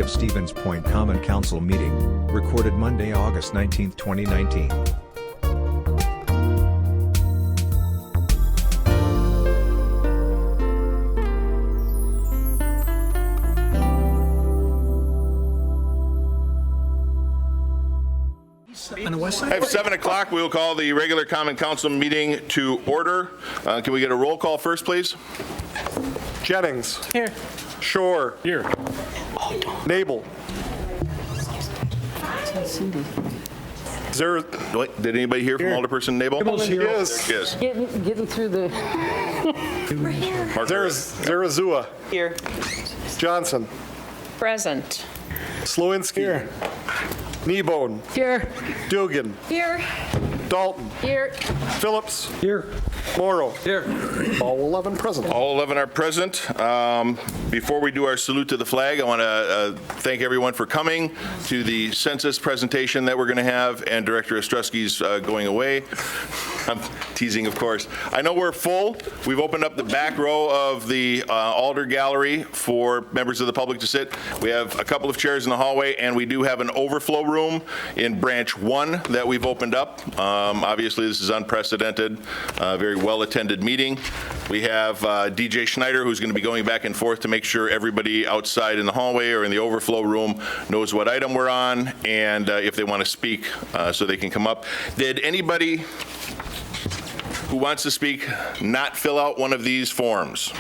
City of Stevens Point Common Council meeting, recorded Monday, August 19, 2019. On the west side? At 7 o'clock, we will call the regular Common Council meeting to order. Can we get a roll call first, please? Jennings. Here. Shore. Here. Nabel. Wait, did anybody hear from Alderperson Nabel? Nabel's here. Yes. Yes. Getting through the. Mark Zarazua. Here. Johnson. Present. Slowinski. Here. Kneebone. Here. Dugan. Here. Dalton. Here. Phillips. Here. Morrow. Here. All 11 present. All 11 are present. Before we do our salute to the flag, I want to thank everyone for coming to the census presentation that we're going to have, and Director Ostrowski's going away. I'm teasing, of course. I know we're full. We've opened up the back row of the Alder Gallery for members of the public to sit. We have a couple of chairs in the hallway, and we do have an overflow room in Branch 1 that we've opened up. Obviously, this is unprecedented, very well-attended meeting. We have DJ Schneider, who's going to be going back and forth to make sure everybody outside in the hallway or in the overflow room knows what item we're on, and if they want to speak, so they can come up. Did anybody who wants to speak not fill out one of these forms?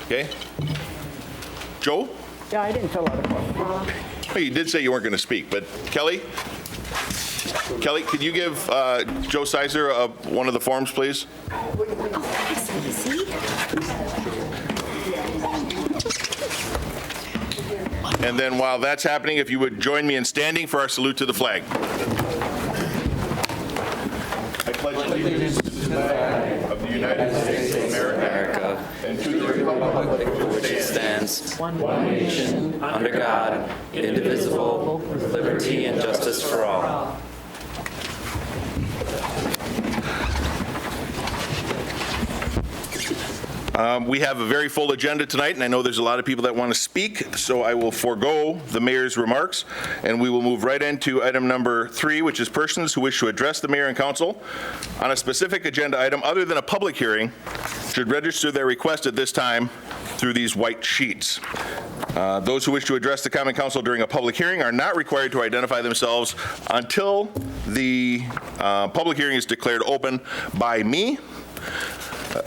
Okay. Joe? Yeah, I didn't fill out a form. Well, you did say you weren't going to speak, but Kelly? Kelly, could you give Joe Sizer one of the forms, please? And then while that's happening, if you would join me in standing for our salute to the flag. I pledge allegiance to the flag of the United States of America and to the republic for which it stands, one nation, under God, indivisible, with liberty and justice for all. We have a very full agenda tonight, and I know there's a lot of people that want to speak, so I will forego the mayor's remarks, and we will move right into item number 3, which is persons who wish to address the mayor and council on a specific agenda item other than a public hearing should register their request at this time through these white sheets. Those who wish to address the common council during a public hearing are not required to identify themselves until the public hearing is declared open by me.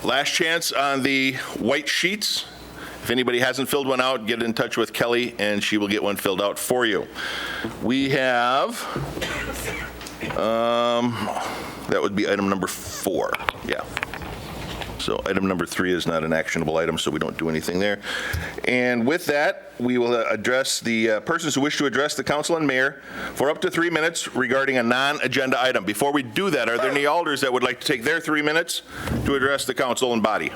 Last chance on the white sheets. If anybody hasn't filled one out, get in touch with Kelly and she will get one filled out for you. We have, that would be item number 4. Yeah. So item number 3 is not an actionable item, so we don't do anything there. And with that, we will address the persons who wish to address the council and mayor for up to 3 minutes regarding a non-agenda item. Before we do that, are there any alders that would like to take their 3 minutes to address the council and body?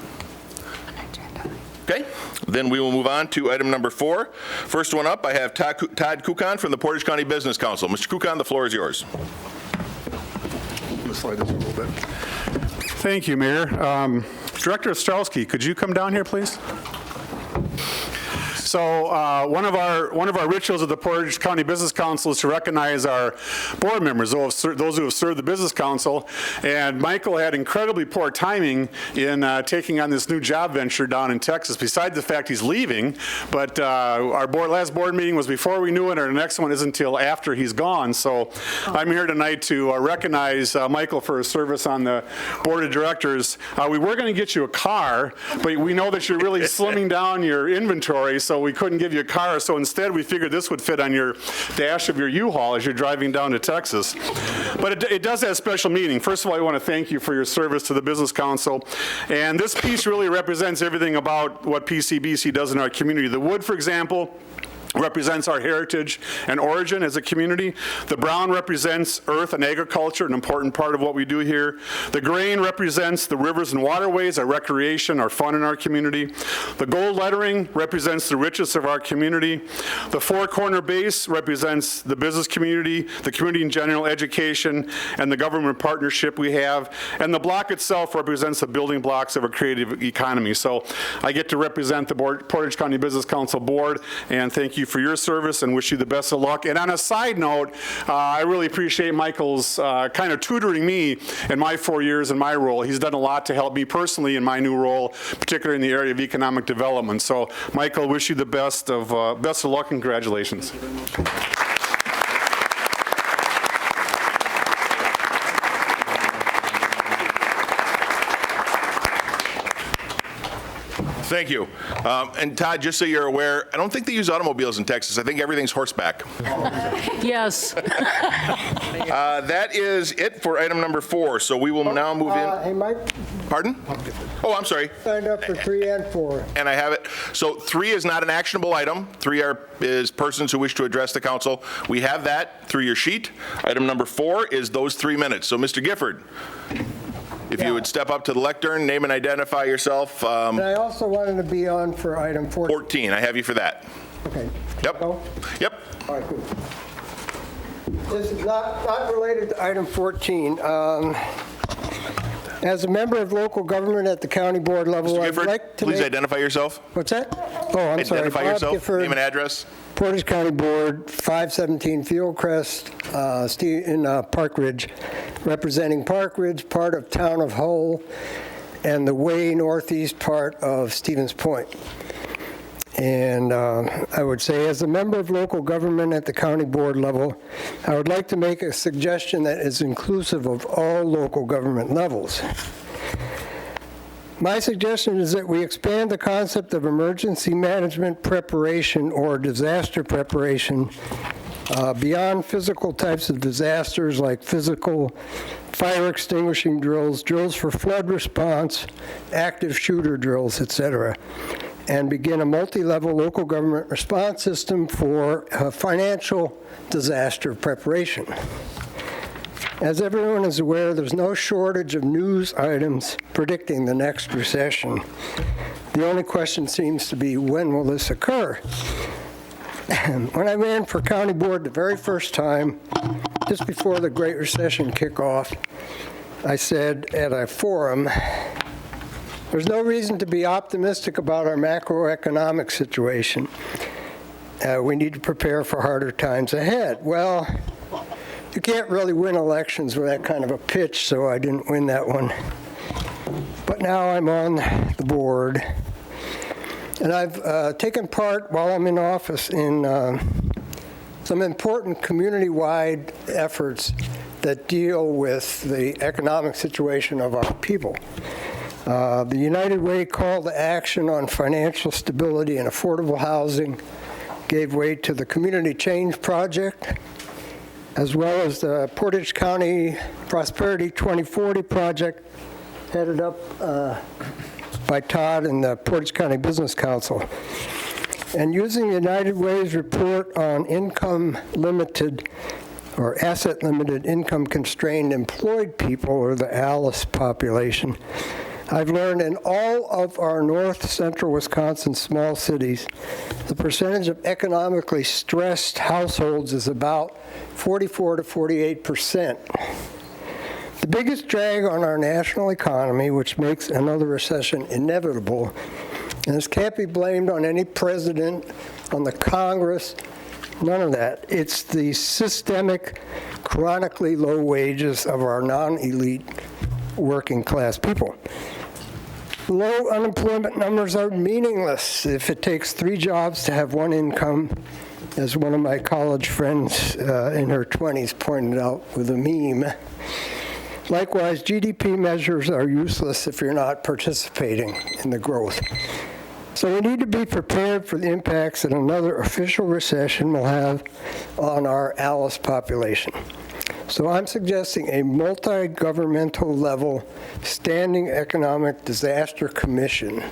Okay, then we will move on to item number 4. First one up, I have Todd Kukan from the Portage County Business Council. Mr. Kukan, the floor is yours. I'm going to slide this a little bit. Thank you, Mayor. Director Ostrowski, could you come down here, please? So one of our rituals of the Portage County Business Council is to recognize our board members, those who have served the Business Council. And Michael had incredibly poor timing in taking on this new job venture down in Texas, besides the fact he's leaving. But our last board meeting was before we knew it, and our next one isn't until after he's gone. So I'm here tonight to recognize Michael for his service on the board of directors. We were going to get you a car, but we know that you're really slimming down your inventory, so we couldn't give you a car, so instead we figured this would fit on your dash of your U-Haul as you're driving down to Texas. But it does have a special meaning. First of all, I want to thank you for your service to the Business Council. And this piece really represents everything about what PCBC does in our community. The wood, for example, represents our heritage and origin as a community. The brown represents earth and agriculture, an important part of what we do here. The grain represents the rivers and waterways, our recreation, our fun in our community. The gold lettering represents the richness of our community. The four-corner base represents the business community, the community in general, education, and the government partnership we have. And the block itself represents the building blocks of a creative economy. So I get to represent the Portage County Business Council Board, and thank you for your service and wish you the best of luck. And on a side note, I really appreciate Michael's kind of tutoring me in my 4 years in my role. He's done a lot to help me personally in my new role, particularly in the area of economic development. So, Michael, wish you the best of luck and congratulations. Thank you. And Todd, just so you're aware, I don't think they use automobiles in Texas. I think everything's horseback. Yes. That is it for item number 4. So we will now move in. Hey, Mike, Pardon? Oh, I'm sorry. signed up for 3 and 4. And I have it. So 3 is not an actionable item. 3 is persons who wish to address the council. We have that through your sheet. Item number 4 is those 3 minutes. So Mr. Gifford, if you would step up to the lectern, name and identify yourself. And I also wanted to be on for item 14. 14, I have you for that. Okay. Yep. Go? Yep. All right, good. This is not related to item 14. As a member of local government at the county board level, Mr. I'd Gifford, like to please make... identify yourself. What's that? Oh, I'm sorry. Identify Bob yourself, Gifford, name and address. Portage County Board, 517 Fieldcrest, in Park Ridge, representing Park Ridge, part of Town of Hull, and the way northeast part of Stevens Point. And I would say, as a member of local government at the county board level, I would like to make a suggestion that is inclusive of all local government levels. My suggestion is that we expand the concept of emergency management preparation or disaster preparation beyond physical types of disasters like physical fire extinguishing drills, drills for flood response, active shooter drills, etc., and begin a multi-level local government response system for financial disaster preparation. As everyone is aware, there's no shortage of news items predicting the next recession. The only question seems to be, when will this occur? When I ran for county board the very first time, just before the Great Recession kickoff, I said at a forum, there's no reason to be optimistic about our macroeconomic situation. We need to prepare for harder times ahead. Well, you can't really win elections with that kind of a pitch, so I didn't win that one. But now I'm on the board, and I've taken part while I'm in office in some important community-wide efforts that deal with the economic situation of our people. The United Way call to action on financial stability and affordable housing gave way to the Community Change Project, as well as the Portage County Prosperity 2040 project headed up by Todd and the Portage County Business Council. And using the United Way's report on income-limited or asset-limited income-constrained employed people, or the ALICE population, I've learned in all of our north central Wisconsin small cities, the percentage of economically stressed households is about 44 to 48%. The biggest drag on our national economy, which makes another recession inevitable, and this can't be blamed on any president, on the Congress, none of that. It's the systemic, chronically low wages of our non-elite working class people. Low unemployment numbers are meaningless if it takes 3 jobs to have 1 income, as one of my college friends in her 20s pointed out with a meme. Likewise, GDP measures are useless if you're not participating in the growth. So we need to be prepared for the impacts that another official recession will have on our ALICE population. So I'm suggesting a multi-governmental level standing economic disaster commission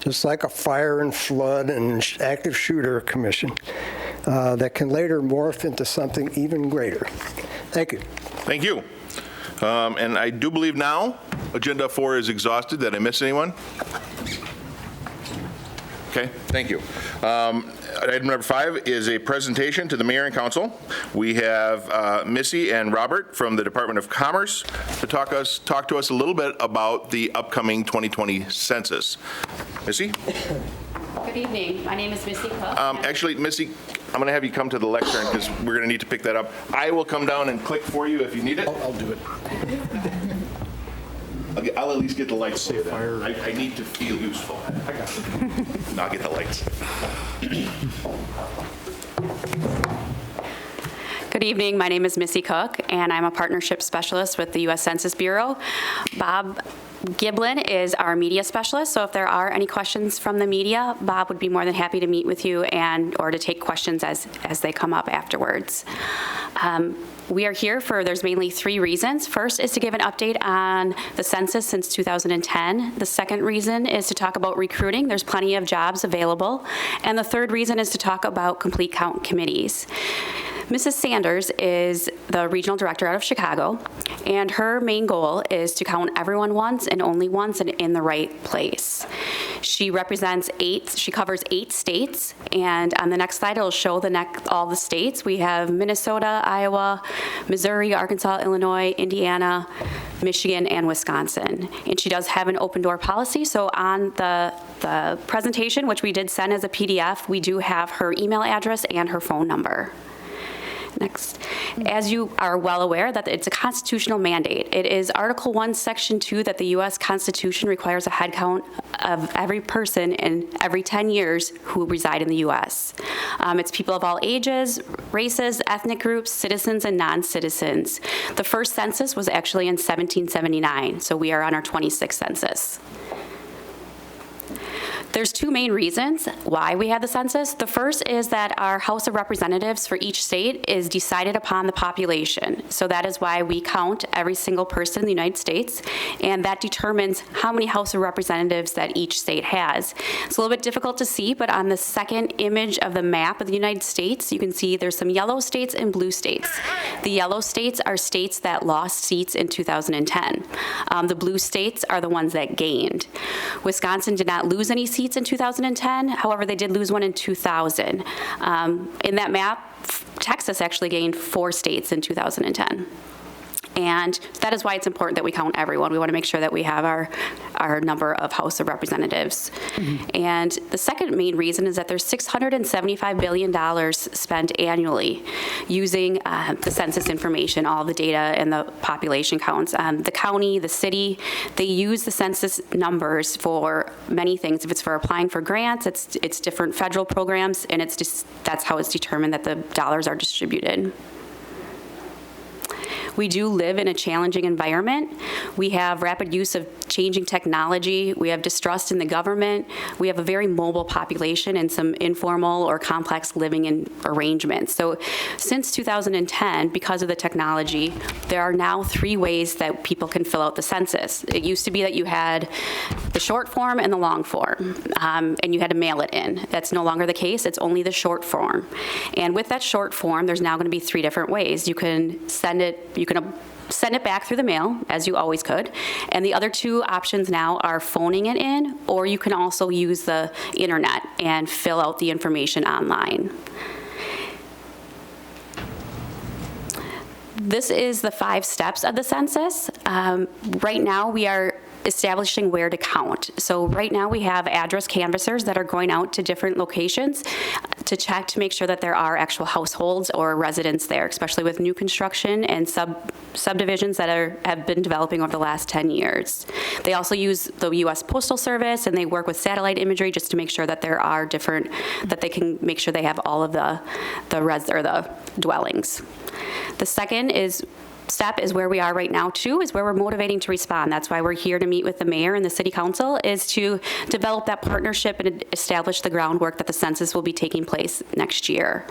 just like a fire and flood and active shooter commission that can later morph into something even greater. Thank you. Thank you. And I do believe now Agenda 4 is exhausted. Did I miss anyone? Okay, thank you. Item number 5 is a presentation to the mayor and council. We have Missy and Robert from the Department of Commerce to talk to us a little bit about the upcoming 2020 census. Missy? Good evening. My name is Missy Cook. Actually, Missy, I'm going to have you come to the lectern because we're going to need to pick that up. I will come down and click for you if you need it. I'll do it. I'll at least get the lights so that I need to feel useful. I got it. I'll get the lights. Good evening. My name is Missy Cook, and I'm a partnership specialist with the U.S. Census Bureau. Bob Giblin is our media specialist, so if there are any questions from the media, Bob would be more than happy to meet with you or to take questions as they come up afterwards. We are here there's mainly 3 reasons. First is to give an update on the census since 2010. The second reason is to talk about recruiting. There's plenty of jobs available. And the third reason is to talk about complete count committees. Mrs. Sanders is the regional director out of Chicago, and her main goal is to count everyone once and only once and in the right place. She covers 8 states, and on the next slide it'll show all the states. We have Minnesota, Iowa, Missouri, Arkansas, Illinois, Indiana, Michigan, and Wisconsin. And she does have an open door policy, so on the presentation, which we did send as a PDF, we do have her email address and her phone number. Next. As you are well aware, that it's a constitutional mandate. It is Article 1, Section 2 that the U.S. Constitution requires a head count of every person in every 10 years who reside in the U.S. It's people of all ages, races, ethnic groups, citizens, and non-citizens. The first census was actually in 1779, so we are on our 26th census. There's 2 main reasons why we have the census. The first is that our House of Representatives for each state is decided upon the population. So that is why we count every single person in the United States, and that determines how many House of Representatives that each state has. It's a little bit difficult to see, but on the second image of the map of the United States, you can see there's some yellow states and blue states. The yellow states are states that lost seats in 2010. The blue states are the ones that gained. Wisconsin did not lose any seats in 2010. However, they did lose one in 2000. In that map, Texas actually gained 4 states in 2010. And that is why it's important that we count everyone. We want to make sure that we have our number of House of Representatives. And the second main reason is that there's $675 billion spent annually using the census information, all the data and the population counts. The county, the city, they use the census numbers for many things. If it's for applying for grants, it's different federal programs, and that's how it's determined that the dollars are distributed. We do live in a challenging environment. We have rapid use of changing technology. We have distrust in the government. We have a very mobile population and some informal or complex living arrangements. So since 2010, because of the technology, there are now 3 ways that people can fill out the census. It used to be that you had the short form and the long form, and you had to mail it in. That's no longer the case. It's only the short form. And with that short form, there's now going to be 3 different ways. You can send it back through the mail, as you always could. And the other 2 options now are phoning it in, or you can also use the internet and fill out the information online. This is the 5 steps of the census. Right now, we are establishing where to count. So right now we have address canvassers that are going out to different locations to check to make sure that there are actual households or residents there, especially with new construction and subdivisions that have been developing over the last 10 years. They also use the U.S. Postal Service, and they work with satellite imagery just to make sure that there are that they can make sure they have all of the dwellings. The second step is where we are right now, too, is where we're motivating to respond. That's why we're here to meet with the mayor and the city council, is to develop that partnership and establish the groundwork that the census will be taking place next year.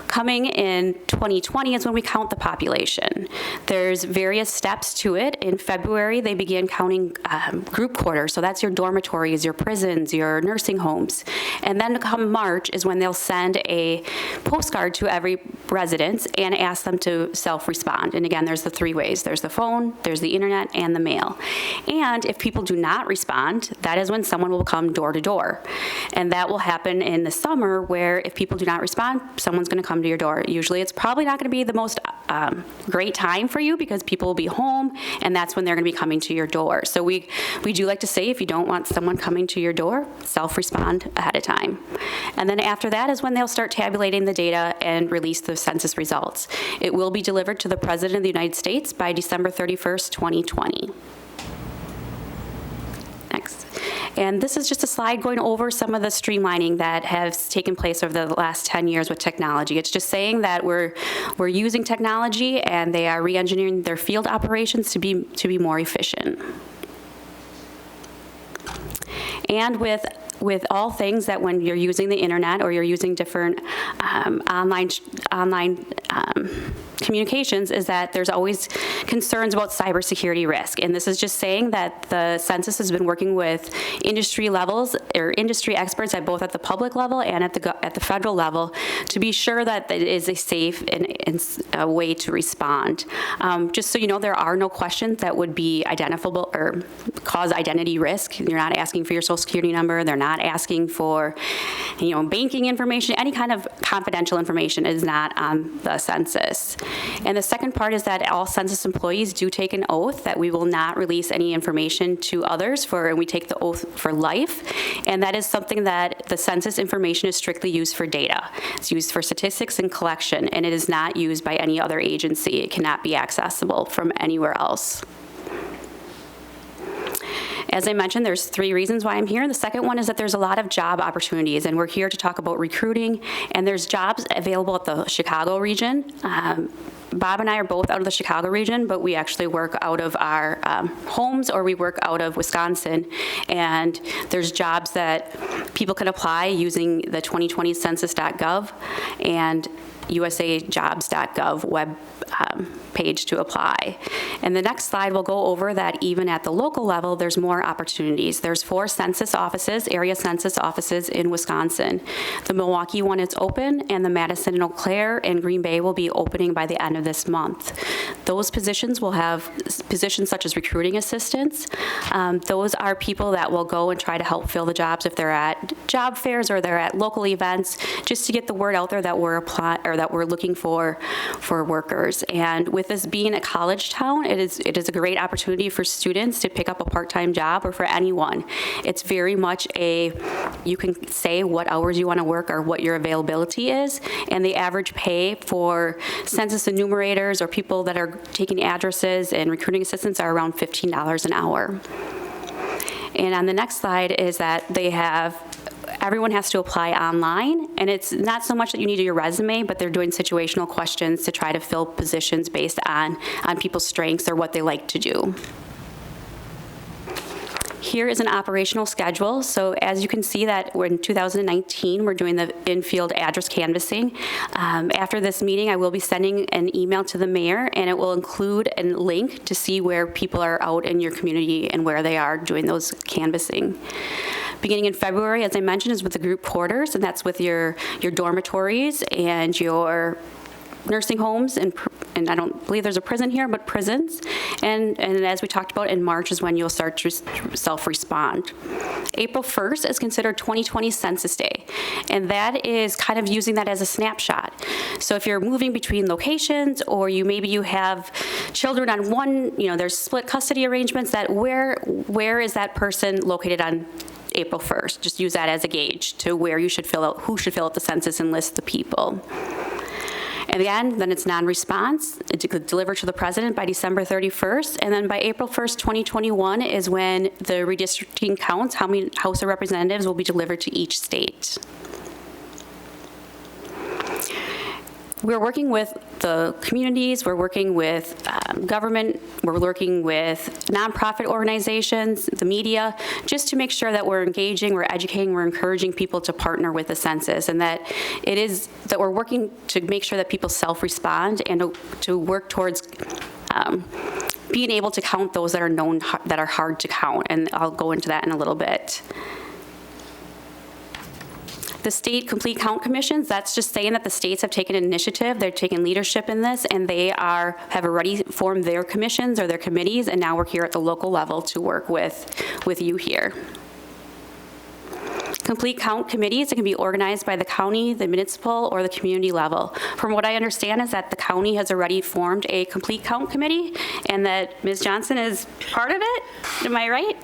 Coming in 2020 is when we count the population. There's various steps to it. In February, they began counting group quarters, so that's your dormitories, your prisons, your nursing homes. And then come March is when they'll send a postcard to every residence and ask them to self-respond. And again, there's the three ways. There's the phone, there's the internet, and the mail. And if people do not respond, that is when someone will come door to door. And that will happen in the summer, where if people do not respond, someone's going to come to your door. Usually it's probably not going to be the most great time for you because people will be home, and that's when they're going to be coming to your door. So we do like to say, if you don't want someone coming to your door, self-respond ahead of time. And then after that is when they'll start tabulating the data and release the census results. It will be delivered to the President of the United States by December 31st, 2020. Next. And this is just a slide going over some of the streamlining that has taken place over the last 10 years with technology. It's just saying that we're using technology, and they are re-engineering their field operations to be more efficient. And with all things that when you're using the internet or you're using different online communications, is that there's always concerns about cybersecurity risk. And this is just saying that the census has been working with industry levels or industry experts at both at the public level and at the federal level to be sure that it is a safe and a way to respond. Just so you know, there are no questions that would be identifiable or cause identity risk. You're not asking for your social security number. They're not asking for, banking information. Any kind of confidential information is not on the census. And the second part is that all census employees do take an oath that we will not release any information to others and we take the oath for life. And that is something that the census information is strictly used for data. It's used for statistics and collection, and it is not used by any other agency. It cannot be accessible from anywhere else. As I mentioned, there's 3 reasons why I'm here. The second one is that there's a lot of job opportunities, and we're here to talk about recruiting, and there's jobs available at the Chicago region. Bob and I are both out of the Chicago region, but we actually work out of our homes, or we work out of Wisconsin, and there's jobs that people can apply using the 2020 census.gov and usajobs.gov web page to apply. And the next slide will go over that even at the local level, there's more opportunities. There's 4 census offices, area census offices in Wisconsin. The Milwaukee one is open, and the Madison and Eau Claire and Green Bay will be opening by the end of this month. Those positions will have positions such as recruiting assistants. Those are people that will go and try to help fill the jobs if they're at job fairs or they're at local events, just to get the word out there that we're looking for workers. And with this being a college town, it is a great opportunity for students to pick up a part-time job, or for anyone. It's very much you can say what hours you want to work or what your availability is, and the average pay for census enumerators or people that are taking addresses and recruiting assistants are around $15 an hour. And on the next slide is that everyone has to apply online, and it's not so much that you need your resume, but they're doing situational questions to try to fill positions based on people's strengths or what they like to do. Here is an operational schedule. So as you can see that in 2019, we're doing the in-field address canvassing. After this meeting, I will be sending an email to the mayor, and it will include a link to see where people are out in your community and where they are doing those canvassing. Beginning in February, as I mentioned, is with the group quarters, and that's with your dormitories and your nursing homes, and I don't believe there's a prison here, but prisons. And as we talked about, in March is when you'll start to self-respond. April 1st is considered 2020 Census Day, and that is kind of using that as a snapshot. So if you're moving between locations, or maybe you have children on one, there's split custody arrangements, that where is that person located on April 1st? Just use that as a gauge to where you should who should fill out the census and list the people. And again, then it's non-response. It's delivered to the president by December 31st. And then by April 1st, 2021 is when the redistricting counts, how many House of Representatives will be delivered to each state. we're working with the communities, we're working with government, we're working with nonprofit organizations, the media, just to make sure that we're engaging, we're educating, we're encouraging people to partner with the census, and that we're working to make sure that people self-respond and to work towards being able to count those that are hard to count, and I'll go into that in a little bit. The state complete count commissions, that's just saying that the states have taken an initiative, they're taking leadership in this, and they have already formed their commissions or their committees, and now we're here at the local level to work with you here. Complete count committees, it can be organized by the county, the municipal, or the community level. From what I understand is that the county has already formed a complete count committee, and that Ms. Johnson is part of it. Am I right?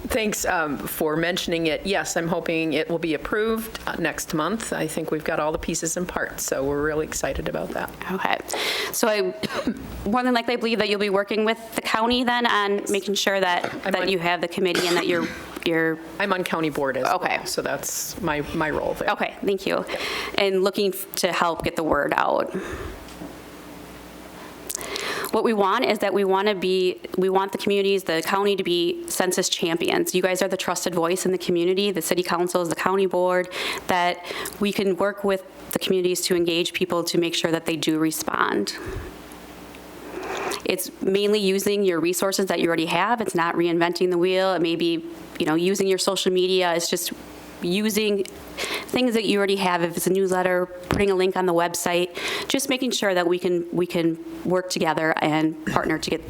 Thanks for mentioning it. Yes, I'm hoping it will be approved next month. I think we've got all the pieces and parts, so we're really excited about that. Okay. So I more than likely believe that you'll be working with the county then on making sure that you have the committee and that you're I'm on county board as Okay. well, so that's my role there. Okay, thank you. And looking to help get the word out. What we want is that we want the communities, the county to be census champions. You guys are the trusted voice in the community, the city councils, the county board, that we can work with the communities to engage people to make sure that they do respond. It's mainly using your resources that you already have. It's not reinventing the wheel. It may be, using your social media. It's just using things that you already have. If it's a newsletter, putting a link on the website, just making sure that we can work together and partner to get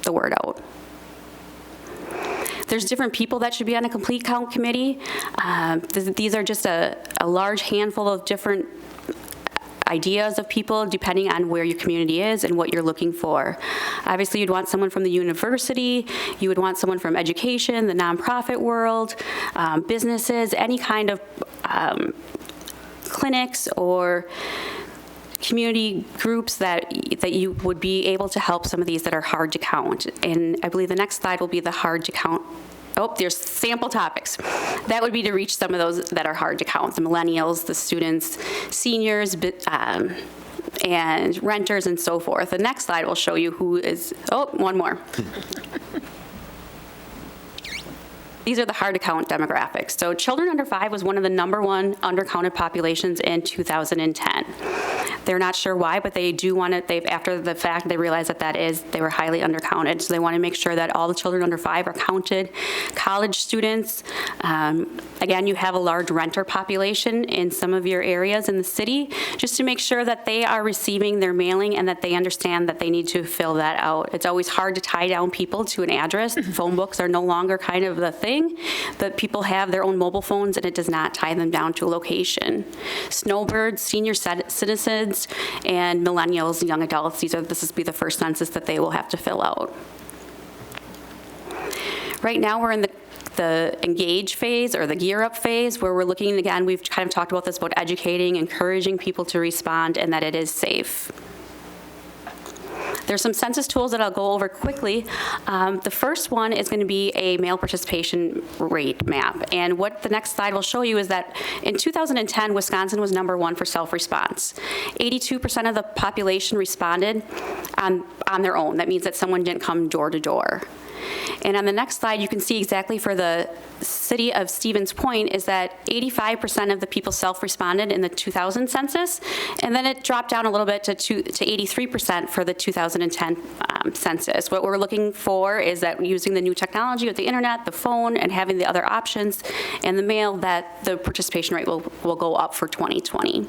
the word out. There's different people that should be on a complete count committee. These are just a large handful of different ideas of people depending on where your community is and what you're looking for. Obviously, you'd want someone from the university, you would want someone from education, the nonprofit world, businesses, any kind of clinics or community groups that you would be able to help some of these that are hard to count. And I believe the next slide will be the hard to count. Oh, there's sample topics. That would be to reach some of those that are hard to count, the millennials, the students, seniors, and renters and so forth. The next slide will show you who is, one more. These are the hard to count demographics. So children under 5 was one of the #1 undercounted populations in 2010. They're not sure why, but they do want it. After the fact, they realize they were highly undercounted. So they want to make sure that all the children under 5 are counted. College students, again, you have a large renter population in some of your areas in the city, just to make sure that they are receiving their mailing and that they understand that they need to fill that out. It's always hard to tie down people to an address. Phone books are no longer kind of the thing, that people have their own mobile phones and it does not tie them down to a location. Snowbirds, senior citizens, and millennials, young adults, this will be the first census that they will have to fill out. Right now we're in the engage phase or the gear up phase where we're looking, again, we've kind of talked about this, about educating, encouraging people to respond and that it is safe. There's some census tools that I'll go over quickly. The first one is going to be a male participation rate map. And what the next slide will show you is that in 2010, Wisconsin was #1 for self-response. 82% of the population responded on their own. That means that someone didn't come door to door. And on the next slide, you can see exactly for the city of Stevens Point is that 85% of the people self-responded in the 2000 census, and then it dropped down a little bit to 83% for the 2010 census. What we're looking for is that using the new technology with the internet, the phone, and having the other options and the mail, that the participation rate will go up for 2020.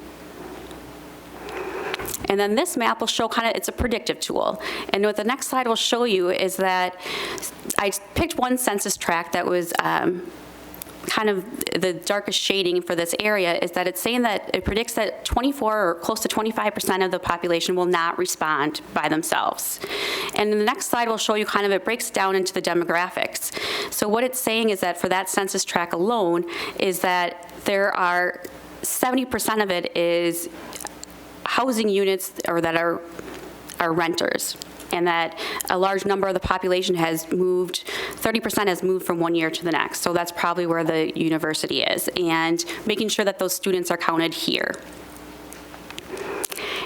And then this map will show it's a predictive tool. And what the next slide will show you is that I picked one census tract that was kind of the darkest shading for this area, is that it's saying that it predicts that 24 or close to 25% of the population will not respond by themselves. And the next slide will show you it breaks down into the demographics. So what it's saying is that for that census tract alone is that there are 70% of it is housing units or that are renters, and that a large number of the population has moved, 30% has moved from one year to the next. So that's probably where the university is, and making sure that those students are counted here.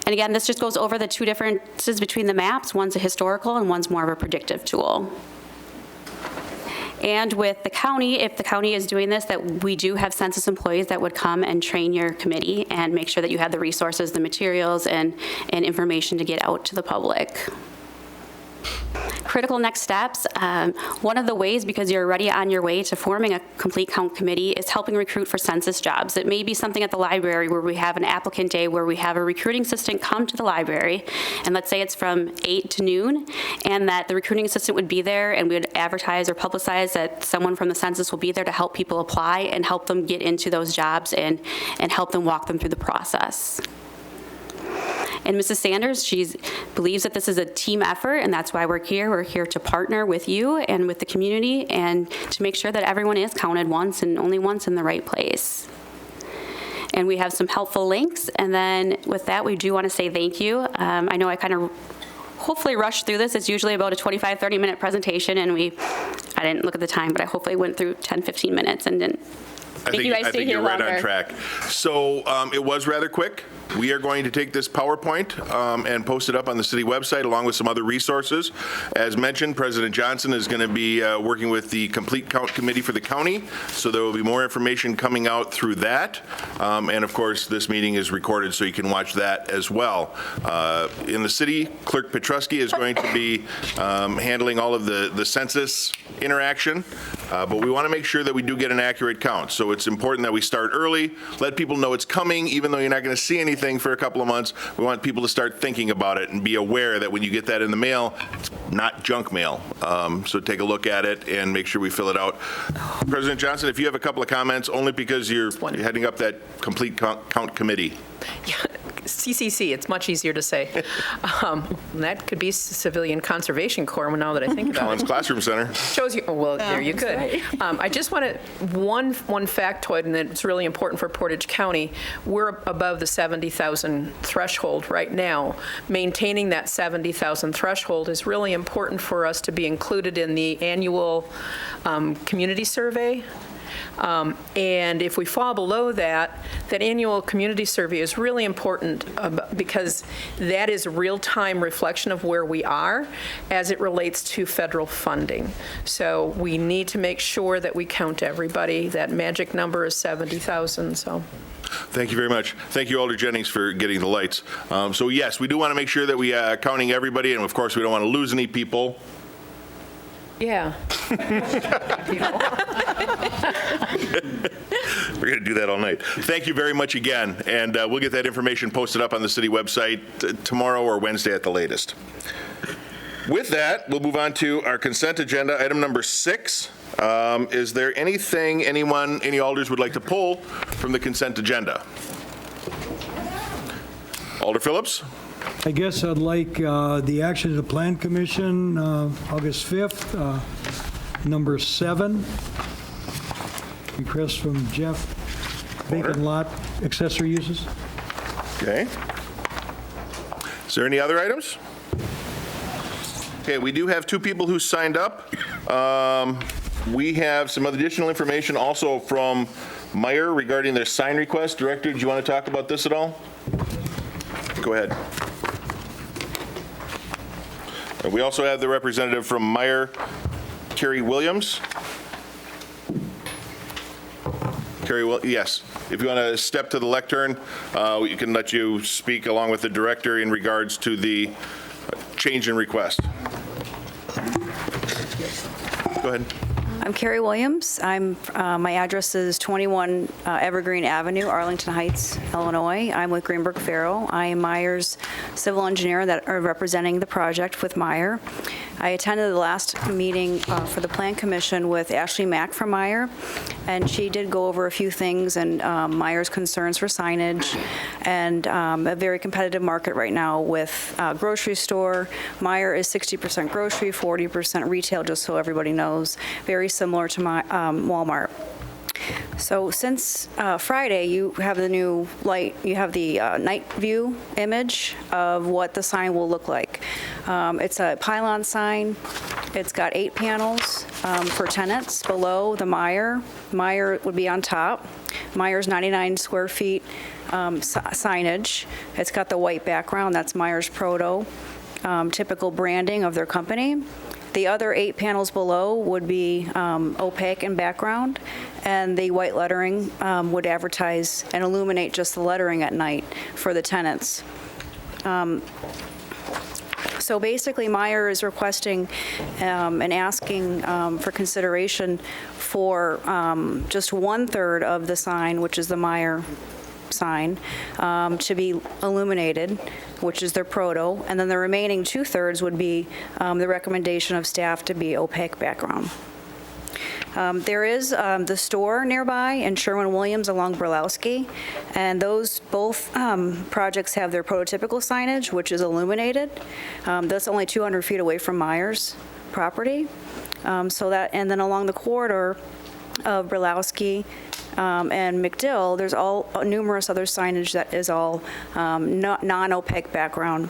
And again, this just goes over the two differences between the maps. One's a historical and one's more of a predictive tool. And with the county, if the county is doing this, that we do have census employees that would come and train your committee and make sure that you have the resources, the materials, and information to get out to the public. Critical next steps. One of the ways, because you're already on your way to forming a complete count committee, is helping recruit for census jobs. It may be something at the library where we have an applicant day where we have a recruiting assistant come to the library, and let's say it's from 8 to noon, and that the recruiting assistant would be there, and we would advertise or publicize that someone from the census will be there to help people apply and help them get into those jobs and help them walk them through the process. And Mrs. Sanders, she believes that this is a team effort, and that's why we're here. We're here to partner with you and with the community and to make sure that everyone is counted once and only once in the right place. And we have some helpful links. And then with that, we do want to say thank you. I know I kind of hopefully rushed through this. It's usually about a 25, 30-minute presentation, and I didn't look at the time, but I hopefully went through 10, 15 minutes and didn't make you guys stay here longer. I think you're right on track. So it was rather quick. We are going to take this PowerPoint and post it up on the city website along with some other resources. As mentioned, President Johnson is going to be working with the Complete Count Committee for the county, so there will be more information coming out through that. And of course, this meeting is recorded, so you can watch that as well. In the city, Clerk Petrusky is going to be handling all of the census interaction, but we want to make sure that we do get an accurate count. So it's important that we start early, let people know it's coming, even though you're not going to see anything for a couple of months. We want people to start thinking about it and be aware that when you get that in the mail, it's not junk mail. So take a look at it and make sure we fill it out. President Johnson, if you have a couple of comments, only because you're heading up that Complete Count Committee. Yeah, CCC, it's much easier to say. That could be Civilian Conservation Corps now that I think about Collins it. Classroom Center. Shows you, well, there you could. Right. I just want to, one factoid, and it's really important for Portage County. We're above the 70,000 threshold right now. Maintaining that 70,000 threshold is really important for us to be included in the annual community survey. And if we fall below that annual community survey is really important because that is a real-time reflection of where we are as it relates to federal funding. So we need to make sure that we count everybody. That magic number is 70,000, so. Thank you very much. Thank you, Alder Jennings, for getting the lights. So yes, we do want to make sure that we are counting everybody, and of course, we don't want to lose any people. Yeah. We're going to do that all night. Thank you very much again, and we'll get that information posted up on the city website tomorrow or Wednesday at the latest. With that, we'll move on to our consent agenda, item number 6. Is there anything any alders would like to pull from the consent agenda? Alder Phillips? I guess I'd like the action of the Plan Commission, August 5th, number 7. Request from Jeff, vacant lot accessory uses. Okay. Is there any other items? Okay, we do have 2 people who signed up. We have some additional information also from Meyer regarding their sign request. Director, do you want to talk about this at all? Go ahead. We also have the representative from Meyer, Carrie Williams. Carrie, yes. If you want to step to the lectern, we can let you speak along with the director in regards to the change in request. Go ahead. I'm Carrie Williams. My address is 21 Evergreen Avenue, Arlington Heights, Illinois. I'm with Greenberg Farrow. I am Meyer's civil engineer that are representing the project with Meyer. I attended the last meeting for the Plan Commission with Ashley Mack from Meyer, and she did go over a few things and Meyer's concerns for signage and a very competitive market right now with grocery store. Meyer is 60% grocery, 40% retail, just so everybody knows. Very similar to Walmart. So since Friday, you have the new light, you have the night view image of what the sign will look like. It's a pylon sign. It's got 8 panels for tenants below the Meyer. Meyer would be on top. Meyer's 99 square feet signage. It's got the white background, that's Myers Proto, typical branding of their company. The other 8 panels below would be opaque in background, and the white lettering would advertise and illuminate just the lettering at night for the tenants. So basically, Meyer is requesting and asking for consideration for just 1/3 of the sign, which is the Meyer sign, to be illuminated, which is their proto, and then the remaining 2/3 would be the recommendation of staff to be opaque background. There is the store nearby in Sherwin-Williams along Burlowski, and those both projects have their prototypical signage, which is illuminated. That's only 200 feet away from Myers property. So that, and then along the corridor of Burlowski and McDill, there's all numerous other signage that is all non-opaque background.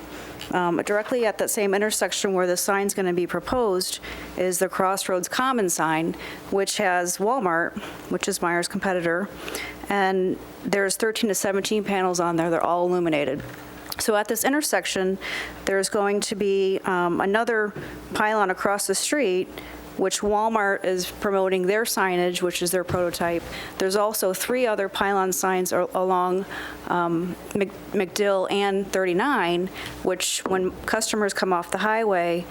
Directly at that same intersection where the sign's going to be proposed is the Crossroads Common sign, which has Walmart, which is Myers' competitor, and there's 13 to 17 panels on there. They're all illuminated. So at this intersection, there's going to be another pylon across the street, which Walmart is promoting their signage, which is their prototype. There's also 3 other pylon signs along McDill and 39, which when customers come off the highway,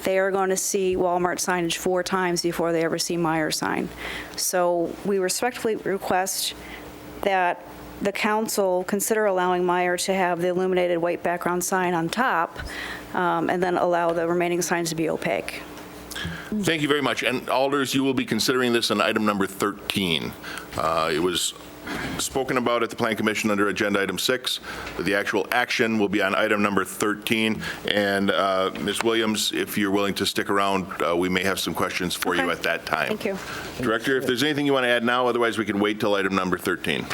they are going to see Walmart signage 4 times before they ever see Meyer sign. So we respectfully request that the council consider allowing Meyer to have the illuminated white background sign on top, and then allow the remaining signs to be opaque. Thank you very much. And Alders, you will be considering this on item number 13. It was spoken about at the Plan Commission under agenda item 6. The actual action will be on item number 13. And Ms. Williams, if you're willing to stick around, we may have some questions for you at that time. Thank you. Director, if there's anything you want to add now, otherwise we can wait till item number 13.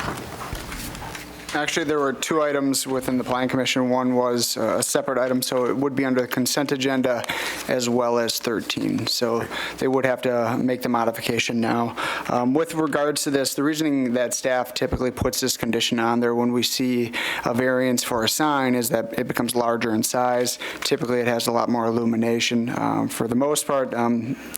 Actually, there were 2 items within the Plan Commission. One was a separate item, so it would be under the consent agenda as well as 13. So they would have to make the modification now. With regards to this, the reasoning that staff typically puts this condition on there when we see a variance for a sign is that it becomes larger in size. Typically, it has a lot more illumination. For the most part,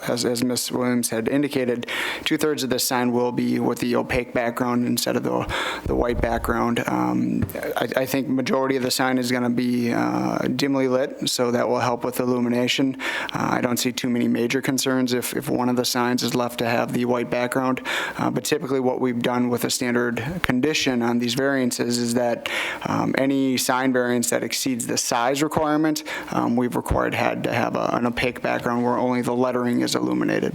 as Ms. Williams had indicated, 2/3 of this sign will be with the opaque background instead of the white background. I think majority of the sign is going to be dimly lit, so that will help with illumination. I don't see too many major concerns if one of the signs is left to have the white background. But typically what we've done with a standard condition on these variances is that any sign variance that exceeds the size requirement, we've required had to have an opaque background where only the lettering is illuminated.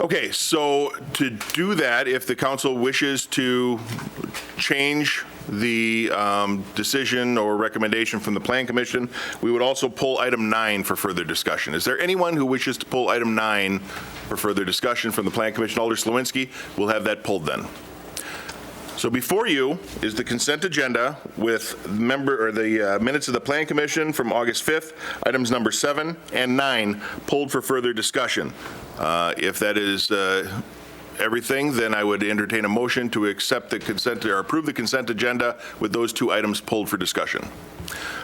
Okay, so to do that, if the council wishes to change the decision or recommendation from the Plan Commission, we would also pull item 9 for further discussion. Is there anyone who wishes to pull item 9 for further discussion from the Plan Commission? Alder Slawinski, we'll have that pulled then. So before you is the consent agenda with the minutes of the Plan Commission from August 5th, items number 7 and 9 pulled for further discussion. If that is everything, then I would entertain a motion to accept the consent or approve the consent agenda with those 2 items pulled for discussion.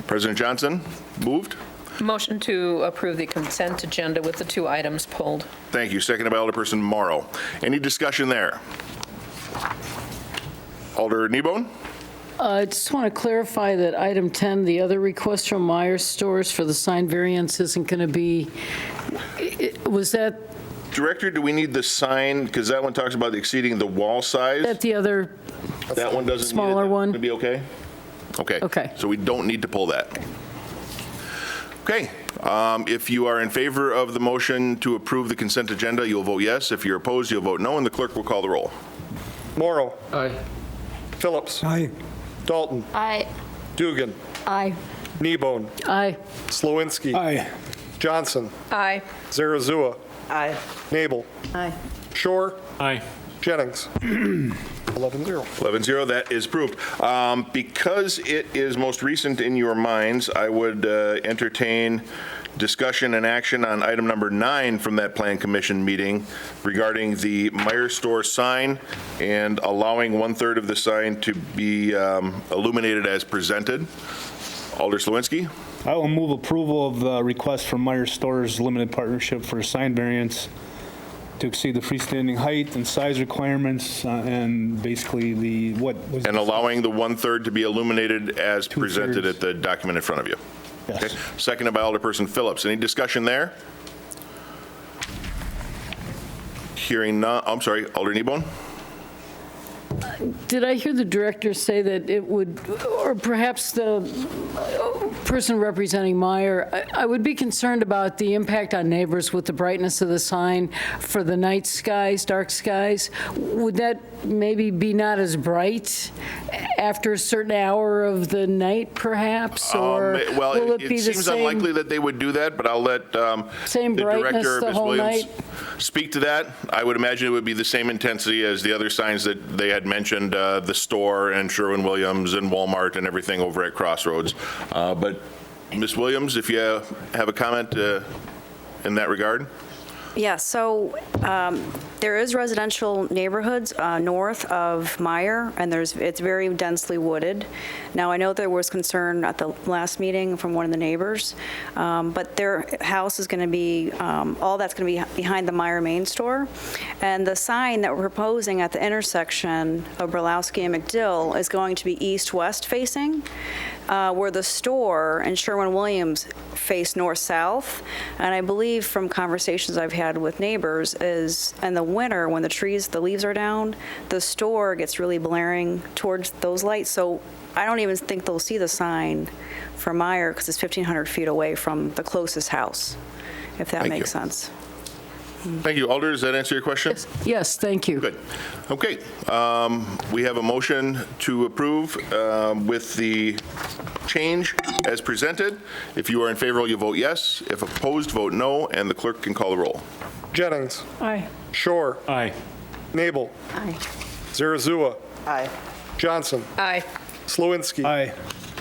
President Johnson, moved. Motion to approve the consent agenda with the 2 items pulled. Thank you. Seconded by Alderperson Morrow. Any discussion there? Alder Kneebone? I just want to clarify that item 10, the other request from Myers Stores for the sign variance isn't going to be, was that Director, do we need the sign? Because that one talks about exceeding the wall size. the other That one doesn't need it? smaller one? Going to be okay? Okay. Okay. So we don't need to pull that. Okay. If you are in favor of the motion to approve the consent agenda, you'll vote yes. If you're opposed, you'll vote no, and the clerk will call the roll. Morrow. Aye. Phillips. Aye. Dalton. Aye. Dugan. Aye. Kneebone. Aye. Slawinski. Aye. Johnson. Aye. Zarazua. Aye. Nabel. Aye. Shore. Aye. Jennings. 11-0. 11-0, that is approved. Because it is most recent in your minds, I would entertain discussion and action on item number 9 from that Plan Commission meeting regarding the Meijer store sign and allowing 1/3 of the sign to be illuminated as presented. Alder Slawinski. I will move approval of the request from Meijer Stores Limited Partnership for a sign variance to exceed the freestanding height and size requirements and basically And allowing the 1/3 to be illuminated as presented at the document in front of you. Yes. Okay. Seconded by Alderperson Phillips. Any discussion there? Hearing none. I'm sorry, Alder Kneebone? Did I hear the director say that it would, or perhaps the person representing Meijer, I would be concerned about the impact on neighbors with the brightness of the sign for the night skies, dark skies. Would that maybe be not as bright after a certain hour of the night, perhaps? Or Well, will it be the seems same? unlikely that they would do that, but I'll let Same the brightness director, the Ms. whole Williams, night? speak to that. I would imagine it would be the same intensity as the other signs that they had mentioned, the store and Sherwin-Williams and Walmart and everything over at Crossroads. But Ms. Williams, if you have a comment in that regard? Yeah, so there is residential neighborhoods north of Meijer, and it's very densely wooded. Now, I know there was concern at the last meeting from one of the neighbors, but their house is going to be, all that's going to be behind the Meijer main store. And the sign that we're proposing at the intersection of Burlowski and McDill is going to be east-west facing, where the store and Sherwin-Williams face north-south. And I believe from conversations I've had with neighbors is in the winter when the leaves are down, the store gets really blaring towards those lights. So I don't even think they'll see the sign for Meijer because it's 1,500 feet away from the closest house, if that makes sense. Thank you. Alder, does that answer your question? Yes, thank you. Good. Okay. We have a motion to approve with the change as presented. If you are in favor, you vote yes. If opposed, vote no, and the clerk can call the roll. Jennings. Aye. Shore. Aye. Nabel. Aye. Zarazua. Aye. Johnson. Aye. Slawinski. Aye.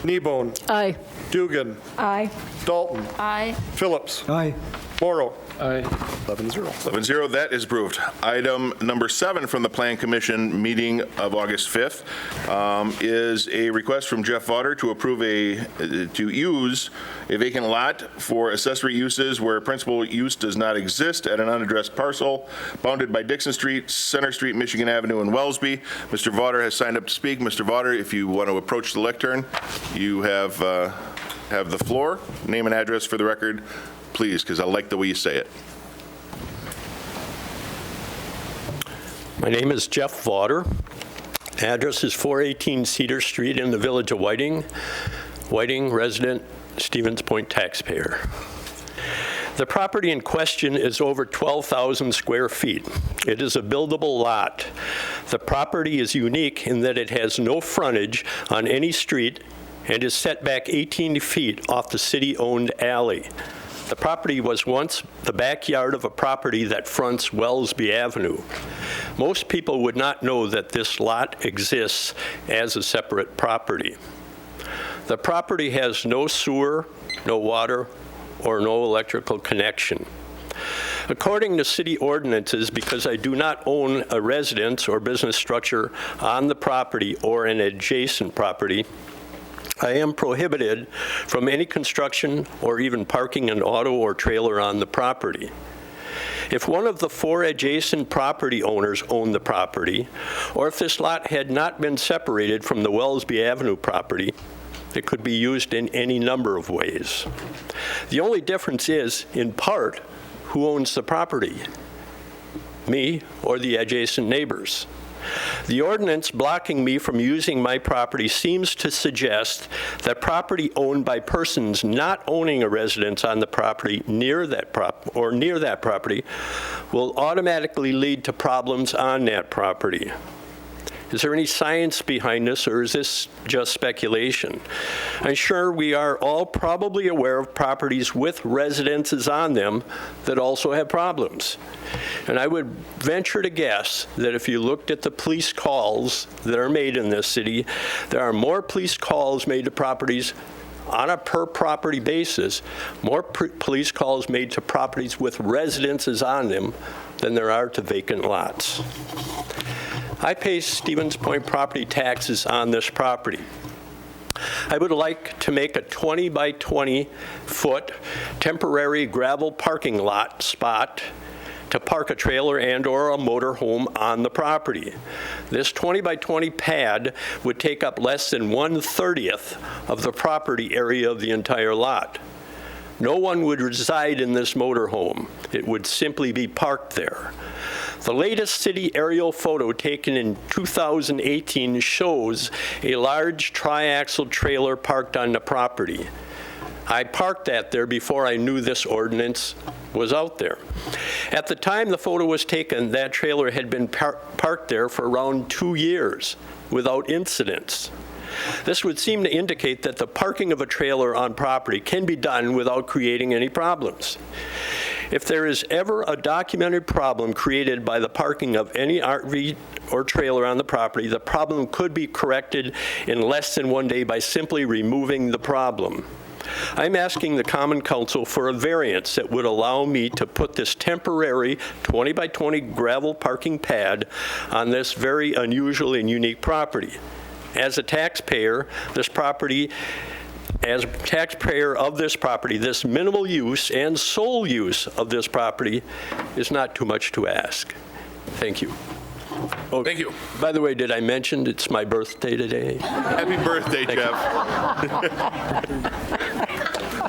Kneebone. Aye. Dugan. Aye. Dalton. Aye. Phillips. Aye. Morrow. Aye. 11-0. 11-0, that is approved. Item number 7 from the Plan Commission meeting of August 5th is a request from Jeff Vaughter to approve to use a vacant lot for accessory uses where principal use does not exist at an unaddressed parcel bounded by Dixon Street, Center Street, Michigan Avenue, and Wellsby. Mr. Vaughter has signed up to speak. Mr. Vaughter, if you want to approach the lectern, you have the floor. Name and address for the record, please, because I like the way you say it. My name is Jeff Vaughter. Address is 418 Cedar Street in the village of Whiting. Whiting resident, Stevens Point taxpayer. The property in question is over 12,000 square feet. It is a buildable lot. The property is unique in that it has no frontage on any street and is set back 18 feet off the city-owned alley. The property was once the backyard of a property that fronts Wellsby Avenue. Most people would not know that this lot exists as a separate property. The property has no sewer, no water, or no electrical connection. According to city ordinances, because I do not own a residence or business structure on the property or an adjacent property, I am prohibited from any construction or even parking an auto or trailer on the property. If one of the 4 adjacent property owners owned the property, or if this lot had not been separated from the Wellsby Avenue property, it could be used in any number of ways. The only difference is, in part, who owns the property, me or the adjacent neighbors. The ordinance blocking me from using my property seems to suggest that property owned by persons not owning a residence on the property near that property will automatically lead to problems on that property. Is there any science behind this, or is this just speculation? I'm sure we are all probably aware of properties with residences on them that also have problems. And I would venture to guess that if you looked at the police calls that are made in this city, there are more police calls made to properties on a per property basis, more police calls made to properties with residences on them than there are to vacant lots. I pay Stevens Point property taxes on this property. I would like to make a 20 by 20 foot temporary gravel parking lot spot to park a trailer and/or a motor home on the property. This 20 by 20 pad would take up less than 1/30th of the property area of the entire lot. No one would reside in this motor home. It would simply be parked there. The latest city aerial photo taken in 2018 shows a large triaxle trailer parked on the property. I parked that there before I knew this ordinance was out there. At the time the photo was taken, that trailer had been parked there for around 2 years without incidents. This would seem to indicate that the parking of a trailer on property can be done without creating any problems. If there is ever a documented problem created by the parking of any RV or trailer on the property, the problem could be corrected in less than 1 day by simply removing the problem. I'm asking the Common Council for a variance that would allow me to put this temporary 20 by 20 gravel parking pad on this very unusual and unique property. As a taxpayer, this property, as a taxpayer of this property, this minimal use and sole use of this property is not too much to ask. Thank you. Oh, Thank you. By the way, did I mention it's my birthday today? Happy birthday, Jeff.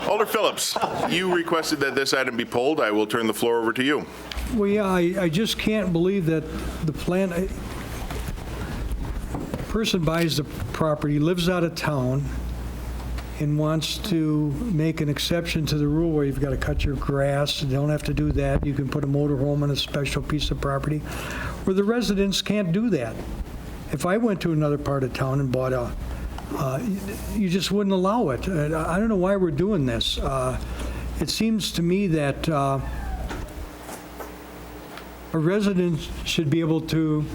Alder Phillips, you requested that this item be pulled. I will turn the floor over to you. Well, yeah, I just can't believe that the plan, person buys the property, lives out of town, and wants to make an exception to the rule where you've got to cut your grass. You don't have to do that. You can put a motor home on a special piece of property, where the residents can't do that. If I went to another part of town and bought a, you just wouldn't allow it. I don't know why we're doing this. It seems to me that a resident should be able to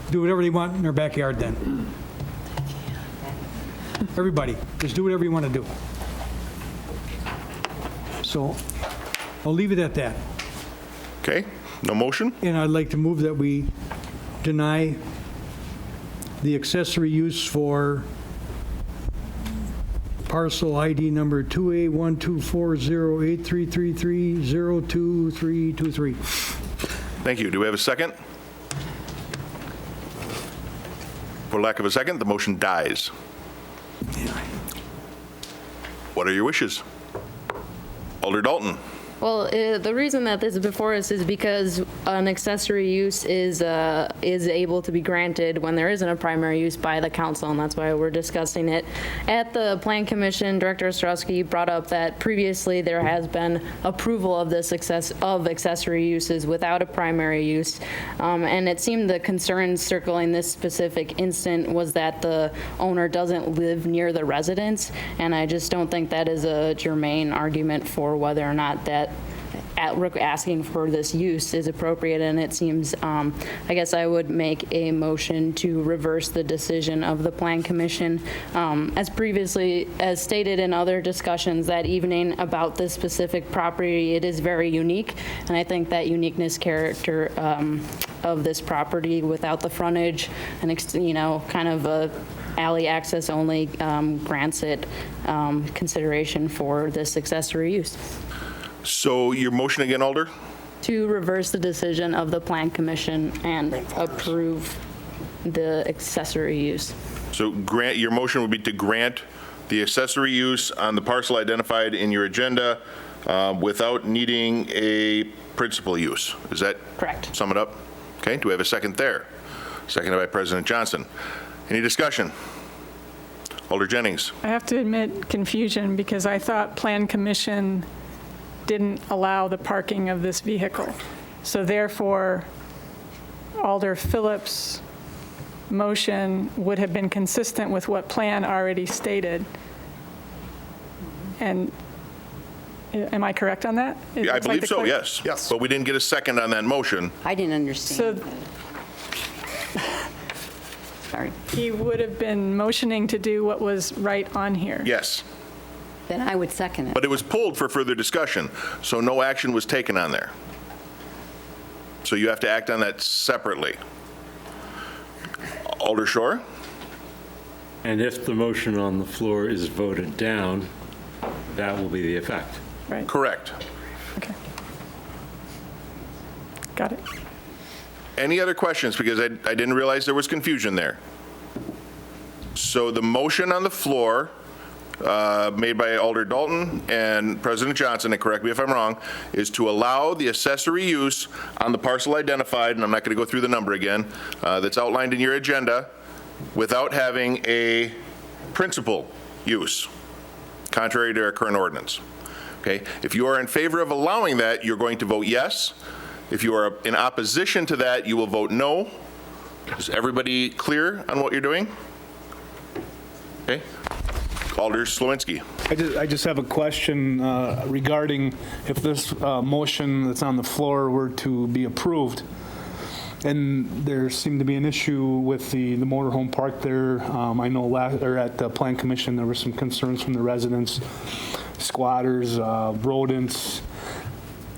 do whatever they want in their backyard then. Everybody, just do whatever you want to do. So I'll leave it at that. Okay, no motion? And I'd like to move that we deny the accessory use for parcel ID number 2A1240833302323. Thank you. Do we have a second? For lack of a second, the motion dies. What are your wishes? Alder Dalton. Well, the reason that this is before us is because an accessory use is able to be granted when there isn't a primary use by the council, and that's why we're discussing it. At the Plan Commission, Director Ostrowski brought up that previously there has been approval of this of accessory uses without a primary use, and it seemed the concerns circling this specific instant was that the owner doesn't live near the residence, and I just don't think that is a germane argument for whether or not that asking for this use is appropriate, and it seems, I guess I would make a motion to reverse the decision of the Plan Commission. As previously, as stated in other discussions that evening about this specific property, it is very unique, and I think that uniqueness character of this property without the frontage and, kind of a alley access only grants it consideration for this accessory use. So your motion again, Alder? To reverse the decision of the Plan Commission and approve the accessory use. So your motion would be to grant the accessory use on the parcel identified in your agenda without needing a principal use. Is that correct? Sum it up? Okay, do we have a second there? Seconded by President Johnson. Any discussion? Alder Jennings. I have to admit confusion because I thought Plan Commission didn't allow the parking of this vehicle. So therefore, Alder Phillips' motion would have been consistent with what Plan already stated. And Am I correct on that? It I looks like believe the so, clerk- yes. Yes. But we didn't get a second on that motion. I didn't understand. So Sorry. he would have been motioning to do what was right on here. Yes. Then I would second it. But it was pulled for further discussion, so no action was taken on there. So you have to act on that separately. Alder Shore? And if the motion on the floor is voted down, that will be the effect. Right. Correct. Okay. Got it. Any other questions? Because I didn't realize there was confusion there. So the motion on the floor, made by Alder Dalton and President Johnson, and correct me if I'm wrong, is to allow the accessory use on the parcel identified, and I'm not going to go through the number again, that's outlined in your agenda, without having a principal use, contrary to our current ordinance. Okay? If you are in favor of allowing that, you're going to vote yes. If you are in opposition to that, you will vote no. Is everybody clear on what you're doing? Okay. Alder Slawinski. I just have a question regarding if this motion that's on the floor were to be approved, and there seemed to be an issue with the motorhome park there. I know at the Plan Commission there were some concerns from the residents, squatters, rodents.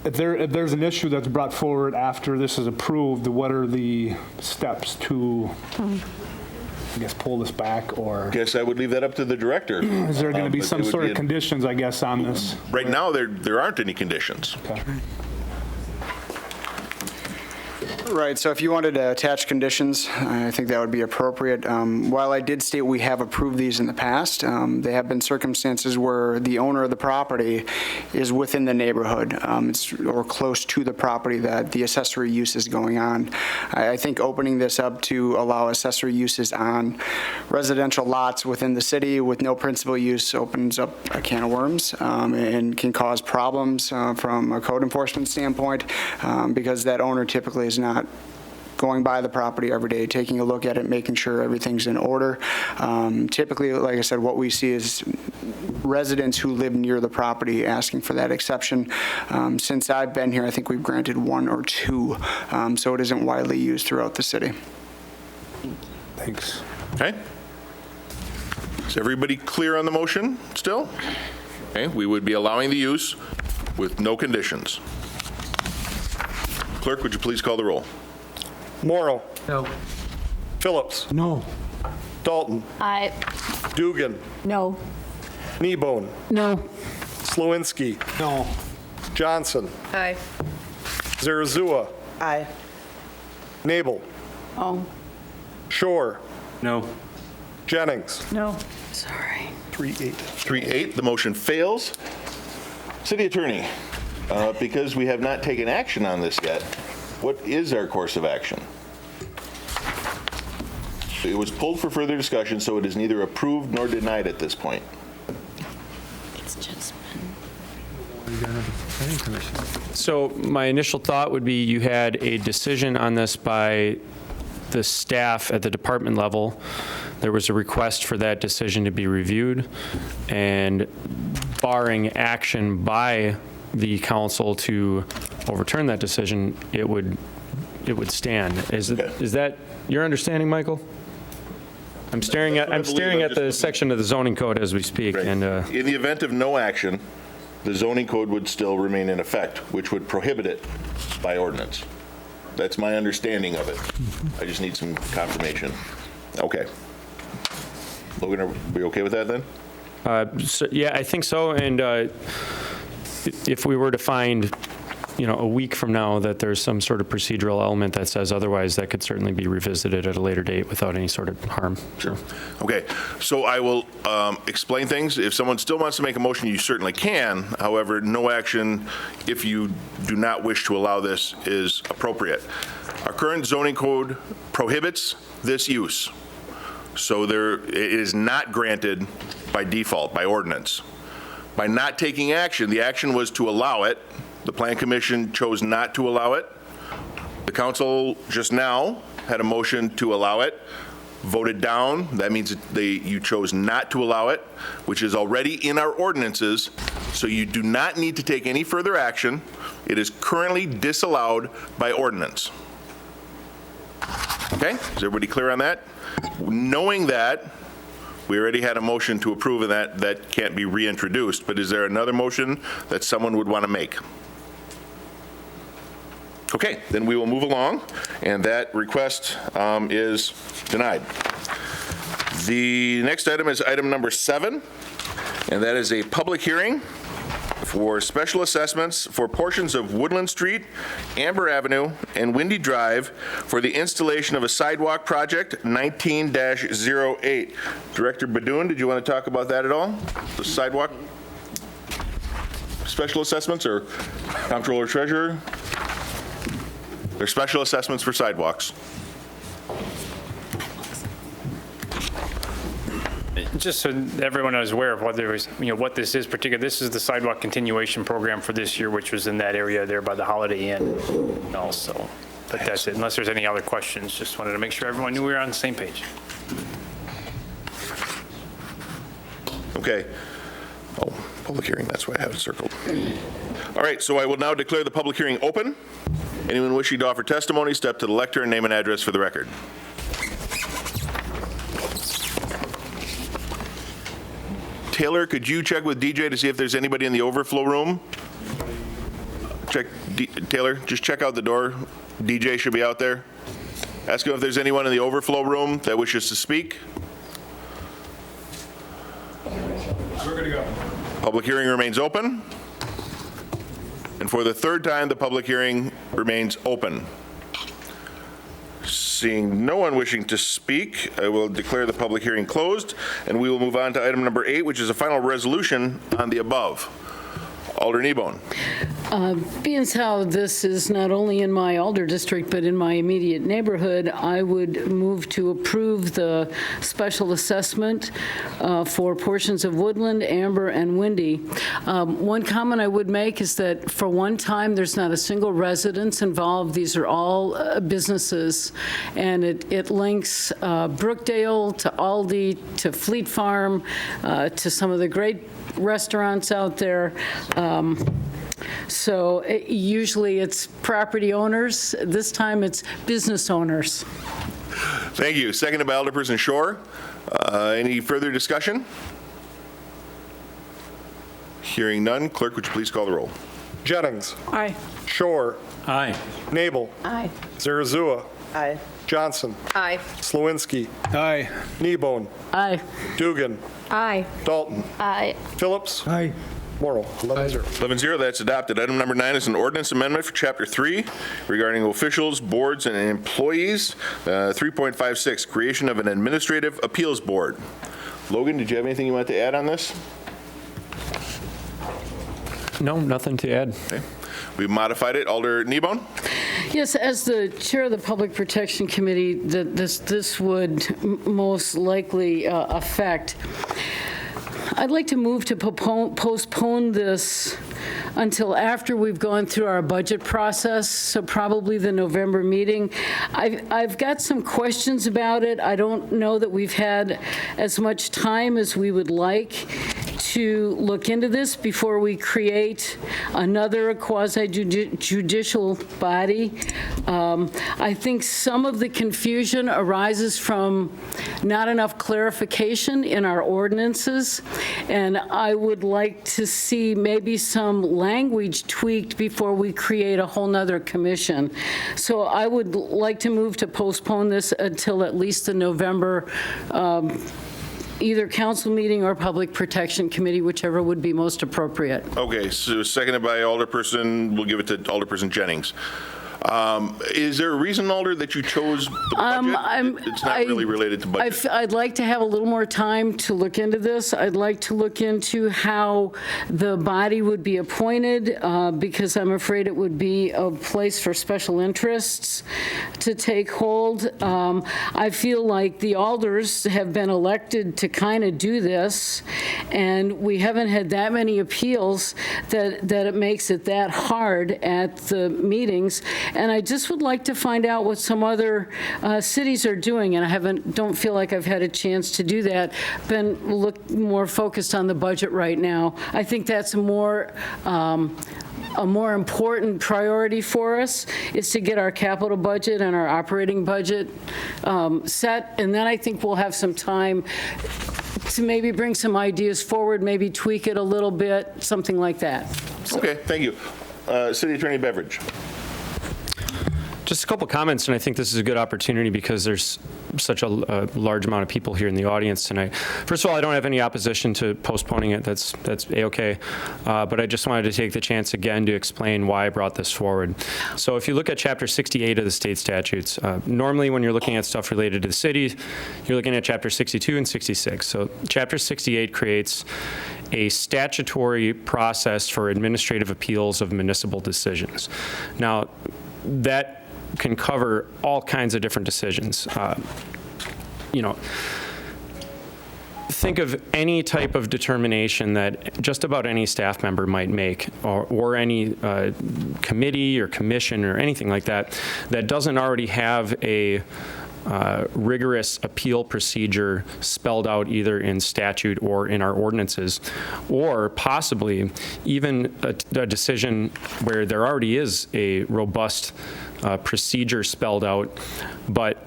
If there's an issue that's brought forward after this is approved, what are the steps to, I guess, pull this back, or? Guess I would leave that up to the director. Is there going to be But some it would sort be of conditions, I guess, on this? Right now, there aren't any conditions. Okay. Right, so if you wanted to attach conditions, I think that would be appropriate. While I did state we have approved these in the past, there have been circumstances where the owner of the property is within the neighborhood or close to the property that the accessory use is going on. I think opening this up to allow accessory uses on residential lots within the city with no principal use opens up a can of worms and can cause problems from a code enforcement standpoint because that owner typically is not going by the property every day, taking a look at it, making sure everything's in order. Typically, like I said, what we see is residents who live near the property asking for that exception. Since I've been here, I think we've granted one or two, so it isn't widely used throughout the city. Thanks. Okay. Is everybody clear on the motion still? Okay, we would be allowing the use with no conditions. Clerk, would you please call the roll? Morrow. No. Phillips. No. Dalton. Aye. Dugan. No. Kneebone. No. Slawinski. No. Johnson. Aye. Zarazua. Aye. Nabel. Oh. Shore. No. Jennings. No. Sorry. 3-8. 3-8, the motion fails. City Attorney, because we have not taken action on this yet, what is our course of action? It was pulled for further discussion, so it is neither approved nor denied at this point. It's just So my initial thought would be you had a decision on this by the staff at the department level. There was a request for that decision to be reviewed, and barring action by the council to overturn that decision, it would stand. Is that your understanding, Michael? I'm staring at the section of the zoning code as we speak. Right. And in the event of no action, the zoning code would still remain in effect, which would prohibit it by ordinance. That's my understanding of it. I just need some confirmation. Okay. Logan, are we okay with that then? so, yeah, I think so. And if we were to find, a week from now that there's some sort of procedural element that says otherwise, that could certainly be revisited at a later date without any sort of harm. Sure. Okay, so I will explain things. If someone still wants to make a motion, you certainly can. However, no action, if you do not wish to allow this, is appropriate. Our current zoning code prohibits this use. So it is not granted by default, by ordinance. By not taking action, the action was to allow it. The Plan Commission chose not to allow it. The council just now had a motion to allow it. voted down, that means that you chose not to allow it, which is already in our ordinances, so you do not need to take any further action. It is currently disallowed by ordinance. Okay, is everybody clear on that? Knowing that, we already had a motion to approve, and that can't be reintroduced, but is there another motion that someone would want to make? Okay, then we will move along, and that request is denied. The next item is item number 7, and that is a public hearing for special assessments for portions of Woodland Street, Amber Avenue, and Windy Drive for the installation of a sidewalk project, 19-08. Director Badoon, did you want to talk about that at all? The sidewalk special assessments, or Comptroller Treasurer? They're special assessments for sidewalks. Just so everyone is aware of what there is, what this is particular, this is the sidewalk continuation program for this year, which was in that area there by the Holiday Inn also. But that's it, unless there's any other questions. Just wanted to make sure everyone knew we were on the same page. Okay. Oh, public hearing, that's why I have it circled. All right, so I will now declare the public hearing open. Anyone wishing to offer testimony, step to the lectern, name and address for the record. Taylor, could you check with DJ to see if there's anybody in the overflow room? Check, Taylor, just check out the door. DJ should be out there. Ask him if there's anyone in the overflow room that wishes to speak. We're good to go. Public hearing remains open. And for the third time, the public hearing remains open. Seeing no one wishing to speak, I will declare the public hearing closed, and we will move on to item number 8, which is a final resolution on the above. Alder Kneebone. Being as how this is not only in my Alder district, but in my immediate neighborhood, I would move to approve the special assessment for portions of Woodland, Amber, and Windy. One comment I would make is that for one time, there's not a single residence involved. These are all businesses, and it links Brookdale to Aldi to Fleet Farm to some of the great restaurants out there. So usually it's property owners. This time it's business owners. Thank you. Seconded by Alderperson Shore. Any further discussion? Hearing none, clerk, would you please call the roll? Jennings. Aye. Shore. Aye. Nabel. Aye. Zarazua. Aye. Johnson. Aye. Slawinski. Aye. Kneebone. Aye. Dugan. Aye. Dalton. Aye. Phillips. Aye. Morrow. 11-0. 11-0, that's adopted. Item number 9 is an ordinance amendment for Chapter 3 regarding officials, boards, and employees. 3.56, creation of an administrative appeals board. Logan, did you have anything you want to add on this? No, nothing to add. Okay. We've modified it. Alder Kneebone? Yes, as the chair of the Public Protection Committee, this would most likely affect. I'd like to move to postpone this until after we've gone through our budget process, so probably the November meeting. I've got some questions about it. I don't know that we've had as much time as we would like to look into this before we create another quasi-judicial body. I think some of the confusion arises from not enough clarification in our ordinances, and I would like to see maybe some language tweaked before we create a whole nother commission. So I would like to move to postpone this until at least the November either council meeting or Public Protection Committee, whichever would be most appropriate. Okay, so seconded by Alderperson, we'll give it to Alderperson Jennings. Is there a reason, Alder, that you chose the budget? It's not really related to budget. I'd like to have a little more time to look into this. I'd like to look into how the body would be appointed, because I'm afraid it would be a place for special interests to take hold. I feel like the alders have been elected to kind of do this, and we haven't had that many appeals that it makes it that hard at the meetings. And I just would like to find out what some other cities are doing, and I don't feel like I've had a chance to do that. Been more focused on the budget right now. I think that's a more important priority for us is to get our capital budget and our operating budget set, and then I think we'll have some time to maybe bring some ideas forward, maybe tweak it a little bit, something like that. Okay, thank you. City Attorney Beveridge. Just a couple comments, and I think this is a good opportunity because there's such a large amount of people here in the audience tonight. First of all, I don't have any opposition to postponing it. That's A-okay. But I just wanted to take the chance again to explain why I brought this forward. So if you look at Chapter 68 of the state statutes, normally when you're looking at stuff related to the city, you're looking at Chapter 62 and 66. So Chapter 68 creates a statutory process for administrative appeals of municipal decisions. Now, that can cover all kinds of different decisions. Think of any type of determination that just about any staff member might make, or any committee or commission or anything like that, that doesn't already have a rigorous appeal procedure spelled out either in statute or in our ordinances, or possibly even a decision where there already is a robust procedure spelled out, but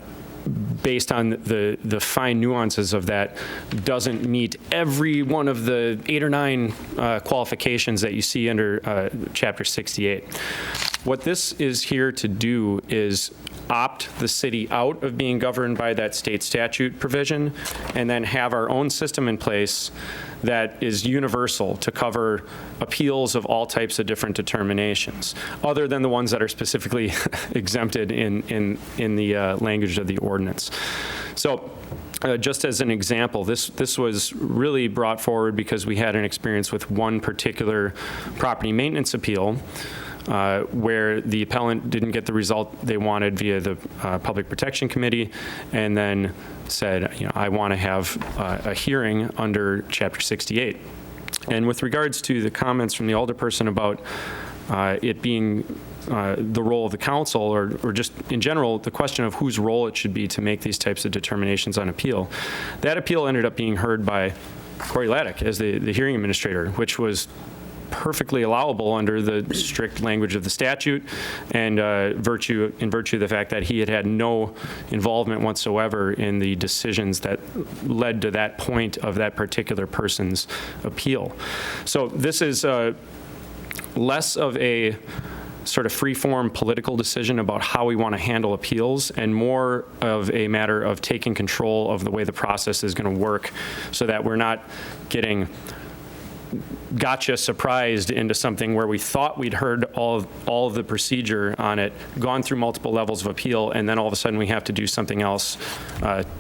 based on the fine nuances of that, doesn't meet every one of the 8 or 9 qualifications that you see under Chapter 68. What this is here to do is opt the city out of being governed by that state statute provision, and then have our own system in place that is universal to cover appeals of all types of different determinations, other than the ones that are specifically exempted in the language of the ordinance. So just as an example, this was really brought forward because we had an experience with one particular property maintenance appeal where the appellant didn't get the result they wanted via the Public Protection Committee, and then said, I want to have a hearing under Chapter 68. And with regards to the comments from the alderperson about it being the role of the council, or just in general, the question of whose role it should be to make these types of determinations on appeal, that appeal ended up being heard by Corey Laddick as the hearing administrator, which was perfectly allowable under the strict language of the statute, and in virtue of the fact that he had no involvement whatsoever in the decisions that led to that point of that particular person's appeal. So this is less of a sort of free-form political decision about how we want to handle appeals, and more of a matter of taking control of the way the process is going to work, so that we're not getting gotcha surprised into something where we thought we'd heard all of the procedure on it, gone through multiple levels of appeal, and then all of a sudden we have to do something else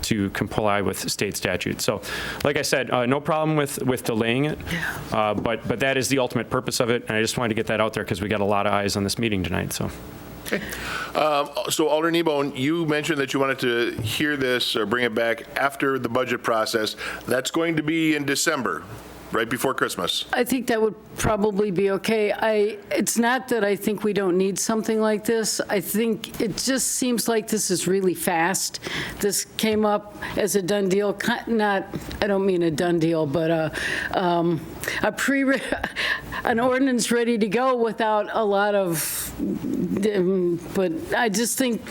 to comply with state statute. So, like I said, no problem with delaying it, but that is the ultimate purpose of it, and I just wanted to get that out there because we got a lot of eyes on this meeting tonight. So. Okay. So Alder Kneebone, you mentioned that you wanted to hear this or bring it back after the budget process. That's going to be in December, right before Christmas. I think that would probably be okay. It's not that I think we don't need something like this. I think it just seems like this is really fast. This came up as a done deal, I don't mean a done deal, but an ordinance ready to go without a lot of, but I just think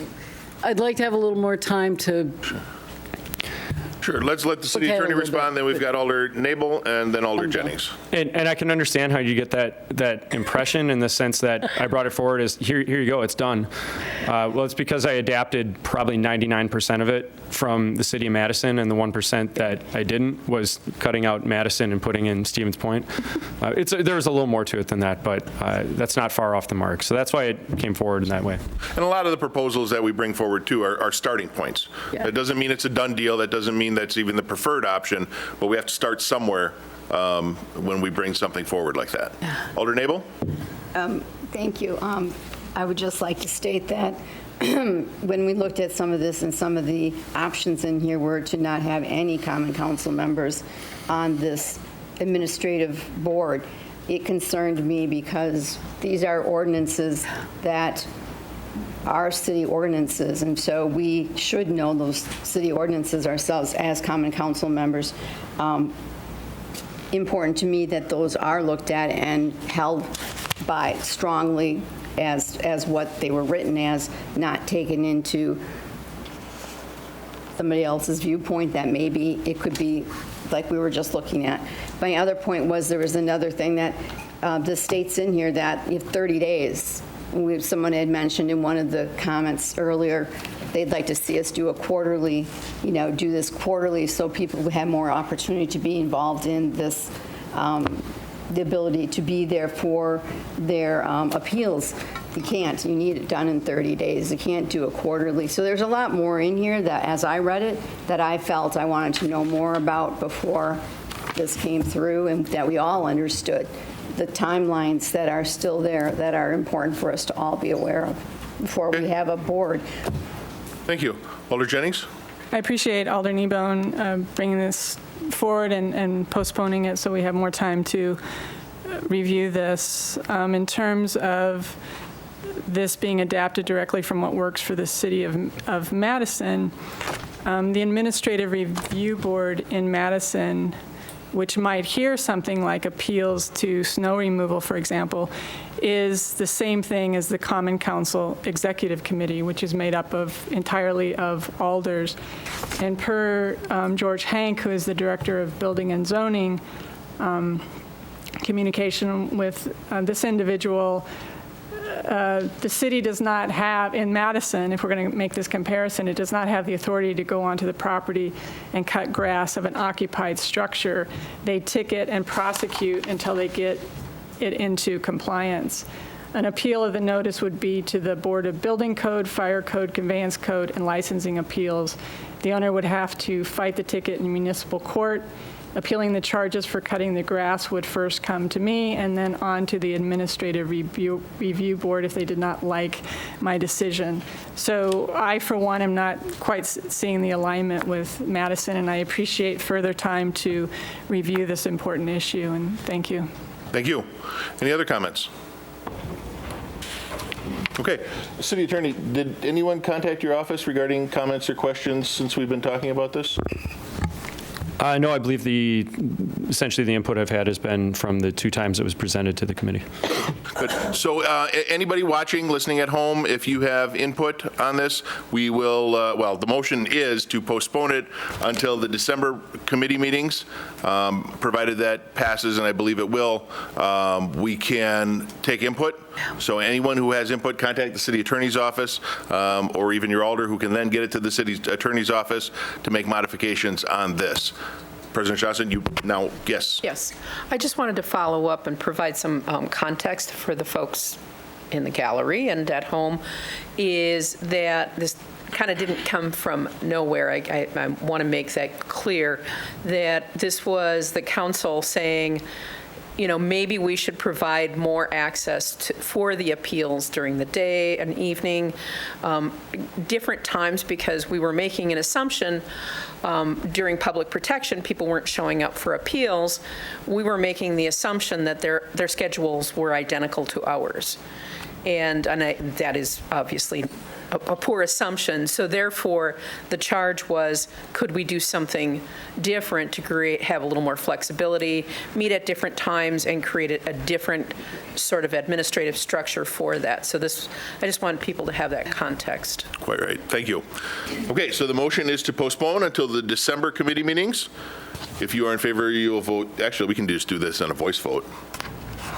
I'd like to have a little more time to. Sure. Let's let the city attorney respond. Then we've got Alder Nabel and then Alder Jennings. And I can understand how you get that impression, in the sense that I brought it forward as, here you go, it's done. Well, it's because I adapted probably 99% of it from the city of Madison, and the 1% that I didn't was cutting out Madison and putting in Stevens Point. There's a little more to it than that, but that's not far off the mark. So that's why it came forward in that way. And a lot of the proposals that we bring forward, too, are starting points. Yeah. That doesn't mean it's a done deal. That doesn't mean that's even the preferred option, but we have to start somewhere when we bring something forward like that. Alder Nabel? Thank you. I would just like to state that when we looked at some of this, and some of the options in here were to not have any common council members on this administrative board, it concerned me because these are ordinances that are city ordinances, and so we should know those city ordinances ourselves as common council members. Important to me that those are looked at and held by strongly as what they were written as, not taken into somebody else's viewpoint that maybe it could be like we were just looking at. My other point was there was another thing that the state's in here that you have 30 days. Someone had mentioned in one of the comments earlier, they'd like to see us do a quarterly, do this quarterly so people would have more opportunity to be involved in this, the ability to be there for their appeals. You can't. You need it done in 30 days. You can't do it quarterly. So there's a lot more in here that, as I read it, that I felt I wanted to know more about before this came through and that we all understood the timelines that are still there that are important for us to all be aware of before we have a board. Thank you. Alder Jennings? I appreciate Alder Kneebone bringing this forward and postponing it so we have more time to review this. In terms of this being adapted directly from what works for the city of Madison, the Administrative Review Board in Madison, which might hear something like appeals to snow removal, for example, is the same thing as the Common Council Executive Committee, which is made up entirely of alders. And per George Hank, who is the Director of Building and Zoning, communication with this individual, the city does not have, in Madison, if we're going to make this comparison, it does not have the authority to go onto the property and cut grass of an occupied structure. They ticket and prosecute until they get it into compliance. An appeal of the notice would be to the Board of Building Code, Fire Code, Conveyance Code, and Licensing Appeals. The owner would have to fight the ticket in municipal court. Appealing the charges for cutting the grass would first come to me and then on to the Administrative Review Board if they did not like my decision. So I, for one, am not quite seeing the alignment with Madison, and I appreciate further time to review this important issue, and thank you. Thank you. Any other comments? Okay. City Attorney, did anyone contact your office regarding comments or questions since we've been talking about this? No, I believe essentially the input I've had has been from the 2 times it was presented to the committee. Good. So anybody watching, listening at home, if you have input on this, we will, well, the motion is to postpone it until the December committee meetings, provided that passes, and I believe it will. We can take input. So anyone who has input, contact the city attorney's office or even your alder, who can then get it to the city attorney's office to make modifications on this. President Johnson, you now, yes. Yes. I just wanted to follow up and provide some context for the folks in the gallery and at home, is that this kind of didn't come from nowhere. I want to make that clear, that this was the council saying, maybe we should provide more access for the appeals during the day and evening, different times, because we were making an assumption during public protection, people weren't showing up for appeals. We were making the assumption that their schedules were identical to ours. And that is obviously a poor assumption. So therefore, the charge was, could we do something different to have a little more flexibility, meet at different times, and create a different sort of administrative structure for that? So I just want people to have that context. Quite right. Thank you. Okay, so the motion is to postpone until the December committee meetings. If you are in favor, you will vote. Actually, we can just do this on a voice vote,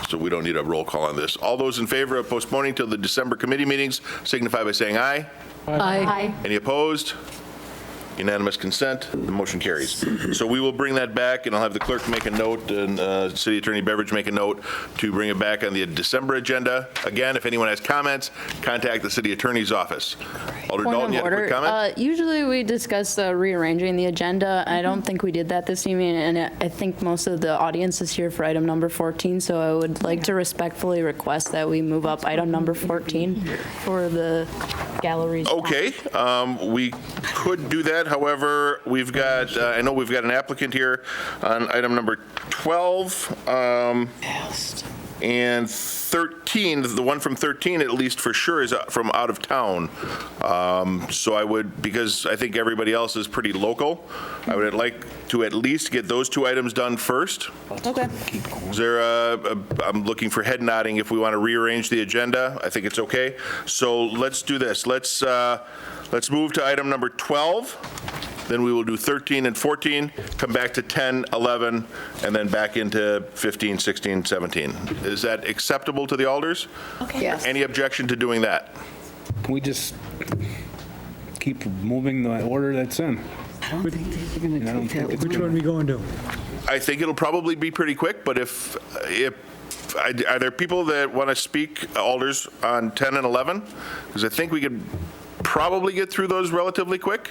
so we don't need a roll call on this. All those in favor of postponing till the December committee meetings signify by saying aye. Aye. Any opposed? Unanimous consent. The motion carries. So we will bring that back, and I'll have the clerk make a note, and City Attorney Beveridge make a note to bring it back on the December agenda. Again, if anyone has comments, contact the City Attorney's office. Alder Dalton, you had a quick comment? Usually we discuss rearranging the agenda. I don't think we did that this evening, and I think most of the audience is here for item number 14, so I would like to respectfully request that we move up item number 14 for the galleries. Okay, we could do that. However, we've got, I know we've got an applicant here on item number 12 and 13. The one from 13, at least for sure, is from out of town. So I would, because I think everybody else is pretty local, I would like to at least get those two items done first. Okay. Is there I'm looking for head nodding if we want to rearrange the agenda. I think it's okay. So let's do this. Let's move to item number 12. Then we will do 13 and 14, come back to 10, 11, and then back into 15, 16, 17. Is that acceptable to the alders? Okay. Yes. Any objection to doing that? Can we just keep moving the order that's in? Which one are we going to? I think it'll probably be pretty quick, but if are there people that want to speak, alders, on 10 and 11? Because I think we could probably get through those relatively quick.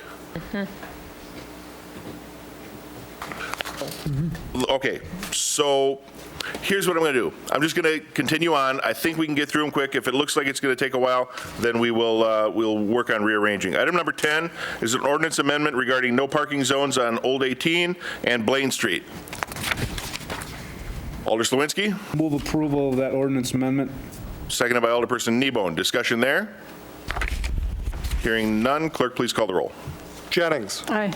Okay, so here's what I'm going to do. I'm just going to continue on. I think we can get through them quick. If it looks like it's going to take a while, then we will we'll work on rearranging. Item number 10 is an ordinance amendment regarding no parking zones on Old 18 and Blaine Street. Alder Slawinski. Move approval of that ordinance amendment. Seconded by Alderperson Kneebone. Discussion there? Hearing none, clerk, please call the roll. Jennings. Aye.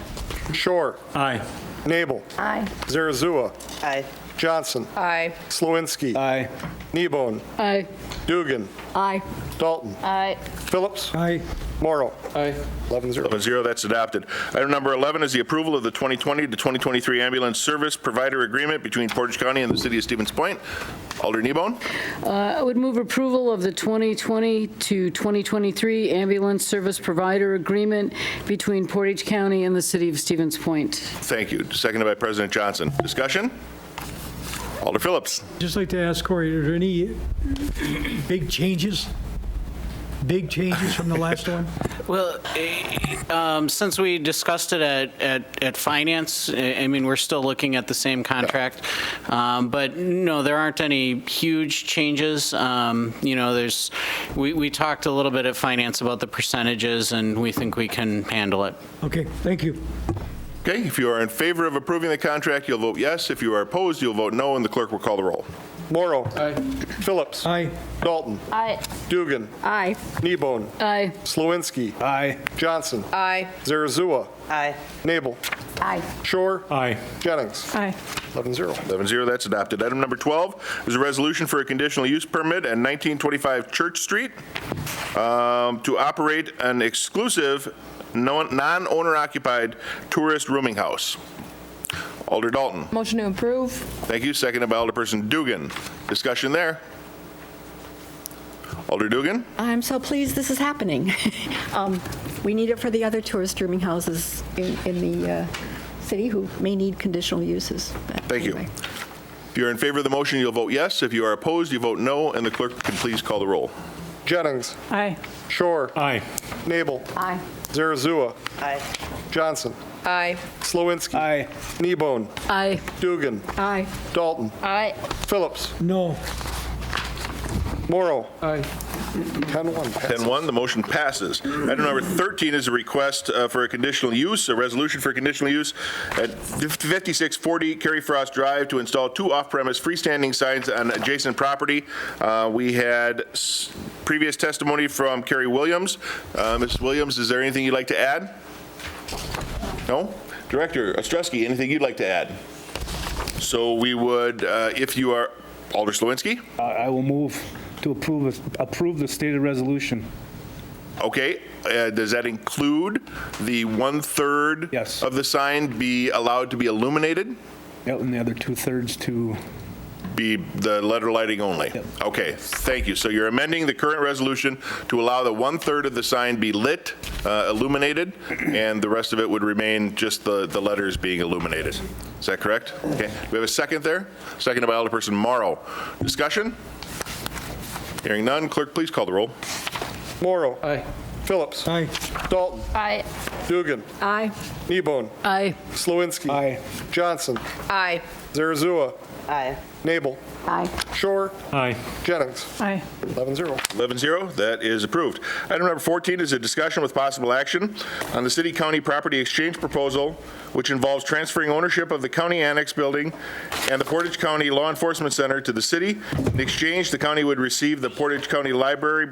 Shore. Aye. Nabel. Aye. Zarazua. Aye. Johnson. Aye. Slawinski. Aye. Kneebone. Aye. Dugan. Aye. Dalton. Aye. Phillips. Aye. Morrow. Aye. 11-0. 11-0, that's adopted. Item number 11 is the approval of the 2020 to 2023 ambulance service provider agreement between Portage County and the City of Stevens Point. Alder Kneebone. I would move approval of the 2020 to 2023 ambulance service provider agreement between Portage County and the City of Stevens Point. Thank you. Seconded by President Johnson. Discussion? Alder Phillips. Just like to ask Corey, are there any big changes? Big changes from the last one? Well, since we discussed it at Finance, I mean, we're still looking at the same contract. But no, there aren't any huge changes. You know, we talked a little bit at Finance about the percentages, and we think we can handle it. Okay, thank you. Okay, if you are in favor of approving the contract, you'll vote yes. If you are opposed, you'll vote no, and the clerk will call the roll. Morrow. Aye. Phillips. Aye. Dalton. Aye. Dugan. Aye. Kneebone. Aye. Slawinski. Aye. Johnson. Aye. Zarazua. Aye. Nabel. Aye. Shore. Aye. Jennings. Aye. 11-0. 11-0, that's adopted. Item number 12 is a resolution for a conditional use permit at 1925 Church Street to operate an exclusive non-owner occupied tourist rooming house. Alder Dalton. Motion to approve. Thank you. Seconded by Alderperson Dugan. Discussion there. Alder Dugan. I'm so pleased this is happening. We need it for the other tourist rooming houses in the city who may need conditional uses. But Thank you. anyway. If you're in favor of the motion, you'll vote yes. If you are opposed, you vote no, and the clerk can please call the roll. Jennings. Aye. Shore. Aye. Nabel. Aye. Zarazua. Aye. Johnson. Aye. Slawinski. Aye. Kneebone. Aye. Dugan. Aye. Dalton. Aye. Phillips. No. Morrow. Aye. 10-1. 10-1, the motion passes. Item number 13 is a request for a conditional use, a resolution for a conditional use at 5640 Kerry Frost Drive to install 2 off-premise freestanding signs on adjacent property. We had previous testimony from Carrie Williams. Mrs. Williams, is there anything you'd like to add? No? Director Ostrowski, anything you'd like to add? So we would, if you are, Alder Slawinski? I will move to approve the stated resolution. Okay, does that include the 1/3 Yes. of the sign be allowed to be illuminated? Yep, and the other 2/3 to Be the letter lighting only? Yep. Okay, thank you. So you're amending the current resolution to allow the 1/3 of the sign be lit, illuminated, and the rest of it would remain just the letters being illuminated. Is that correct? Okay. We have a second there? Seconded by Alderperson Morrow. Discussion? Hearing none, clerk, please call the roll. Morrow. Aye. Phillips. Aye. Dalton. Aye. Dugan. Aye. Kneebone. Aye. Slawinski. Aye. Johnson. Aye. Zarazua. Aye. Nabel. Aye. Shore. Aye. Jennings. Aye. 11-0. 11-0, that is approved. Item number 14 is a discussion with possible action on the city-county property exchange proposal, which involves transferring ownership of the county annex building and the Portage County Law Enforcement Center to the city. In exchange, the county would receive the Portage County Library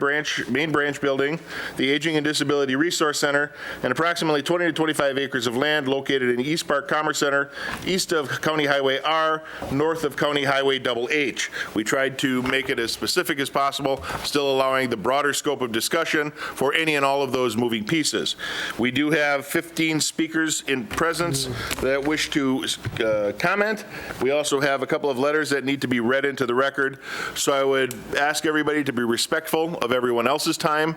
main branch building, the Aging and Disability Resource Center, and approximately 20 to 25 acres of land located in East Park Commerce Center, east of County Highway R, north of County Highway H. We tried to make it as specific as possible, still allowing the broader scope of discussion for any and all of those moving pieces. We do have 15 speakers in presence that wish to comment. We also have a couple of letters that need to be read into the record. So I would ask everybody to be respectful of everyone else's time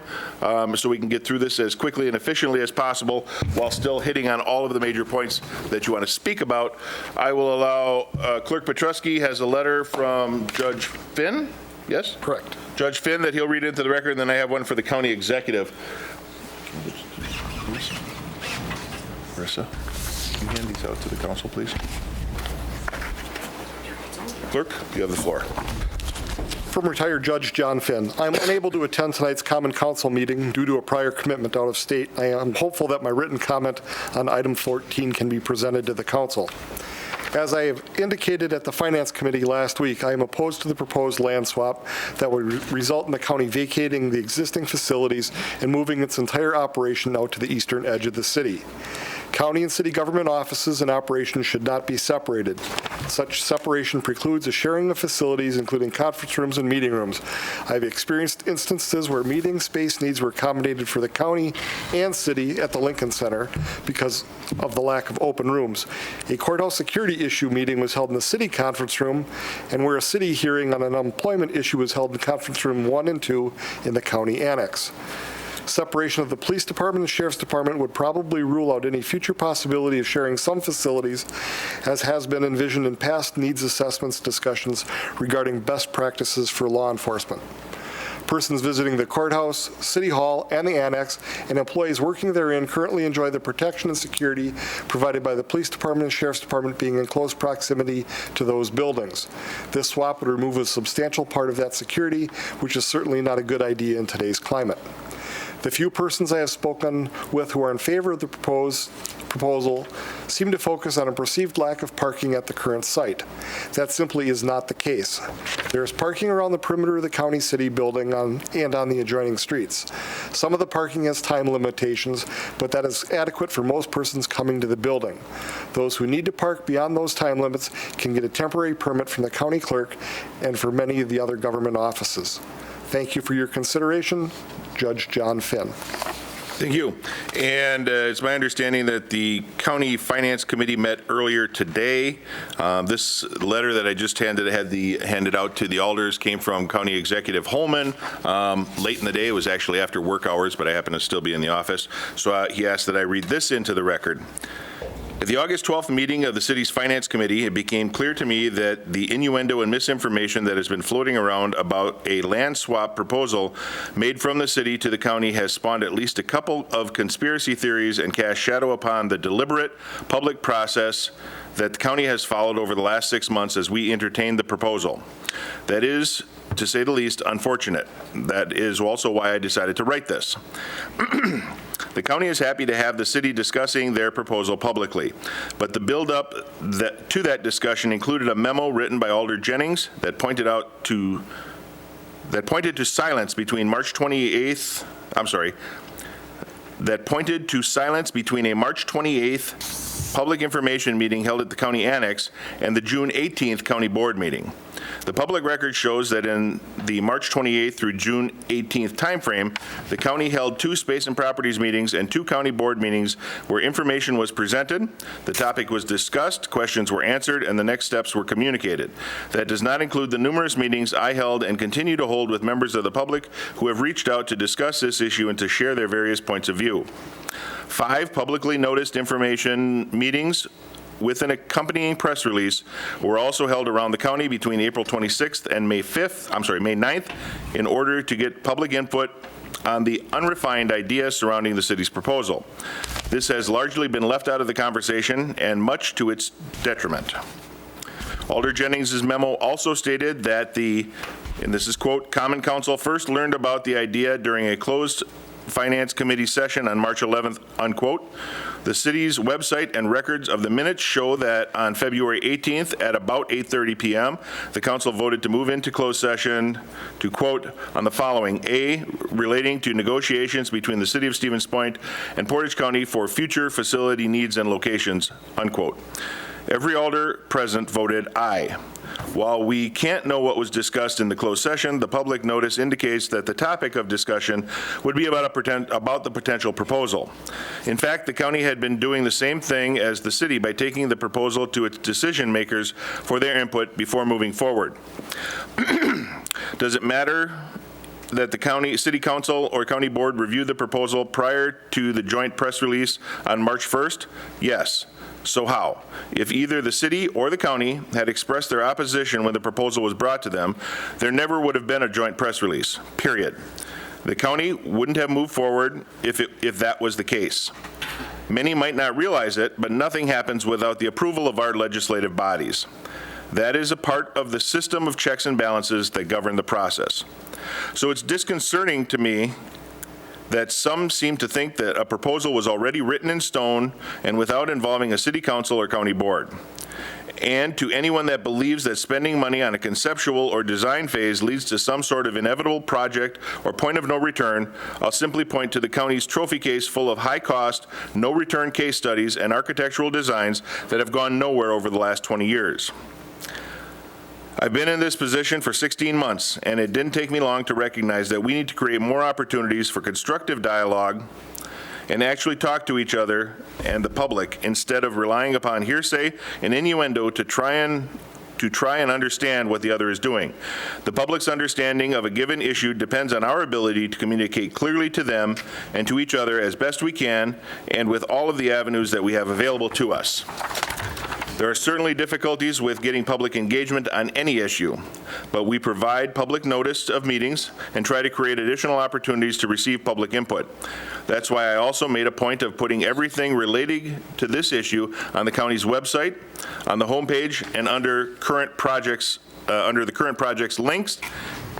so we can get through this as quickly and efficiently as possible while still hitting on all of the major points that you want to speak about. I will allow Clerk Petrusky has a letter from Judge Finn. Yes? Correct. Judge Finn that he'll read into the record, and then I have one for the county executive. Marissa, can you hand these out to the council, please? Clerk, you have the floor. From retired Judge John Finn, I am unable to attend tonight's Common Council meeting due to a prior commitment out of state. I am hopeful that my written comment on item 14 can be presented to the council. As I have indicated at the Finance Committee last week, I am opposed to the proposed land swap that would result in the county vacating the existing facilities and moving its entire operation out to the eastern edge of the city. County and city government offices and operations should not be separated. Such separation precludes a sharing of facilities, including conference rooms and meeting rooms. I've experienced instances where meeting space needs were accommodated for the county and city at the Lincoln Center because of the lack of open rooms. A courthouse security issue meeting was held in the city conference room, and where a city hearing on an unemployment issue was held in conference room 1 and 2 in the county annex. Separation of the police department and sheriff's department would probably rule out any future possibility of sharing some facilities, as has been envisioned in past needs assessments discussions regarding best practices for law enforcement. Persons visiting the courthouse, city hall, and the annex, and employees working therein currently enjoy the protection and security provided by the police department and sheriff's department being in close proximity to those buildings. This swap would remove a substantial part of that security, which is certainly not a good idea in today's climate. The few persons I have spoken with who are in favor of the proposal seem to focus on a perceived lack of parking at the current site. That simply is not the case. There is parking around the perimeter of the county city building and on the adjoining streets. Some of the parking has time limitations, but that is adequate for most persons coming to the building. Those who need to park beyond those time limits can get a temporary permit from the county clerk and for many of the other government offices. Thank you for your consideration, Judge John Finn. Thank you. And it's my understanding that the County Finance Committee met earlier today. This letter that I just handed out to the alders came from County Executive Holman. Late in the day, it was actually after work hours, but I happen to still be in the office. So he asked that I read this into the record. At the August 12th meeting of the city's Finance Committee, it became clear to me that the innuendo and misinformation that has been floating around about a land swap proposal made from the city to the county has spawned at least a couple of conspiracy theories and cast shadow upon the deliberate public process that the county has followed over the last 6 months as we entertained the proposal. That is, to say the least, unfortunate. That is also why I decided to write this. The county is happy to have the city discussing their proposal publicly, but the build-up to that discussion included a memo written by Alder Jennings that pointed to silence between a March 28th public information meeting held at the county annex and the June 18th county board meeting. The public record shows that in the March 28th through June 18th timeframe, the county held 2 Space and Properties meetings and 2 county board meetings where information was presented, the topic was discussed, questions were answered, and the next steps were communicated. That does not include the numerous meetings I held and continue to hold with members of the public who have reached out to discuss this issue and to share their various points of view. 5 publicly noticed information meetings with an accompanying press release were also held around the county between April 26th and May 9th in order to get public input on the unrefined ideas surrounding the city's proposal. This has largely been left out of the conversation and much to its detriment. Alder Jennings' memo also stated that and this is quote, Common Council first learned about the idea during a closed Finance Committee session on March 11th, unquote. The city's website and records of the minutes show that on February 18th at about 8:30 p.m., the council voted to move into closed session to quote on the following: A, relating to negotiations between the city of Stevens Point and Portage County for future facility needs and locations, unquote. Every alder present voted aye. While we can't know what was discussed in the closed session, the public notice indicates that the topic of discussion would be about the potential proposal. In fact, the county had been doing the same thing as the city by taking the proposal to its decision makers for their input before moving forward. Does it matter that the city council or county board reviewed the proposal prior to the joint press release on March 1st? Yes. So how? If either the city or the county had expressed their opposition when the proposal was brought to them, there never would have been a joint press release, period. The county wouldn't have moved forward if that was the case. Many might not realize it, but nothing happens without the approval of our legislative bodies. That is a part of the system of checks and balances that govern the process. So it's disconcerting to me that some seem to think that a proposal was already written in stone and without involving a city council or county board. And to anyone that believes that spending money on a conceptual or design phase leads to some sort of inevitable project or point of no return, I'll simply point to the county's trophy case full of high-cost, no-return case studies and architectural designs that have gone nowhere over the last 20 years. I've been in this position for 16 months, and it didn't take me long to recognize that we need to create more opportunities for constructive dialogue and actually talk to each other and the public instead of relying upon hearsay and innuendo to try and understand what the other is doing. The public's understanding of a given issue depends on our ability to communicate clearly to them and to each other as best we can and with all of the avenues that we have available to us. There are certainly difficulties with getting public engagement on any issue, but we provide public notice of meetings and try to create additional opportunities to receive public input. That's why I also made a point of putting everything relating to this issue on the county's website, on the homepage, and under current projects, under the current projects links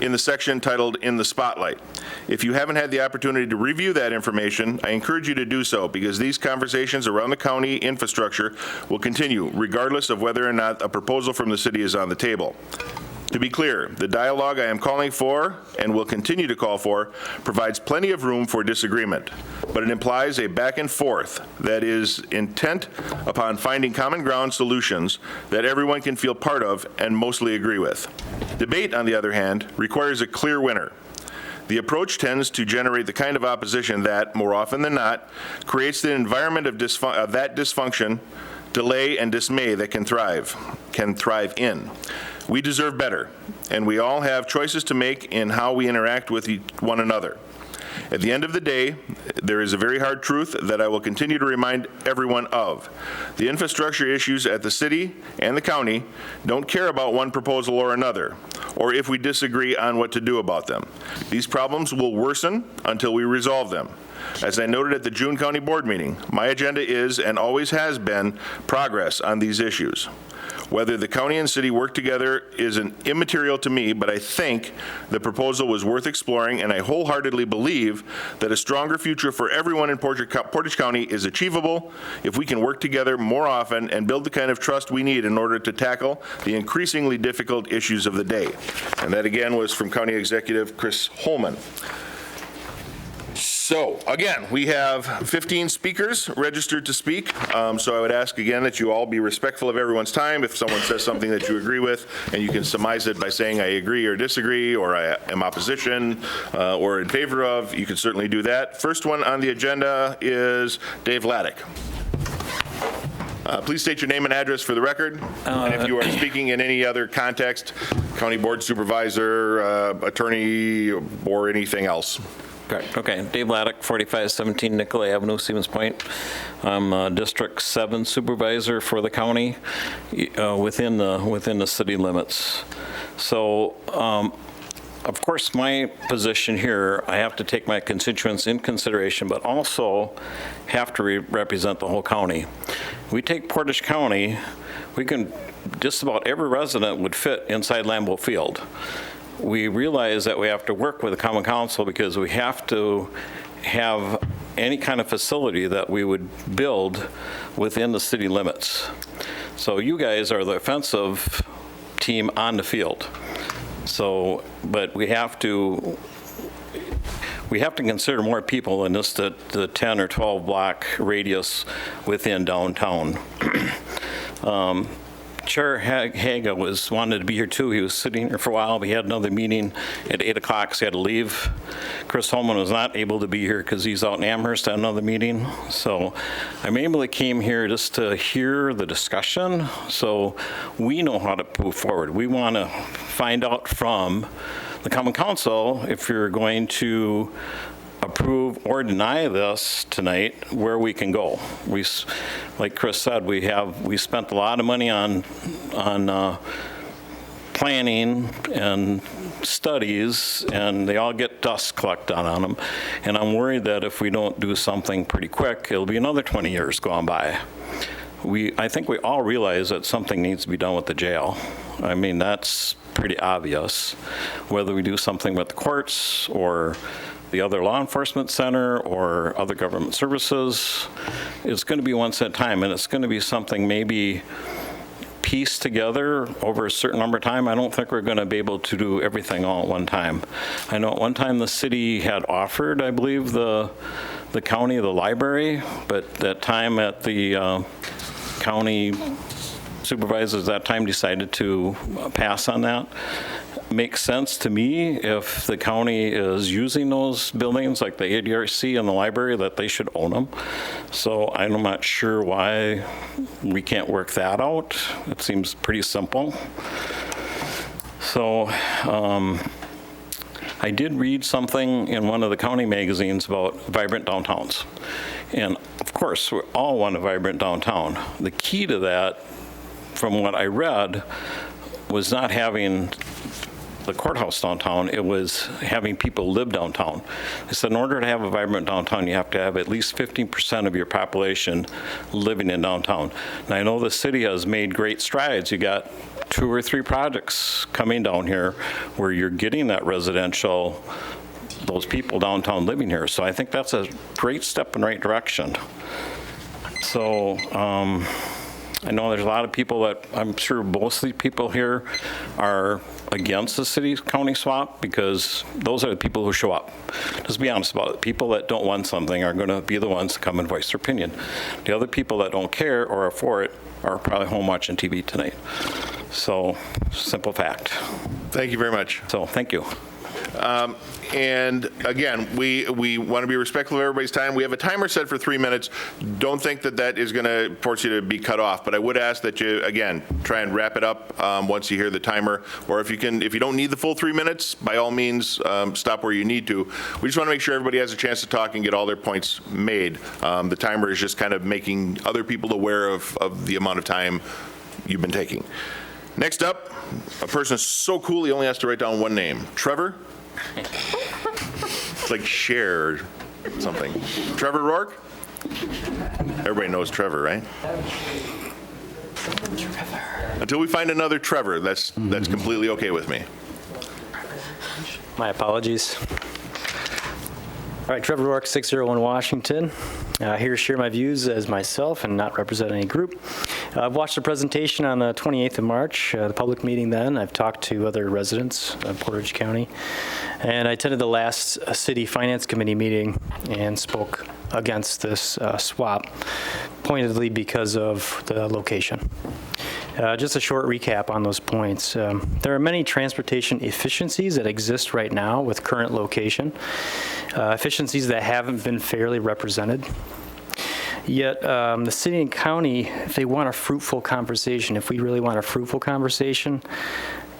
in the section titled In the Spotlight. If you haven't had the opportunity to review that information, I encourage you to do so because these conversations around the county infrastructure will continue regardless of whether or not a proposal from the city is on the table. To be clear, the dialogue I am calling for and will continue to call for provides plenty of room for disagreement, but it implies a back and forth that is intent upon finding common ground solutions that everyone can feel part of and mostly agree with. Debate, on the other hand, requires a clear winner. The approach tends to generate the kind of opposition that, more often than not, creates the environment of that dysfunction, delay, and dismay that can thrive in. We deserve better, and we all have choices to make in how we interact with one another. At the end of the day, there is a very hard truth that I will continue to remind everyone of. The infrastructure issues at the city and the county don't care about one proposal or another, or if we disagree on what to do about them. These problems will worsen until we resolve them. As I noted at the June County Board meeting, my agenda is and always has been progress on these issues. Whether the county and city work together is immaterial to me, but I think the proposal was worth exploring, and I wholeheartedly believe that a stronger future for everyone in Portage County is achievable if we can work together more often and build the kind of trust we need in order to tackle the increasingly difficult issues of the day. And that again was from County Executive Chris Holman. So, again, we have 15 speakers registered to speak, so I would ask again that you all be respectful of everyone's time. If someone says something that you agree with, and you can surmise it by saying I agree or disagree, or I am opposition, or in favor of, you can certainly do that. First one on the agenda is Dave Laddick. Please state your name and address for the record, and if you are speaking in any other context, county board supervisor, attorney, or anything else. Correct. Okay. Dave Laddick, 4517 Nicolay Avenue, Stevens Point. I'm District 7 supervisor for the county within the city limits. So, of course, my position here, I have to take my constituents in consideration, but also have to represent the whole county. We take Portage County, we can just about every resident would fit inside Lambeau Field. We realize that we have to work with the Common Council because we have to have any kind of facility that we would build within the city limits. So you guys are the offensive team on the field. So, but we have to consider more people than just the 10 or 12 block radius within downtown. Chair Haga wanted to be here too. He was sitting here for a while. We had another meeting at 8 o'clock, so he had to leave. Chris Holman was not able to be here because he's out in Amherst at another meeting. So I mainly came here just to hear the discussion so we know how to move forward. We want to find out from the Common Council if you're going to approve or deny this tonight, where we can go. Like Chris said, we spent a lot of money on planning and studies, and they all get dust collected on them. And I'm worried that if we don't do something pretty quick, it'll be another 20 years going by. I think we all realize that something needs to be done with the jail. I mean, that's pretty obvious. Whether we do something with the courts or the other law enforcement center or other government services, it's going to be one at a time, and it's going to be something maybe pieced together over a certain number of time. I don't think we're going to be able to do everything all at one time. I know at one time the city had offered, I believe, the county the library, but that time at the county supervisors at that time decided to pass on that. Makes sense to me if the county is using those buildings like the ADRC and the library, that they should own them. So I'm not sure why we can't work that out. It seems pretty simple. So I did read something in one of the county magazines about vibrant downtowns. And of course, we all want a vibrant downtown. The key to that, from what I read, was not having the courthouse downtown, it was having people live downtown. They said in order to have a vibrant downtown, you have to have at least 15% of your population living in downtown. And I know the city has made great strides. You got 2 or 3 projects coming down here where you're getting that residential, those people downtown living here. So I think that's a great step in the right direction. So I know there's a lot of people that, I'm sure most of the people here are against the city-county swap because those are the people who show up. Just be honest about it. People that don't want something are going to be the ones to come and voice their opinion. The other people that don't care or are for it are probably home watching TV tonight. So, simple fact. Thank you very much. So, thank you. And again, we want to be respectful of everybody's time. We have a timer set for 3 minutes. Don't think that is going to force you to be cut off, but I would ask that you, again, try and wrap it up once you hear the timer, or if you don't need the full 3 minutes, by all means, stop where you need to. We just want to make sure everybody has a chance to talk and get all their points made. The timer is just kind of making other people aware of the amount of time you've been taking. Next up, a person so cool he only has to write down one name. Trevor? It's like Cher or something. Trevor Rourke? Everybody knows Trevor, right? Trevor. Until we find another Trevor, that's completely okay with me. My apologies. All right, Trevor Rourke, 601 Washington. Here to share my views as myself and not represent any group. I've watched the presentation on the 28th of March, the public meeting then. I've talked to other residents of Portage County. And I attended the last City Finance Committee meeting and spoke against this swap, pointedly because of the location. Just a short recap on those points. There are many transportation efficiencies that exist right now with current location, efficiencies that haven't been fairly represented. Yet the city and county, if they want a fruitful conversation, if we really want a fruitful conversation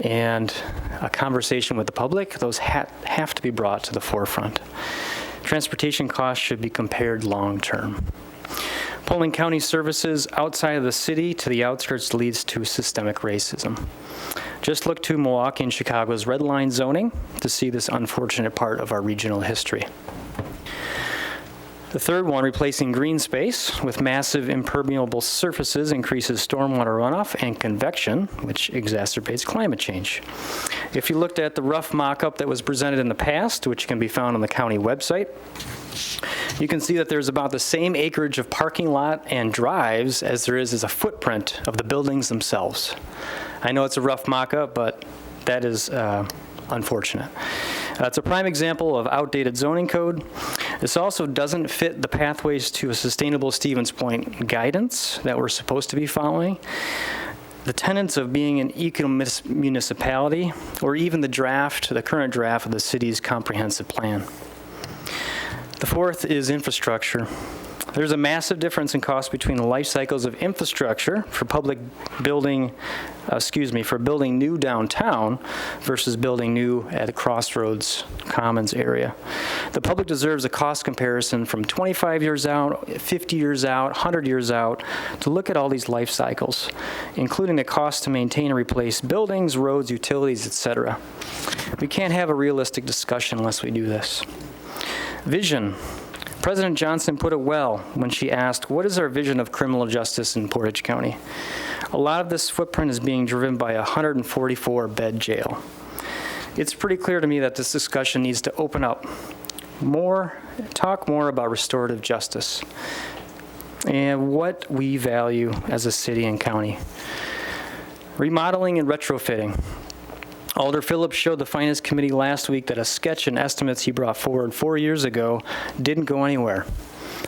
and a conversation with the public, those have to be brought to the forefront. Transportation costs should be compared long-term. Pulling county services outside of the city to the outskirts leads to systemic racism. Just look to Milwaukee and Chicago's red line zoning to see this unfortunate part of our regional history. The third one, replacing green space with massive impermeable surfaces increases stormwater runoff and convection, which exacerbates climate change. If you looked at the rough mock-up that was presented in the past, which can be found on the county website, you can see that there's about the same acreage of parking lot and drives as there is as a footprint of the buildings themselves. I know it's a rough mock-up, but that is unfortunate. It's a prime example of outdated zoning code. This also doesn't fit the pathways to a sustainable Stevens Point guidance that we're supposed to be following, the tenets of being an eco-municipality, or even the current draft of the city's comprehensive plan. The fourth is infrastructure. There's a massive difference in cost between the life cycles of infrastructure for building new downtown versus building new at the Crossroads Commons area. The public deserves a cost comparison from 25 years out, 50 years out, 100 years out to look at all these life cycles, including the cost to maintain and replace buildings, roads, utilities, etc. We can't have a realistic discussion unless we do this. Vision. President Johnson put it well when she asked, what is our vision of criminal justice in Portage County? A lot of this footprint is being driven by a 144-bed jail. It's pretty clear to me that this discussion needs to open up more, talk more about restorative justice and what we value as a city and county. Remodeling and retrofitting. Alder Phillips showed the Finance Committee last week that a sketch and estimates he brought forward 4 years ago didn't go anywhere.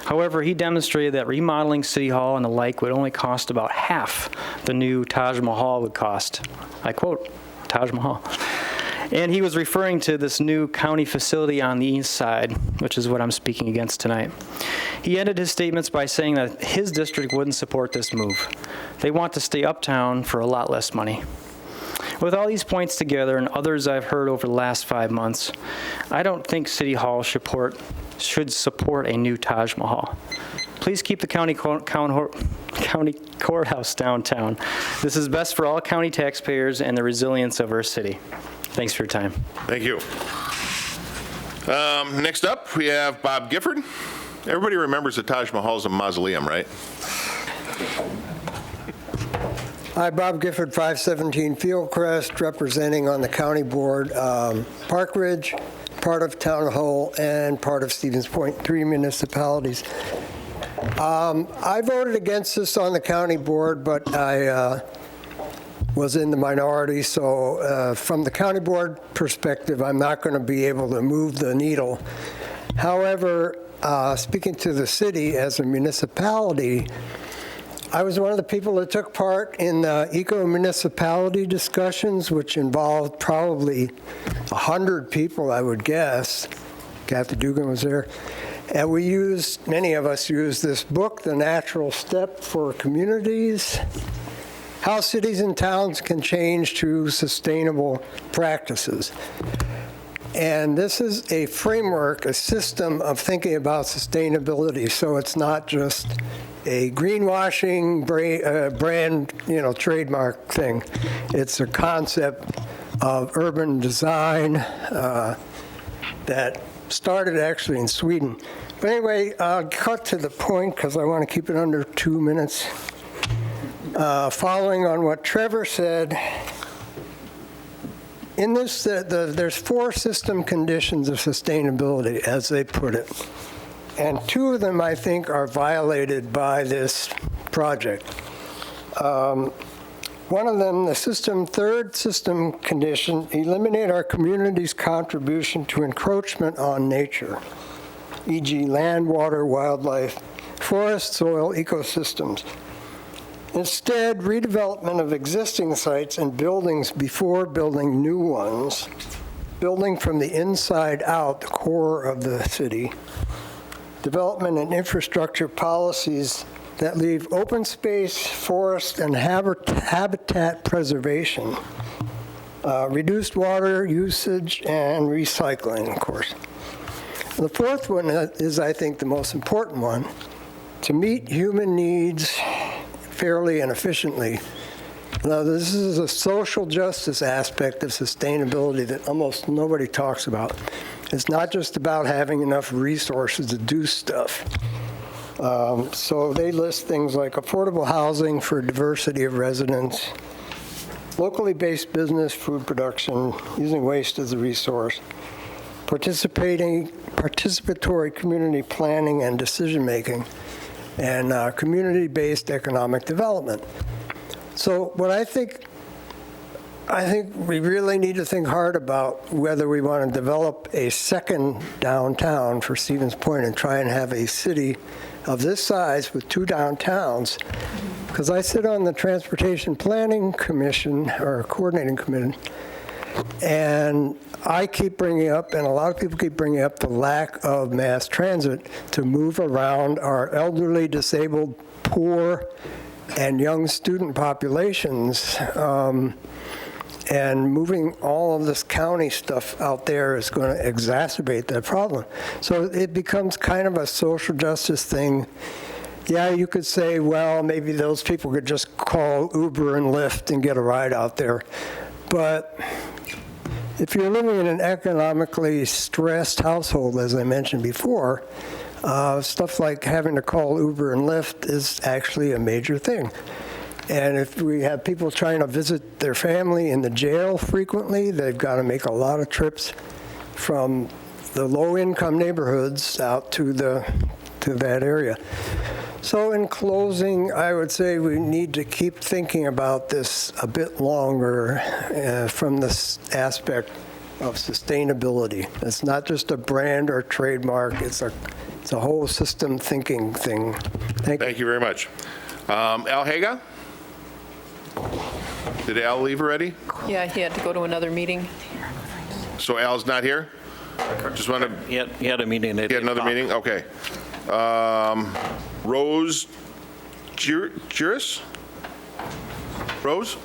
However, he demonstrated that remodeling City Hall and the like would only cost about half the new Taj Mahal would cost. I quote, Taj Mahal. And he was referring to this new county facility on the east side, which is what I'm speaking against tonight. He ended his statements by saying that his district wouldn't support this move. They want to stay uptown for a lot less money. With all these points together and others I've heard over the last 5 months, I don't think City Hall should support a new Taj Mahal. Please keep the county courthouse downtown. This is best for all county taxpayers and the resilience of our city. Thanks for your time. Thank you. Next up, we have Bob Gifford. Everybody remembers the Taj Mahal's a mausoleum, right? Hi, Bob Gifford, 517 Fieldcrest, representing on the county board Park Ridge, part of Town Hall, and part of Stevens Point, 3 municipalities. I voted against this on the county board, but I was in the minority, so from the county board perspective, I'm not going to be able to move the needle. However, speaking to the city as a municipality, I was one of the people that took part in the eco-municipality discussions, which involved probably 100 people, I would guess. Kathy Dugan was there. And many of us used this book, The Natural Step for Communities, How Cities and Towns Can Change to Sustainable Practices. And this is a framework, a system of thinking about sustainability. So it's not just a greenwashing brand, trademark thing. It's a concept of urban design that started actually in Sweden. But anyway, I'll cut to the point because I want to keep it under 2 minutes. Following on what Trevor said, in this, there's 4 system conditions of sustainability, as they put it. And 2 of them, I think, are violated by this project. One of them, the third system condition, eliminate our community's contribution to encroachment on nature, e.g. land, water, wildlife, forest, soil, ecosystems. Instead, redevelopment of existing sites and buildings before building new ones, building from the inside out, the core of the city. Development and infrastructure policies that leave open space, forest, and habitat preservation. Reduced water usage and recycling, of course. The fourth one is, I think, the most important one. To meet human needs fairly and efficiently. Now, this is a social justice aspect of sustainability that almost nobody talks about. It's not just about having enough resources to do stuff. So they list things like affordable housing for diversity of residents, locally based business, food production, using waste as a resource, participatory community planning and decision-making, and community-based economic development. So what I think we really need to think hard about whether we want to develop a second downtown for Stevens Point and try and have a city of this size with 2 downtowns. Because I sit on the Transportation Planning Commission, or Coordinating Committee, and I keep bringing up, and a lot of people keep bringing up, the lack of mass transit to move around our elderly, disabled, poor, and young student populations. And moving all of this county stuff out there is going to exacerbate that problem. So it becomes kind of a social justice thing. Yeah, you could say, well, maybe those people could just call Uber and Lyft and get a ride out there. But if you're living in an economically stressed household, as I mentioned before, stuff like having to call Uber and Lyft is actually a major thing. And if we have people trying to visit their family in the jail frequently, they've got to make a lot of trips from the low-income neighborhoods out to that area. So in closing, I would say we need to keep thinking about this a bit longer from this aspect of sustainability. It's not just a brand or trademark. It's a whole system thinking thing. Thank you very much. Al Haga? Did Al leave already? Yeah, he had to go to another meeting. So Al's not here? Just want to. He had a meeting. He had another meeting? Okay. Rose Juris? Rose?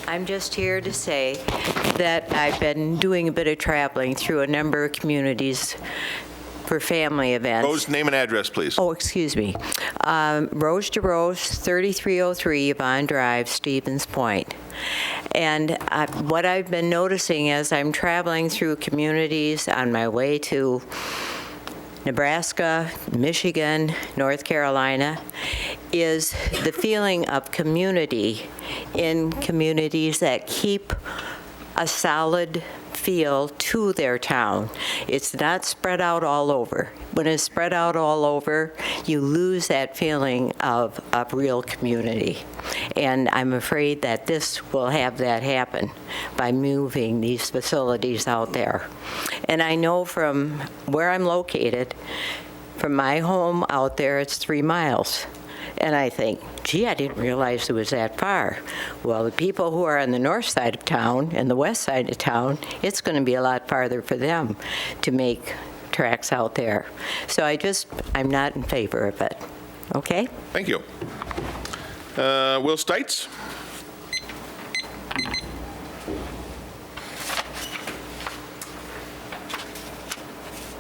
I'm just here to say that I've been doing a bit of traveling through a number of communities for family events. Rose, name and address, please. Oh, excuse me. Rose DeRose, 3303 Yvonne Drive, Stevens Point. And what I've been noticing as I'm traveling through communities on my way to Nebraska, Michigan, North Carolina, is the feeling of community in communities that keep a solid feel to their town. It's not spread out all over. When it's spread out all over, you lose that feeling of real community. And I'm afraid that this will have that happen by moving these facilities out there. And I know from where I'm located, from my home out there, it's 3 miles. And I think, gee, I didn't realize it was that far. Well, the people who are on the north side of town and the west side of town, it's going to be a lot farther for them to make tracks out there. So I'm not in favor of it. Okay? Thank you. Will Stites?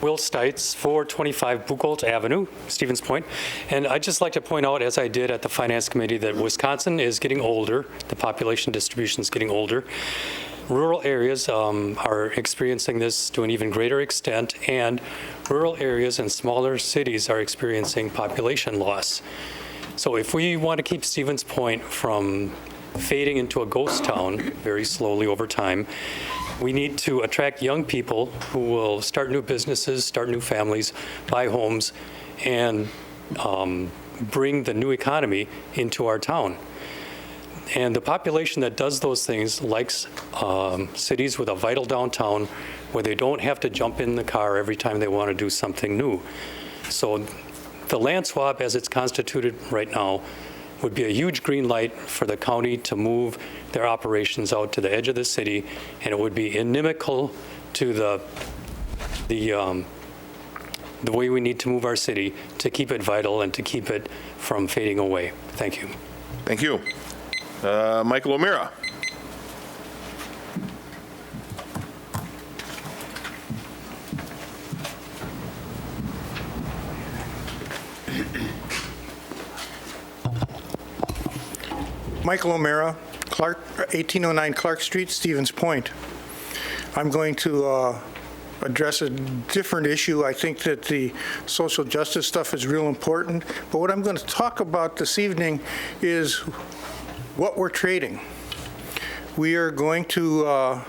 Will Stites, 425 Buchholz Avenue, Stevens Point. And I'd just like to point out, as I did at the Finance Committee, that Wisconsin is getting older. The population distribution is getting older. Rural areas are experiencing this to an even greater extent, and rural areas and smaller cities are experiencing population loss. So if we want to keep Stevens Point from fading into a ghost town very slowly over time, we need to attract young people who will start new businesses, start new families, buy homes, and bring the new economy into our town. And the population that does those things likes cities with a vital downtown where they don't have to jump in the car every time they want to do something new. So the land swap as it's constituted right now would be a huge green light for the county to move their operations out to the edge of the city, and it would be inimical to the way we need to move our city to keep it vital and to keep it from fading away. Thank you. Thank you. Michael O'Meara. Michael O'Meara, 1809 Clark Street, Stevens Point. I'm going to address a different issue. I think that the social justice stuff is real important, but what I'm going to talk about this evening is what we're trading. We are going to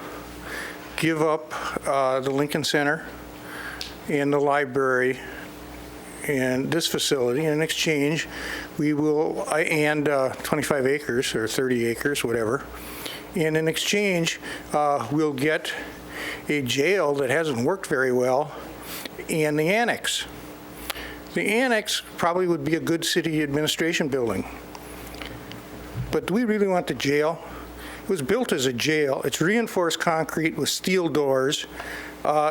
give up the Lincoln Center and the library and this facility. In exchange, we will, and 25 acres or 30 acres, whatever. And in exchange, we'll get a jail that hasn't worked very well and the annex. The annex probably would be a good city administration building. But do we really want the jail? It was built as a jail. It's reinforced concrete with steel doors.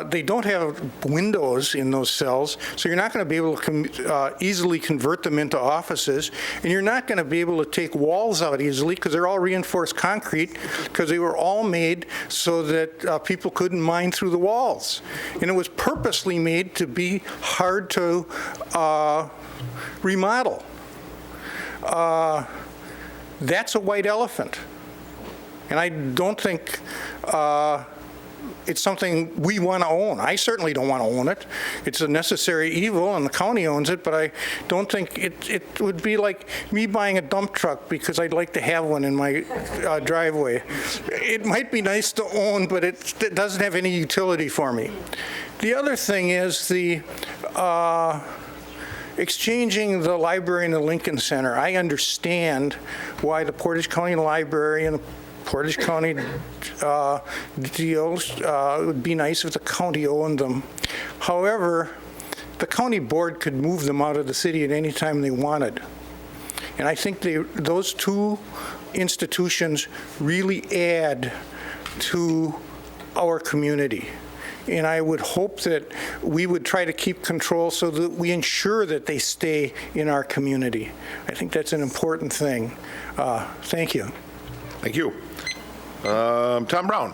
They don't have windows in those cells, so you're not going to be able to easily convert them into offices, and you're not going to be able to take walls out easily because they're all reinforced concrete because they were all made so that people couldn't mine through the walls. And it was purposely made to be hard to remodel. That's a white elephant. And I don't think it's something we want to own. I certainly don't want to own it. It's a necessary evil, and the county owns it, but I don't think it would be like me buying a dump truck because I'd like to have one in my driveway. It might be nice to own, but it doesn't have any utility for me. The other thing is the exchanging the library and the Lincoln Center. I understand why the Portage County Library and the Portage County deals. It would be nice if the county owned them. However, the county board could move them out of the city at any time they wanted. And I think those two institutions really add to our community. And I would hope that we would try to keep control so that we ensure that they stay in our community. I think that's an important thing. Thank you. Thank you. Tom Brown.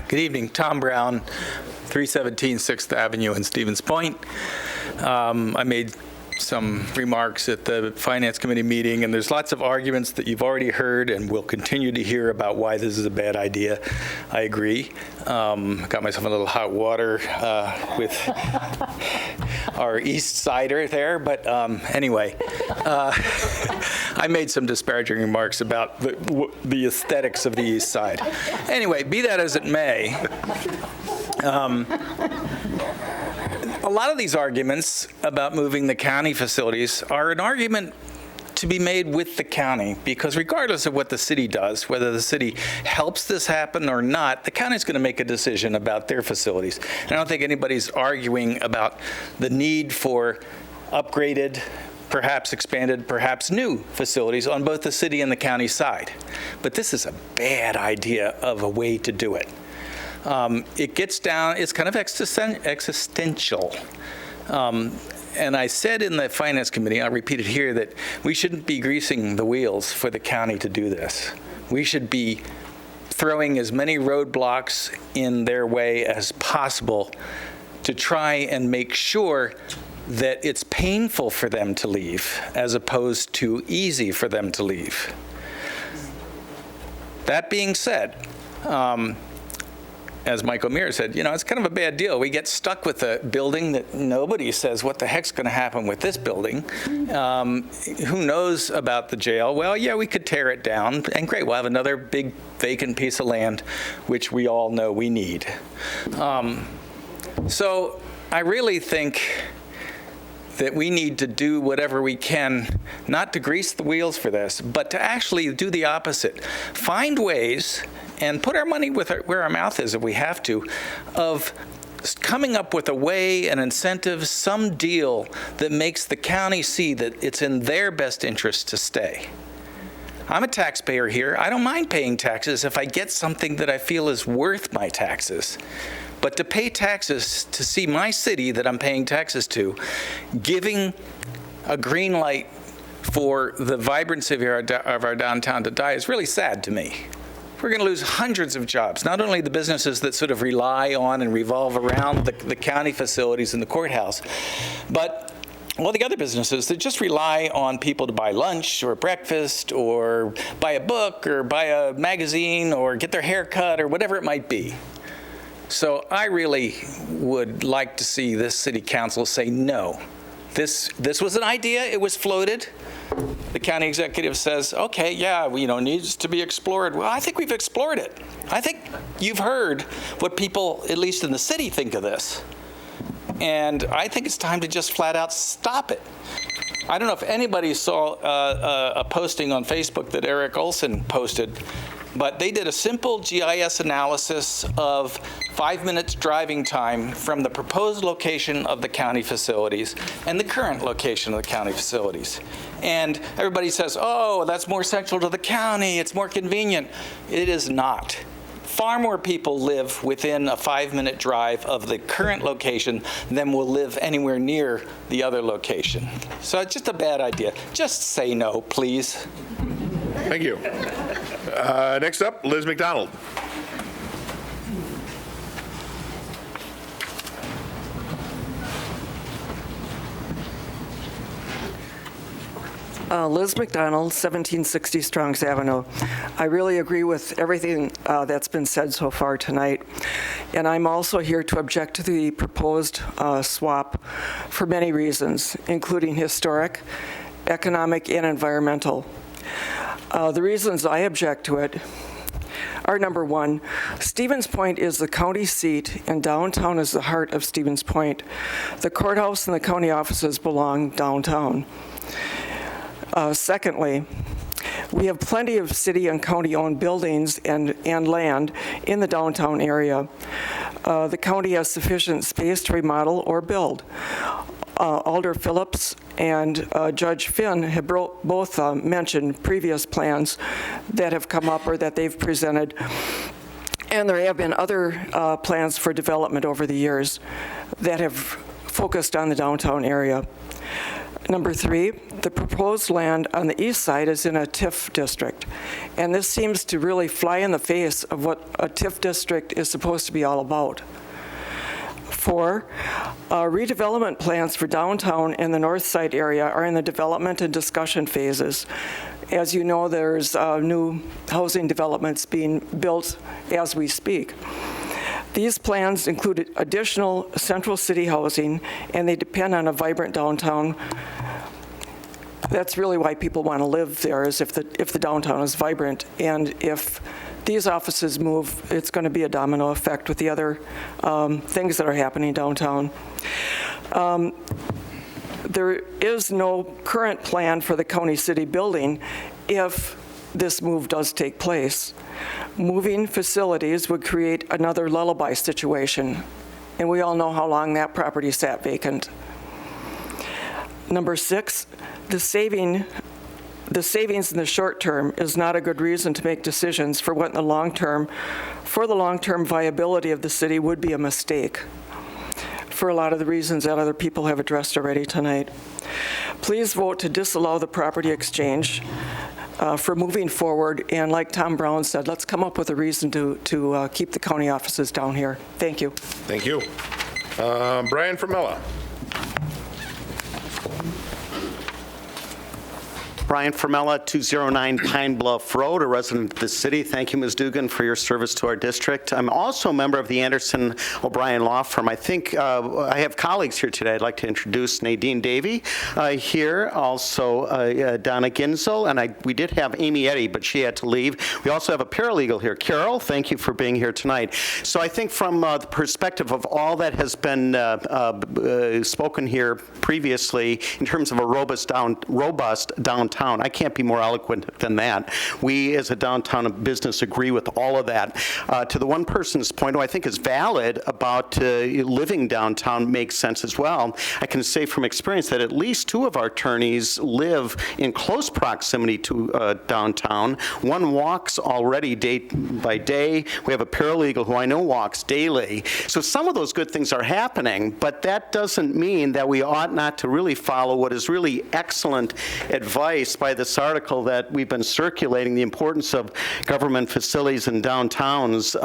Good evening. Tom Brown, 317 6th Avenue in Stevens Point. I made some remarks at the Finance Committee meeting, and there's lots of arguments that you've already heard and will continue to hear about why this is a bad idea. I agree. Got myself a little hot water with our East Sider there, but anyway, I made some disparaging remarks about the aesthetics of the East Side. Anyway, be that as it may, a lot of these arguments about moving the county facilities are an argument to be made with the county, because regardless of what the city does, whether the city helps this happen or not, the county's going to make a decision about their facilities. And I don't think anybody's arguing about the need for upgraded, perhaps expanded, perhaps new facilities on both the city and the county side. But this is a bad idea of a way to do it. It gets down, it's kind of existential. And I said in the Finance Committee, I'll repeat it here, that we shouldn't be greasing the wheels for the county to do this. We should be throwing as many roadblocks in their way as possible to try and make sure that it's painful for them to leave as opposed to easy for them to leave. That being said, as Michael Mears said, you know, it's kind of a bad deal. We get stuck with a building that nobody says, what the heck's going to happen with this building? Who knows about the jail? Well, yeah, we could tear it down, and great, we'll have another big vacant piece of land, which we all know we need. So I really think that we need to do whatever we can, not to grease the wheels for this, but to actually do the opposite. Find ways and put our money where our mouth is if we have to, of coming up with a way, an incentive, some deal that makes the county see that it's in their best interest to stay. I'm a taxpayer here. I don't mind paying taxes if I get something that I feel is worth my taxes. But to pay taxes, to see my city that I'm paying taxes to, giving a green light for the vibrancy of our downtown to die is really sad to me. we're going to lose hundreds of jobs, not only the businesses that sort of rely on and revolve around the county facilities and the courthouse, but all the other businesses that just rely on people to buy lunch or breakfast or buy a book or buy a magazine or get their hair cut or whatever it might be. So I really would like to see this city council say no. This was an idea, it was floated. The county executive says, okay, yeah, needs to be explored. Well, I think we've explored it. I think you've heard what people, at least in the city, think of this. And I think it's time to just flat out stop it. I don't know if anybody saw a posting on Facebook that Eric Olson posted, but they did a simple GIS analysis of 5 minutes driving time from the proposed location of the county facilities and the current location of the county facilities. And everybody says, oh, that's more central to the county, it's more convenient. It is not. Far more people live within a 5-minute drive of the current location than will live anywhere near the other location. So it's just a bad idea. Just say no, please. Thank you. Next up, Liz McDonald. Liz McDonald, 1760 Strongs Avenue. I really agree with everything that's been said so far tonight. And I'm also here to object to the proposed swap for many reasons, including historic, economic, and environmental. The reasons I object to it are, number one, Stevens Point is the county seat and downtown is the heart of Stevens Point. The courthouse and the county offices belong downtown. Secondly, we have plenty of city and county-owned buildings and land in the downtown area. The county has sufficient space to remodel or build. Alder Phillips and Judge Finn have both mentioned previous plans that have come up or that they've presented. And there have been other plans for development over the years that have focused on the downtown area. Number three, the proposed land on the east side is in a TIF district, and this seems to really fly in the face of what a TIF district is supposed to be all about. Four, redevelopment plans for downtown and the north side area are in the development and discussion phases. As you know, there's new housing developments being built as we speak. These plans include additional central city housing, and they depend on a vibrant downtown. That's really why people want to live there, is if the downtown is vibrant. And if these offices move, it's going to be a domino effect with the other things that are happening downtown. There is no current plan for the county city building if this move does take place. Moving facilities would create another lullaby situation, and we all know how long that property sat vacant. Number six, the savings in the short term is not a good reason to make decisions for what in the long term, for the long-term viability of the city would be a mistake, for a lot of the reasons that other people have addressed already tonight. Please vote to disallow the property exchange for moving forward, and like Tom Brown said, let's come up with a reason to keep the county offices down here. Thank you. Thank you. Brian Formella. Brian Formella, 209 Pine Bluff Road, a resident of the city. Thank you, Ms. Dugan, for your service to our district. I'm also a member of the Anderson O'Brien Law Firm. I think I have colleagues here today. I'd like to introduce Nadine Davey here, also Donna Ginzel, and we did have Amy Eddy, but she had to leave. We also have a paralegal here. Carol, thank you for being here tonight. So I think from the perspective of all that has been spoken here previously in terms of a robust downtown, I can't be more eloquent than that. We as a downtown business agree with all of that. To the one person's point who I think is valid about living downtown makes sense as well. I can say from experience that at least two of our attorneys live in close proximity to downtown. One walks already day by day. We have a paralegal who I know walks daily. So some of those good things are happening, but that doesn't mean that we ought not to really follow what is really excellent advice place by this article that we've been circulating, the importance of government facilities in downtowns.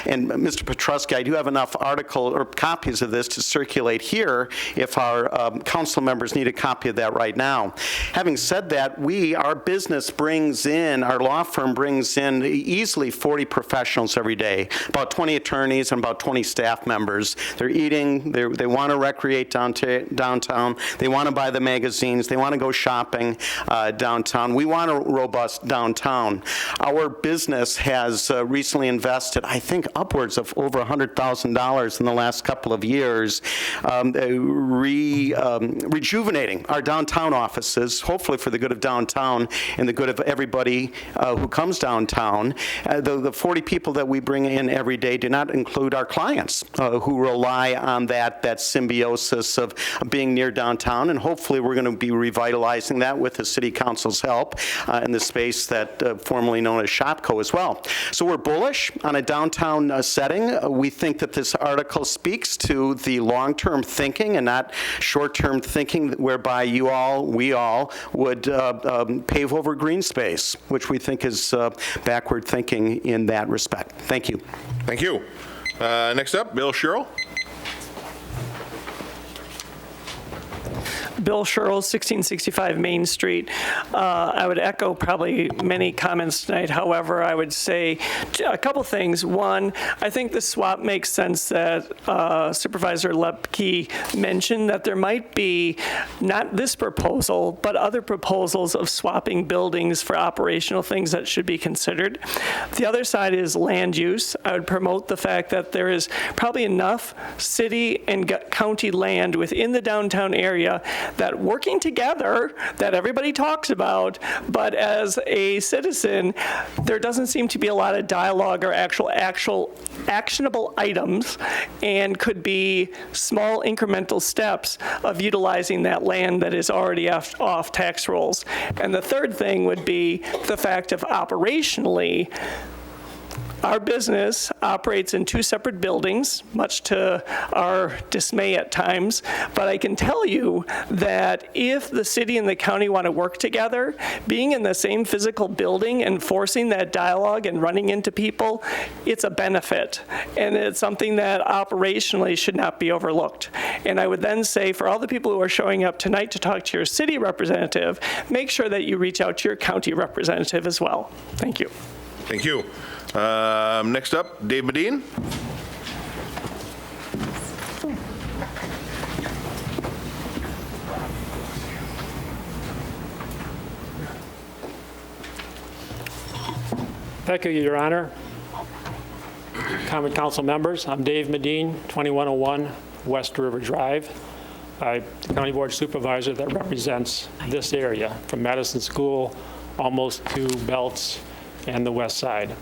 And Mr. Petrusky, I do have enough article or copies of this to circulate here if our council members need a copy of that right now. Having said that, our business brings in, our law firm brings in easily 40 professionals every day, about 20 attorneys and about 20 staff members. They're eating, they want to recreate downtown, they want to buy the magazines, they want to go shopping downtown. We want a robust downtown. Our business has recently invested, I think, upwards of over $100,000 in the last couple of years, rejuvenating our downtown offices, hopefully for the good of downtown and the good of everybody who comes downtown. The 40 people that we bring in every day do not include our clients who rely on that symbiosis of being near downtown, and hopefully we're going to be revitalizing that with the City Council's help in the space that formerly known as Shopco as well. So we're bullish on a downtown setting. We think that this article speaks to the long-term thinking and not short-term thinking whereby we all would pave over green space, which we think is backward thinking in that respect. Thank you. Thank you. Next up, Bill Sherrill. Bill Sherrill, 1665 Main Street. I would echo probably many comments tonight. However, I would say a couple things. One, I think the swap makes sense that Supervisor Lepke mentioned that there might be, not this proposal, but other proposals of swapping buildings for operational things that should be considered. The other side is land use. I would promote the fact that there is probably enough city and county land within the downtown area that working together, that everybody talks about, but as a citizen, there doesn't seem to be a lot of dialogue or actual actionable items, and could be small incremental steps of utilizing that land that is already off tax rolls. And the third thing would be the fact of operationally, our business operates in 2 separate buildings, much to our dismay at times, but I can tell you that if the city and the county want to work together, being in the same physical building and forcing that dialogue and running into people, it's a benefit, and it's something that operationally should not be overlooked. And I would then say, for all the people who are showing up tonight to talk to your city representative, make sure that you reach out to your county representative as well. Thank you. Thank you. Next up, Dave Medine. Thank you, Your Honor. Common Council members, I'm Dave Medine, 2101 West River Drive. I'm the County Board Supervisor that represents this area, from Madison School almost to Belts and the west side.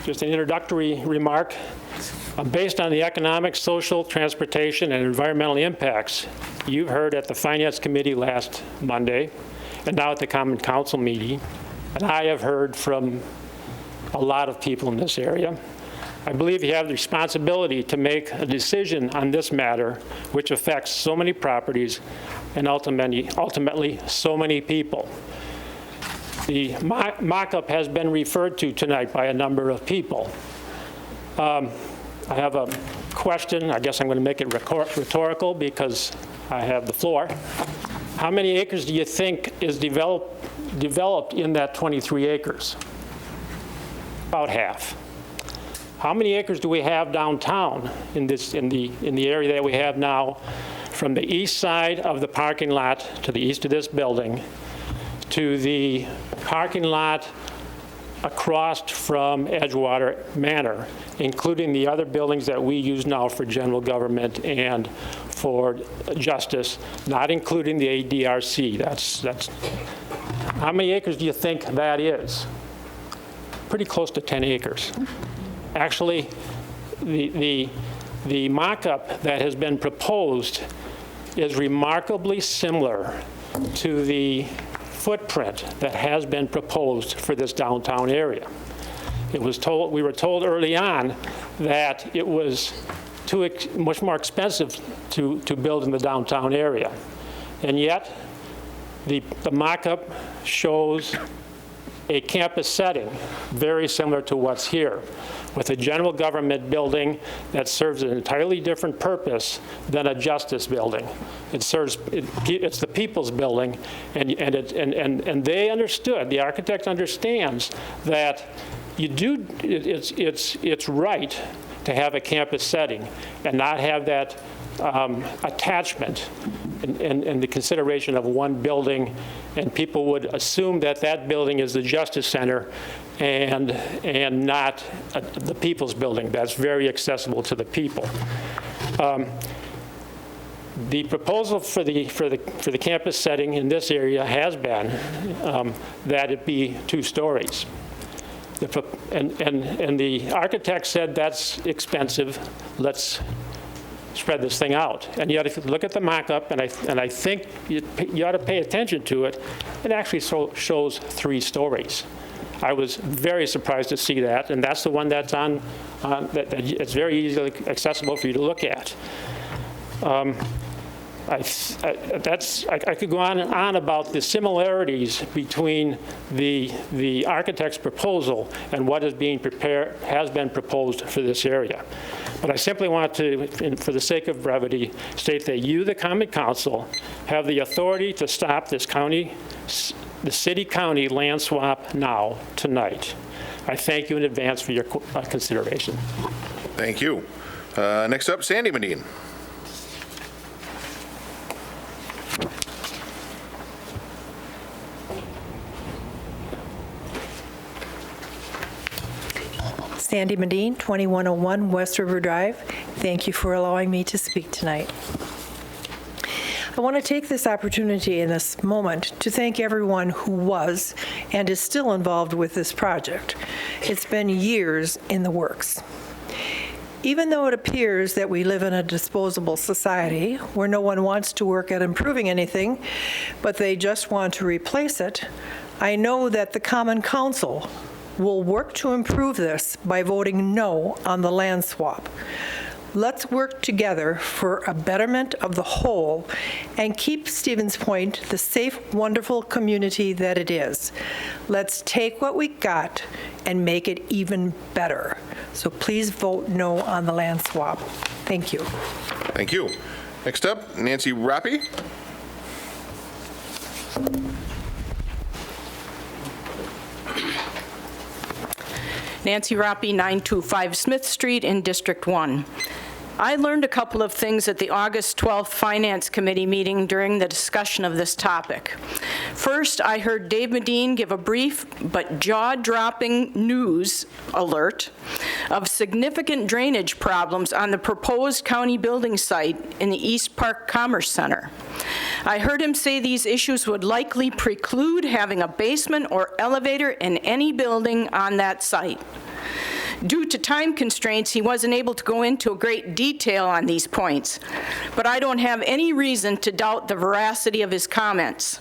Just an introductory remark. Based on the economic, social, transportation, and environmental impacts you've heard at the Finance Committee last Monday, and now at the Common Council meeting, and I have heard from a lot of people in this area, I believe you have the responsibility to make a decision on this matter, which affects so many properties and ultimately so many people. The mock-up has been referred to tonight by a number of people. I have a question. I guess I'm going to make it rhetorical because I have the floor. How many acres do you think is developed in that 23 acres? About half. How many acres do we have downtown in the area that we have now, from the east side of the parking lot to the east of this building to the parking lot across from Edgewater Manor, including the other buildings that we use now for general government and for justice, not including the ADRC. That's how many acres do you think that is? Pretty close to 10 acres. Actually, the mock-up that has been proposed is remarkably similar to the footprint that has been proposed for this downtown area. We were told early on that it was much more expensive to build in the downtown area. And yet, The mock-up shows a campus setting very similar to what's here, with a general government building that serves an entirely different purpose than a justice building. It's the people's building, and they understood, the architect understands that it's right to have a campus setting and not have that attachment and the consideration of one building, and people would assume that that building is the Justice Center and not the People's Building. That's very accessible to the people. The proposal for the campus setting in this area has been that it be 2 stories. And the architect said that's expensive. Let's spread this thing out. And yet, if you look at the mock-up, and I think you ought to pay attention to it, it actually shows 3 stories. I was very surprised to see that, and that's the one that's on that it's very easily accessible for you to look at. I could go on and on about the similarities between the architect's proposal and what is has been proposed for this area. But I simply want to, for the sake of brevity, state that you, the Common Council, have the authority to stop this the city-county land swap now, tonight. I thank you in advance for your consideration. Thank you. Next up, Sandy Medine. Sandy Medine, 2101 West River Drive. Thank you for allowing me to speak tonight. I want to take this opportunity in this moment to thank everyone who was and is still involved with this project. It's been years in the works. Even though it appears that we live in a disposable society where no one wants to work at improving anything, but they just want to replace it, I know that the Common Council will work to improve this by voting no on the land swap. Let's work together for a betterment of the whole and keep Stevens Point the safe, wonderful community that it is. Let's take what we got and make it even better. So please vote no on the land swap. Thank you. Thank you. Next up, Nancy Rappe. Nancy Rappe, 925 Smith Street in District 1. I learned a couple of things at the August 12th Finance Committee meeting during the discussion of this topic. First, I heard Dave Medine give a brief but jaw-dropping news alert of significant drainage problems on the proposed county building site in the East Park Commerce Center. I heard him say these issues would likely preclude having a basement or elevator in any building on that site. Due to time constraints, he wasn't able to go into great detail on these points, but I don't have any reason to doubt the veracity of his comments.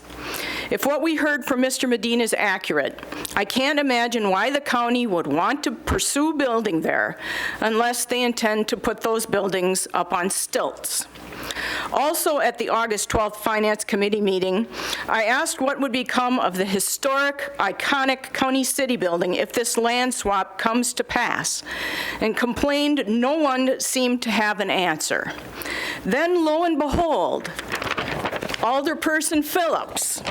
If what we heard from Mr. Medine is accurate, I can't imagine why the county would want to pursue building there unless they intend to put those buildings up on stilts. Also at the August 12th Finance Committee meeting, I asked what would become of the historic, iconic County City building if this land swap comes to pass, and complained no one seemed to have an answer. Then, lo and behold, Alderperson Phillips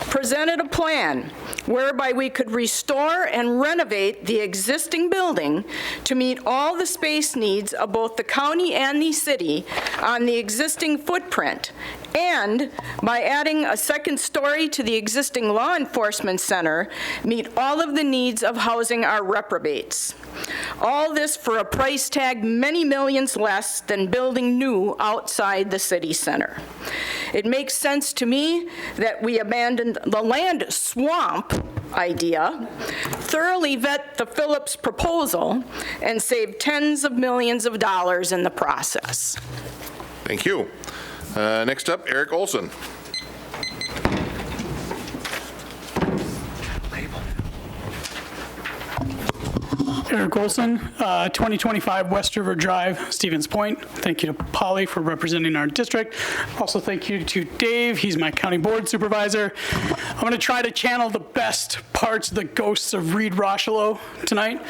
presented a plan whereby we could restore and renovate the existing building to meet all the space needs of both the county and the city on the existing footprint, and by adding a second story to the existing law enforcement center, meet all of the needs of housing our reprobates. All this for a price tag many millions less than building new outside the city center. It makes sense to me that we abandon the land swamp idea, thoroughly vet the Phillips proposal, and save tens of millions of dollars in the process. Thank you. Next up, Eric Olson. Eric Olson, 2025 West River Drive, Stevens Point. Thank you to Polly for representing our district. Also thank you to Dave, he's my county board supervisor. I'm going to try to channel the best parts of the ghosts of Reed Rochelo tonight.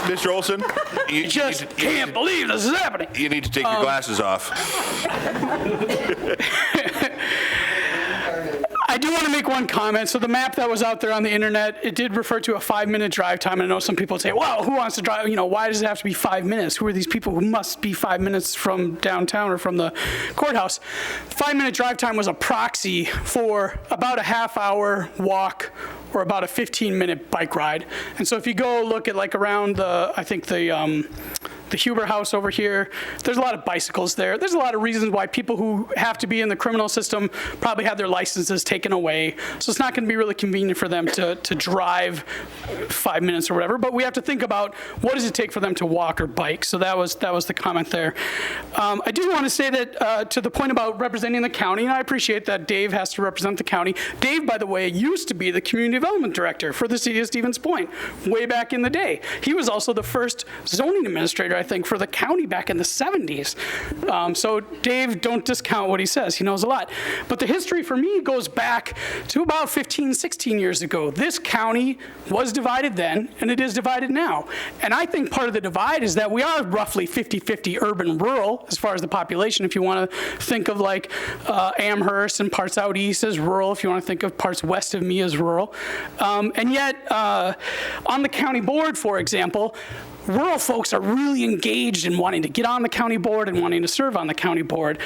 Mr. Olson, you just can't believe this is happening. You need to take your glasses off. I do want to make one comment. So the map that was out there on the internet, it did refer to a 5-minute drive time. And I know some people would say, well, who wants to drive? You know, why does it have to be 5 minutes? Who are these people who must be 5 minutes from downtown or from the courthouse? 5-minute drive time was a proxy for about a half-hour walk or about a 15-minute bike ride. And so if you go look at like around the, I think the Huber House over here, there's a lot of bicycles there. There's a lot of reasons why people who have to be in the criminal system probably have their licenses taken away. So it's not going to be really convenient for them to drive 5 minutes or whatever. But we have to think about what does it take for them to walk or bike. So that was the comment there. I do want to say that to the point about representing the county, and I appreciate that Dave has to represent the county. Dave, by the way, used to be the community development director for the city of Stevens Point way back in the day. He was also the first zoning administrator, I think, for the county back in the 70s. So Dave, don't discount what he says. He knows a lot. But the history for me goes back to about 15, 16 years ago. This county was divided then, and it is divided now. And I think part of the divide is that we are roughly 50-50 urban-rural as far as the population. If you want to think of like Amherst and parts out east as rural, if you want to think of parts west of me as rural. And yet, on the county board, for example, rural folks are really engaged in wanting to get on the county board and wanting to serve on the county board.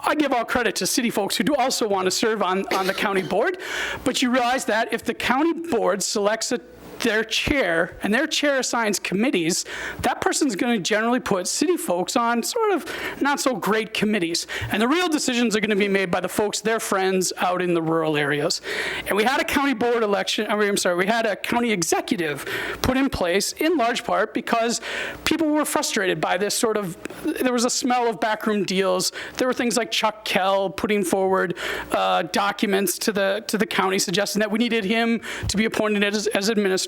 I give all credit to city folks who do also want to serve on the county board, but you realize that if the county board selects their chair, and their chair assigns committees, that person's going to generally put city folks on sort of not so great committees. And the real decisions are going to be made by the folks, their friends out in the rural areas. And we had a county board election, we had a county executive put in place in large part because people were frustrated by this sort of, there was a smell of backroom deals. There were things like Chuck Kell putting forward documents to the county suggesting that we needed him to be appointed as administrator.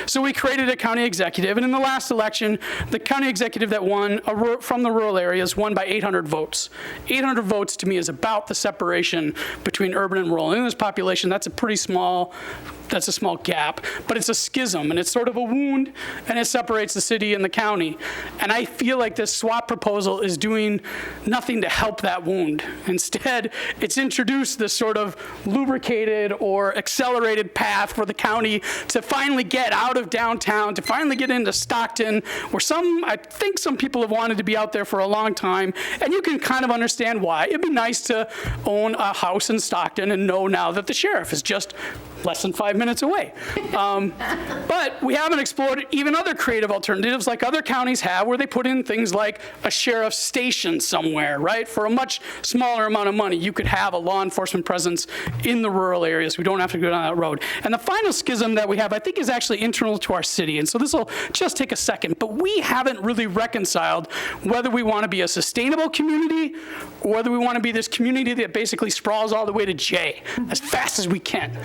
So we created a county executive, and in the last election, the county executive that won from the rural areas won by 800 votes. 800 votes to me is about the separation between urban and rural. And in this population, that's a small gap, but it's a schism, and it's sort of a wound, and it separates the city and the county. And I feel like this swap proposal is doing nothing to help that wound. Instead, it's introduced this sort of lubricated or accelerated path for the county to finally get out of downtown, to finally get into Stockton, where I think some people have wanted to be out there for a long time, and you can kind of understand why. It'd be nice to own a house in Stockton and know now that the sheriff is just less than 5 minutes away. But we haven't explored even other creative alternatives like other counties have, where they put in things like a sheriff's station somewhere, right? For a much smaller amount of money, you could have a law enforcement presence in the rural areas. We don't have to go down that road. And the final schism that we have, I think, is actually internal to our city. And so this will just take a second, but we haven't really reconciled whether we want to be a sustainable community or whether we want to be this community that basically sprawls all the way to J as fast as we can.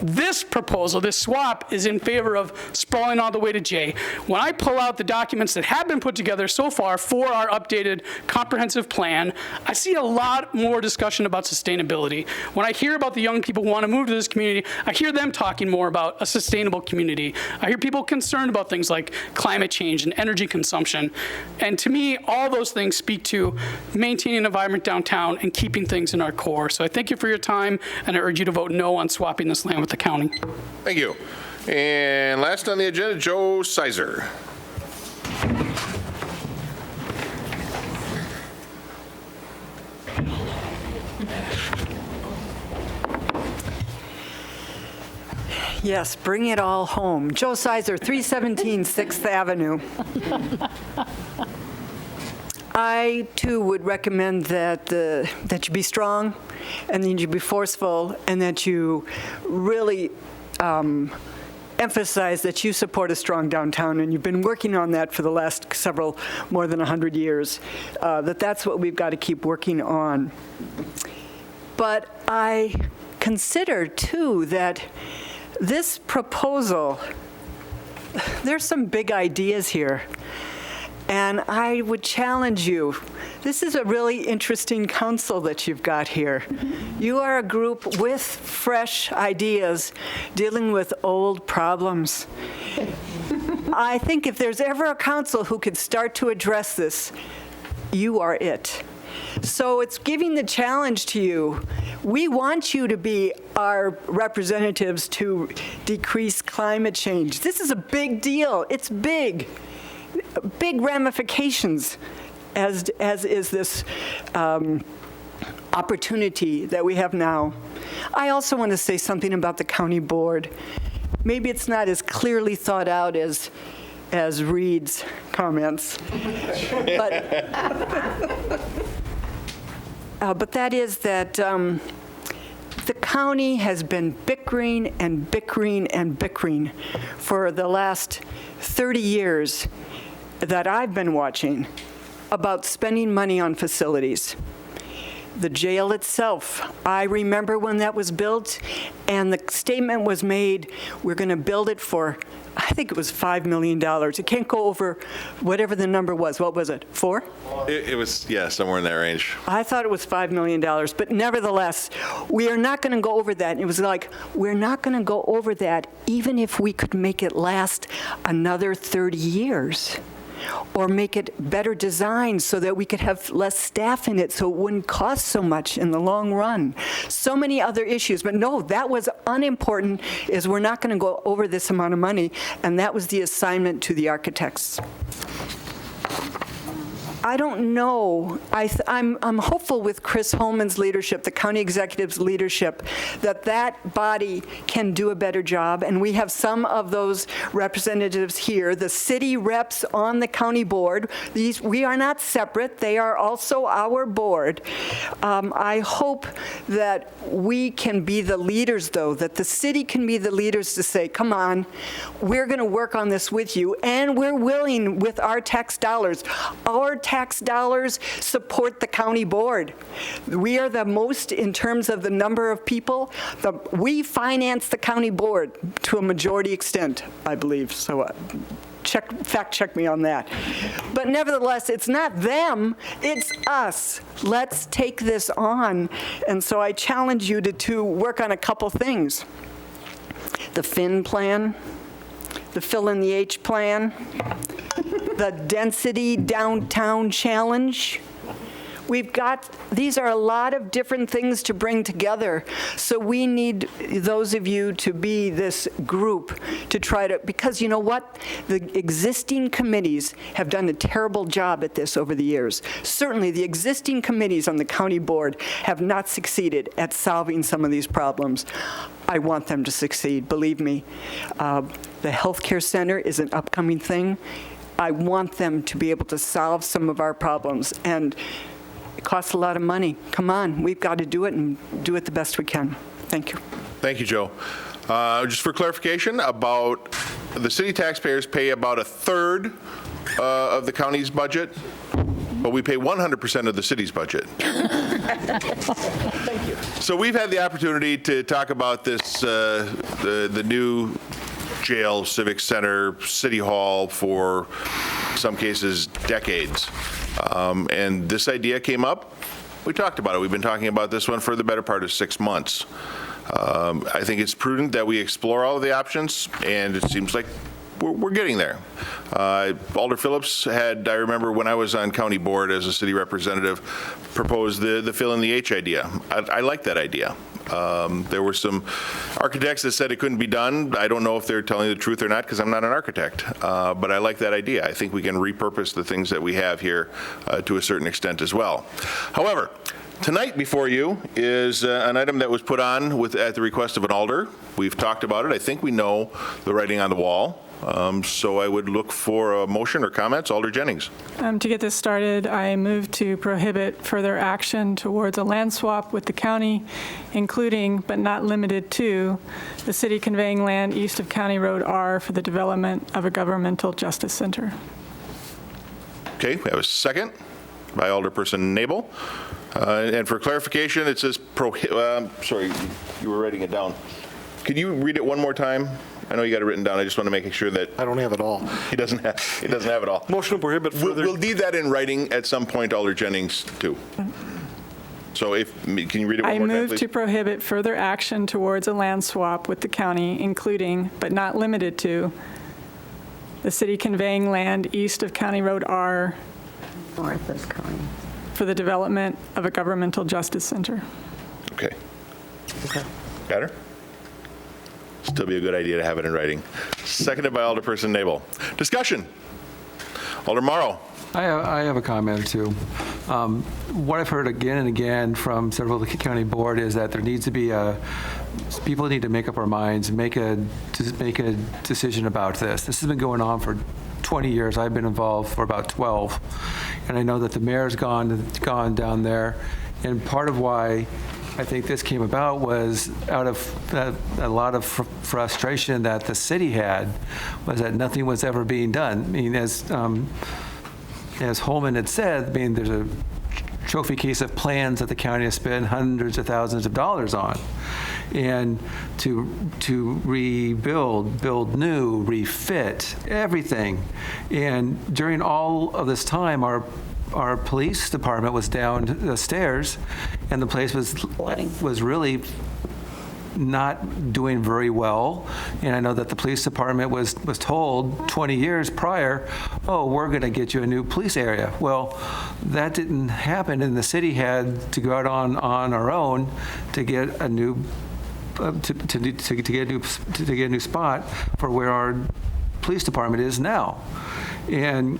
This proposal, this swap, is in favor of sprawling all the way to J. When I pull out the documents that have been put together so far for our updated comprehensive plan, I see a lot more discussion about sustainability. When I hear about the young people who want to move to this community, I hear them talking more about a sustainable community. I hear people concerned about things like climate change and energy consumption. And to me, all those things speak to maintaining a vibrant downtown and keeping things in our core. So I thank you for your time, and I urge you to vote no on swapping this land with the county. Thank you. And last on the agenda, Joe Sizer. Yes, bring it all home. Joe Sizer, 317 6th Avenue. I, too, would recommend that you be strong, and that you be forceful, and that you really emphasize that you support a strong downtown, and you've been working on that for the last more than 100 years, that's what we've got to keep working on. But I consider, too, that This proposal, there's some big ideas here. And I would challenge you. This is a really interesting council that you've got here. You are a group with fresh ideas dealing with old problems. I think if there's ever a council who could start to address this, you are it. So it's giving the challenge to you. We want you to be our representatives to decrease climate change. This is a big deal. It's big. Big ramifications, as is this opportunity that we have now. I also want to say something about the county board. Maybe it's not as clearly thought out as Reed's comments, but that is that the county has been bickering and bickering and bickering for the last 30 years that I've been watching about spending money on facilities. The jail itself, I remember when that was built, and the statement was made, we're going to build it for, I think it was $5 million. It can't go over whatever the number was. What was it, 4? It was, yeah, somewhere in that range. I thought it was $5 million, but nevertheless, we are not going to go over that. And it was like, we're not going to go over that even if we could make it last another 30 years. Or make it better designed so that we could have less staff in it so it wouldn't cost so much in the long run. So many other issues, but no, that was unimportant, is we're not going to go over this amount of money, and that was the assignment to the architects. I don't know. I'm hopeful with Chris Holman's leadership, the county executive's leadership, that body can do a better job. And we have some of those representatives here, the city reps on the county board. We are not separate. They are also our board. I hope that we can be the leaders, though, that the city can be the leaders to say, come on, we're going to work on this with you, and we're willing with our tax dollars. Our tax dollars support the county board. We are the most, in terms of the number of people, we finance the county board to a majority extent, I believe. So fact check me on that. But nevertheless, it's not them, it's us. Let's take this on. And so I challenge you to work on a couple things. The Finn plan, the Fill in the H plan, the Density Downtown Challenge. These are a lot of different things to bring together. So we need those of you to be this group to try to, because you know what? The existing committees have done a terrible job at this over the years. Certainly the existing committees on the county board have not succeeded at solving some of these problems. I want them to succeed, believe me. The healthcare center is an upcoming thing. I want them to be able to solve some of our problems, and it costs a lot of money. Come on, we've got to do it and do it the best we can. Thank you. Thank you, Joe. Just for clarification, about the city taxpayers pay about a third of the county's budget, but we pay 100% of the city's budget. Thank you. So we've had the opportunity to talk about this, the new jail, civic center, city hall for some cases decades. And this idea came up. We talked about it. We've been talking about this one for the better part of 6 months. I think it's prudent that we explore all of the options, and it seems like we're getting there. Alder Phillips had, I remember when I was on county board as a city representative, proposed the Fill in the H idea. I like that idea. There were some architects that said it couldn't be done. I don't know if they're telling the truth or not because I'm not an architect, but I like that idea. I think we can repurpose the things that we have here to a certain extent as well. However, tonight before you is an item that was put on at the request of an alder. We've talked about it. I think we know the writing on the wall. So I would look for a motion or comments. Alder Jennings. To get this started, I move to prohibit further action towards a land swap with the county, including but not limited to the city conveying land east of County Road R for the development of a governmental justice center. Okay, we have a second by Alderperson Nabel. And for clarification, it says sorry, you were writing it down. Can you read it one more time? I know you got it written down. I just want to make sure that. I don't have it all. He doesn't have it all. Motion to prohibit further. We'll need that in writing at some point, Alder Jennings, too. So can you read it one I more time, move please? to prohibit further action towards a land swap with the county, including, but not limited to, the city conveying land east of County Road R North of County. for the development of a governmental justice center. Okay. Got her? Still be a good idea to have it in writing. Seconded by Alderperson Nabel. Discussion. Alder Morrow. I have a comment or two. What I've heard again and again from several of the county board is that there needs to be people need to make up our minds, make a decision about this. This has been going on for 20 years. I've been involved for about 12. And I know that the mayor's gone down there. And part of why I think this came about was out of a lot of frustration that the city had, was that nothing was ever being done. I mean, as Holman had said, I mean, there's a trophy case of plans that the county has spent hundreds of thousands of dollars on. And to rebuild, build new, refit, everything. And during all of this time, our police department was down the stairs, and the place was really not doing very well. And I know that the police department was told 20 years prior, oh, we're going to get you a new police area. Well, that didn't happen, and the city had to go out on our own to get a new to get a new spot for where our police department is now. And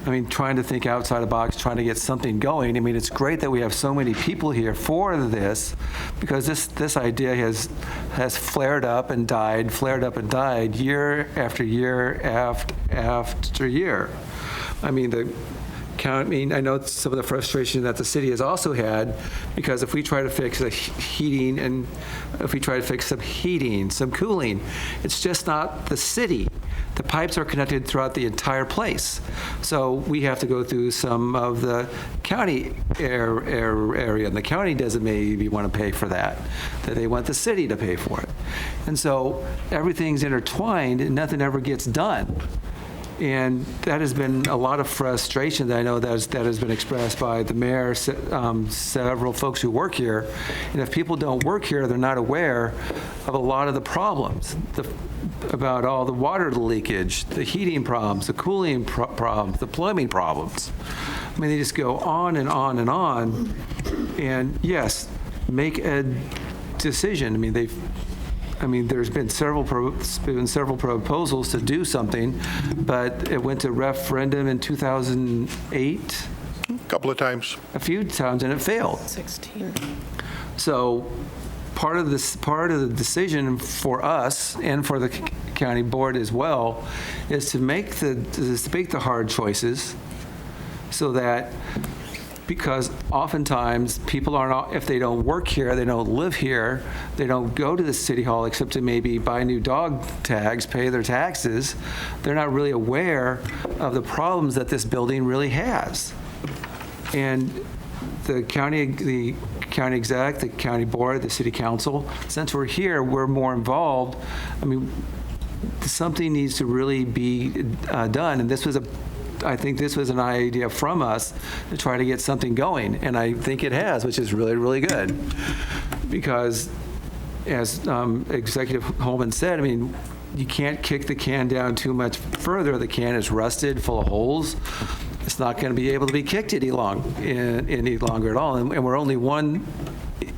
I mean, trying to think outside the box, trying to get something going. I mean, it's great that we have so many people here for this, because this idea has flared up and died year after year after year. I mean, I know some of the frustration that the city has also had, because if we try to fix the heating and if we try to fix some heating, some cooling, it's just not the city. The pipes are connected throughout the entire place. So we have to go through some of the county area, and the county doesn't maybe want to pay for that they want the city to pay for it. And so everything's intertwined and nothing ever gets done. And that has been a lot of frustration that I know that has been expressed by the mayor, several folks who work here. And if people don't work here, they're not aware of a lot of the problems, about all the water leakage, the heating problems, the cooling problems, the plumbing problems. I mean, they just go on and on and on. And yes, make a decision. I mean, there's been several proposals to do something, but it went to referendum in 2008. A couple of times. A few times, and it failed. 16. So part of the decision for us and for the county board as well is to make the hard choices, so that, because oftentimes people if they don't work here, they don't live here, they don't go to the city hall except to maybe buy new dog tags, pay their taxes, they're not really aware of the problems that this building really has. And the county exec, the county board, the city council, since we're here, we're more involved. I mean, something needs to really be done, and I think this was an idea from us to try to get something going, and I think it has, which is really, really good. Because, as Executive Holman said, I mean, you can't kick the can down too much further. The can is rusted, full of holes. It's not going to be able to be kicked any longer at all. And we're only one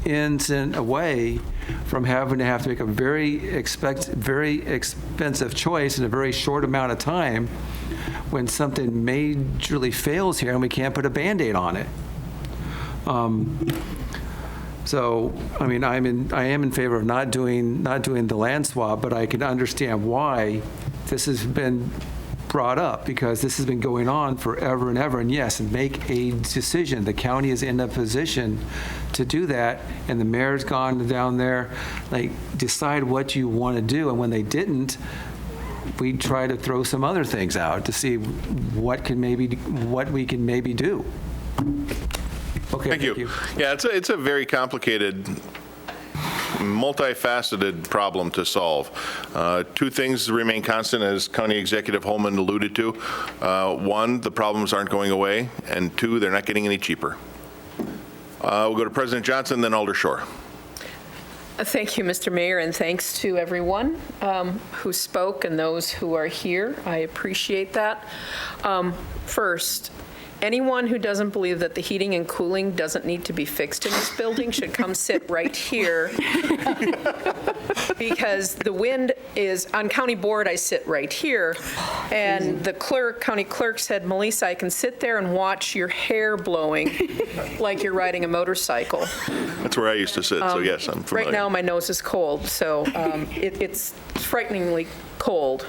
instant away from having to make a very expensive choice in a very short amount of time, when something majorly fails here and we can't put a Band-Aid on it. So, I mean, I am in favor of not doing the land swap, but I can understand why this has been brought up, because this has been going on forever and ever. And yes, make a decision. The county is in a position to do that, and the mayor's gone down there, decide what you want to do. And when they didn't, we try to throw some other things out to see what we can maybe do. Okay, Thank you. Yeah, it's a very complicated multifaceted problem to solve. Two things remain constant, as County Executive Holman alluded to. One, the problems aren't going away, and two, they're not getting any cheaper. We'll go to President Johnson, then Alder Shore. Thank you, Mr. Mayor, and thanks to everyone who spoke and those who are here. I appreciate that. First, anyone who doesn't believe that the heating and cooling doesn't need to be fixed in this building should come sit right here. Because the wind is, on county board, I sit right here. And the county clerk said, Melissa, I can sit there and watch your hair blowing like you're riding a motorcycle. That's where I used to sit, so yes, I'm familiar. Right now, my nose is cold, so it's frighteningly cold.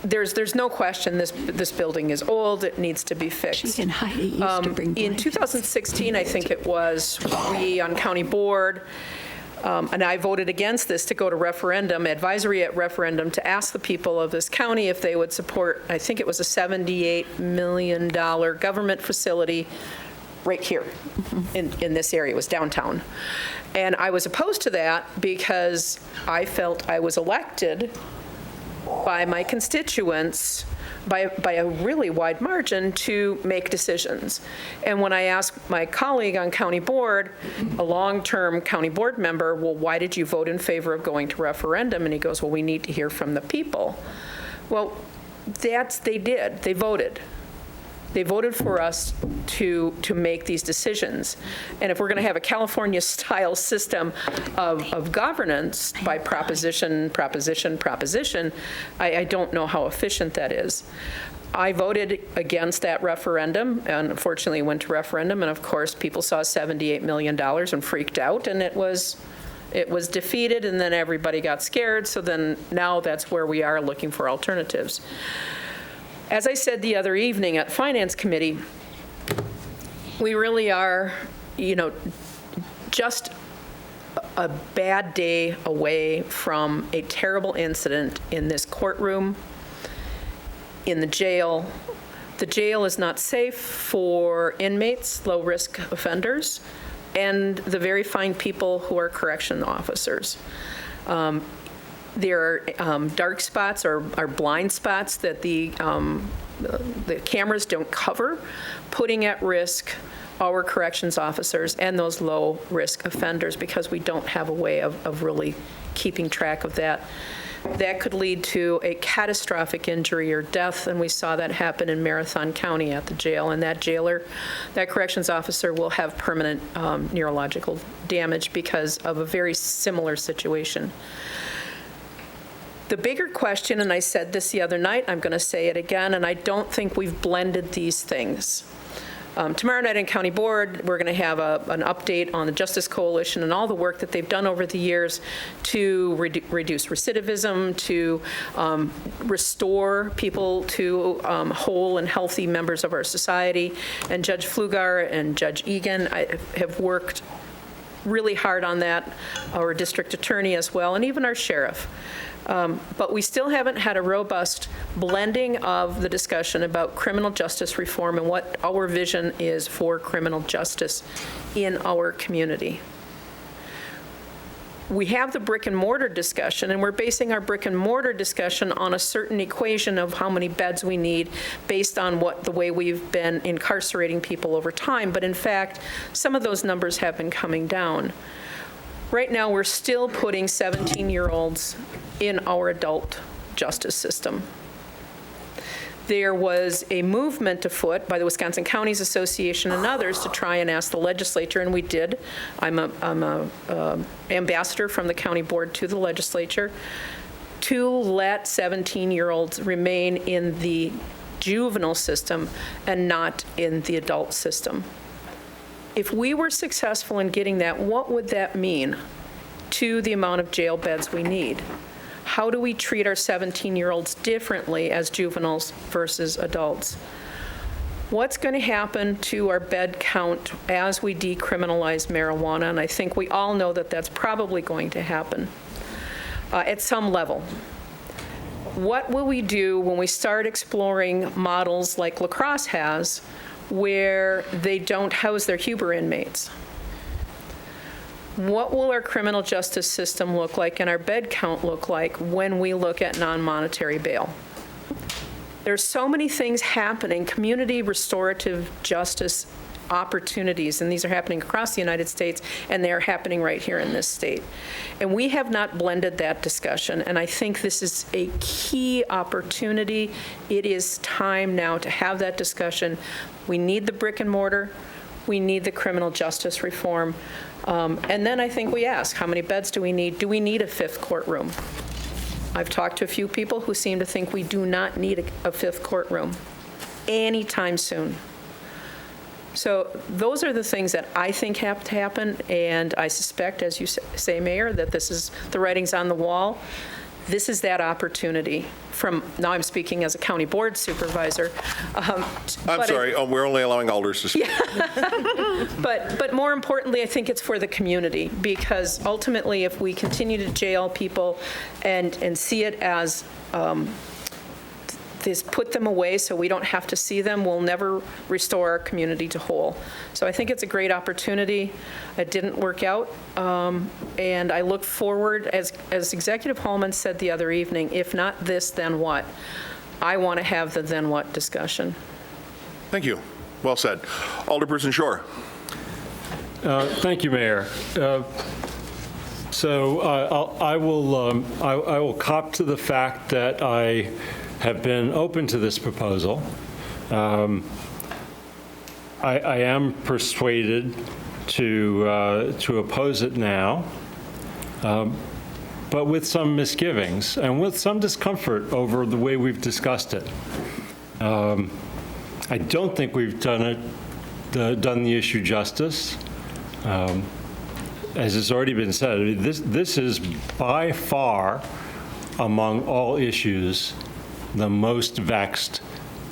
There's no question this building is old. It needs to be fixed. She and Heidi used to bring in 2016, I think it was, we on county board, and I voted against this to go to referendum, advisory at referendum, to ask the people of this county if they would support, I think it was a $78 million government facility right here in this area. It was downtown. And I was opposed to that because I felt I was elected by my constituents by a really wide margin to make decisions. And when I asked my colleague on county board, a long-term county board member, well, why did you vote in favor of going to referendum? And he goes, well, we need to hear from the people. Well, they did. They voted. They voted for us to make these decisions. And if we're going to have a California-style system of governance by proposition, I don't know how efficient that is. I voted against that referendum, and unfortunately went to referendum, and of course people saw $78 million and freaked out, and it was defeated, and then everybody got scared, so then now that's where we are looking for alternatives. As I said the other evening at Finance Committee, we really are, just a bad day away from a terrible incident in this courtroom, in the jail. The jail is not safe for inmates, low-risk offenders, and the very fine people who are correction officers. There are dark spots or blind spots that the cameras don't cover, putting at risk our corrections officers and those low-risk offenders because we don't have a way of really keeping track of that. That could lead to a catastrophic injury or death, and we saw that happen in Marathon County at the jail. And that corrections officer will have permanent neurological damage because of a very similar situation. The bigger question, and I said this the other night, I'm going to say it again, and I don't think we've blended these things. Tomorrow night in County Board, we're going to have an update on the Justice Coalition and all the work that they've done over the years to reduce recidivism, to restore people to whole and healthy members of our society. And Judge Pflugar and Judge Egan have worked really hard on that, our district attorney as well, and even our sheriff. But we still haven't had a robust blending of the discussion about criminal justice reform and what our vision is for criminal justice in our community. We have the brick and mortar discussion, and we're basing our brick and mortar discussion on a certain equation of how many beds we need based on the way we've been incarcerating people over time. But in fact, some of those numbers have been coming down. Right now, we're still putting 17-year-olds in our adult justice system. There was a movement afoot by the Wisconsin Counties Association and others to try and ask the legislature, and we did. I'm an ambassador from the county board to the legislature to let 17-year-olds remain in the juvenile system and not in the adult system. If we were successful in getting that, what would that mean to the amount of jail beds we need? How do we treat our 17-year-olds differently as juveniles versus adults? What's going to happen to our bed count as we decriminalize marijuana? And I think we all know that that's probably going to happen at some level. What will we do when we start exploring models like La Crosse has, where they don't house their Huber inmates? what will our criminal justice system look like and our bed count look like when we look at non-monetary bail? There's so many things happening, community restorative justice opportunities, and these are happening across the United States, and they're happening right here in this state. And we have not blended that discussion, and I think this is a key opportunity. It is time now to have that discussion. We need the brick and mortar. We need the criminal justice reform. And then I think we ask, how many beds do we need? Do we need a fifth courtroom? I've talked to a few people who seem to think we do not need a fifth courtroom anytime soon. So those are the things that I think have to happen, and I suspect, as you say, Mayor, that this is the writing's on the wall. This is that opportunity. Now I'm speaking as a county board supervisor. I'm sorry, we're only allowing alders to speak. But more importantly, I think it's for the community, because ultimately, if we continue to jail people and see it as this, put them away so we don't have to see them, we'll never restore our community to whole. So I think it's a great opportunity. It didn't work out, and I look forward, as Executive Holman said the other evening, if not this, then what? I want to have the then what discussion. Thank you. Well said. Alderperson Shore. Thank you, Mayor. So I will cop to the fact that I have been open to this proposal. I am persuaded to oppose it now, but with some misgivings and with some discomfort over the way we've discussed it. I don't think we've done the issue justice. As has already been said, I mean, this is by far, among all issues, the most vexed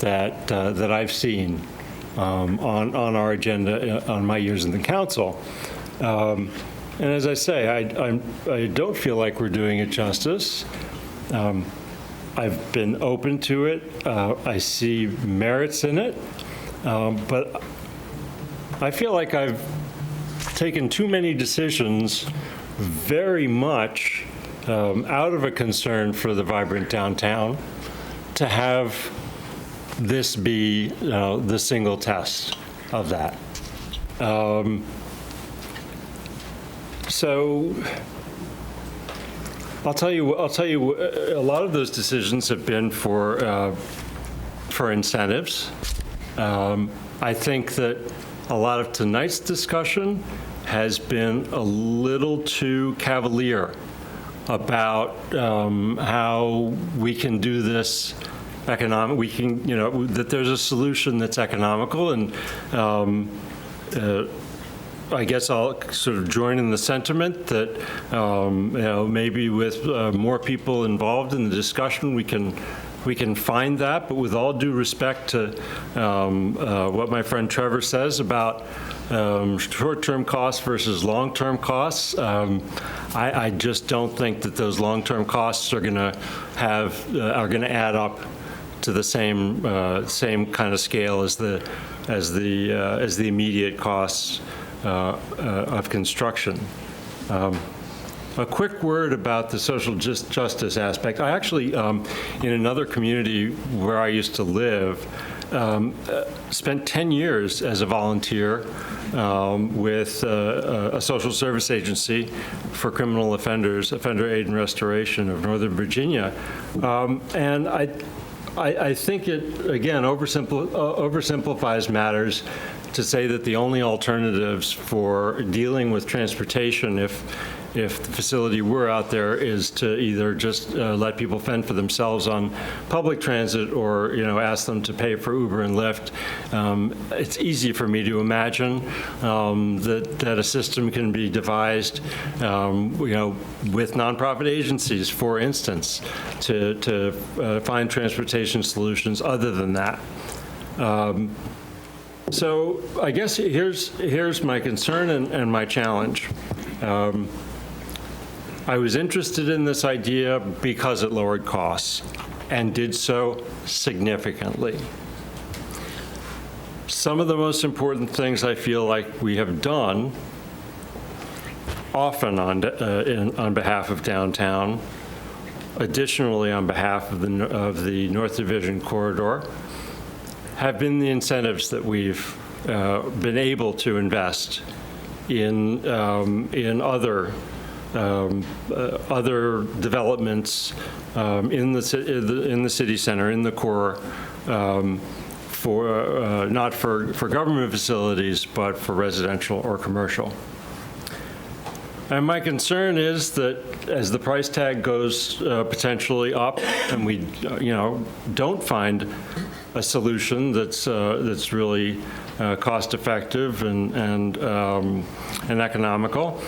that I've seen on our agenda on my years in the council. And as I say, I don't feel like we're doing it justice. I've been open to it. I see merits in it. But I feel like I've taken too many decisions very much out of a concern for the vibrant downtown to have this be the single test of that. So I'll tell you, a lot of those decisions have been for incentives. I think that a lot of tonight's discussion has been a little too cavalier about how we can do this economic. We can, that there's a solution that's economical, and I guess I'll sort of join in the sentiment that maybe with more people involved in the discussion, we can find that. But with all due respect to what my friend Trevor says about short-term costs versus long-term costs, I just don't think that those long-term costs are going to add up to the same kind of scale as the immediate costs of construction. A quick word about the social justice aspect. I actually, in another community where I used to live, spent 10 years as a volunteer with a social service agency for criminal offenders, Offender Aid and Restoration of Northern Virginia. And I think it, again, oversimplifies matters to say that the only alternatives for dealing with transportation, if the facility were out there, is to either just let people fend for themselves on public transit, or ask them to pay for Uber and Lyft. It's easy for me to imagine that a system can be devised, with nonprofit agencies, for instance, to find transportation solutions other than that. So I guess here's my concern and my challenge. I was interested in this idea because it lowered costs, and did so significantly. Some of the most important things I feel like we have done often on behalf of downtown, additionally on behalf of the North Division corridor, have been the incentives that we've been able to invest in other developments in the city center, in the core, not for government facilities, but for residential or commercial. And my concern is that as the price tag goes potentially up, and we, don't find a solution that's really cost-effective and economical,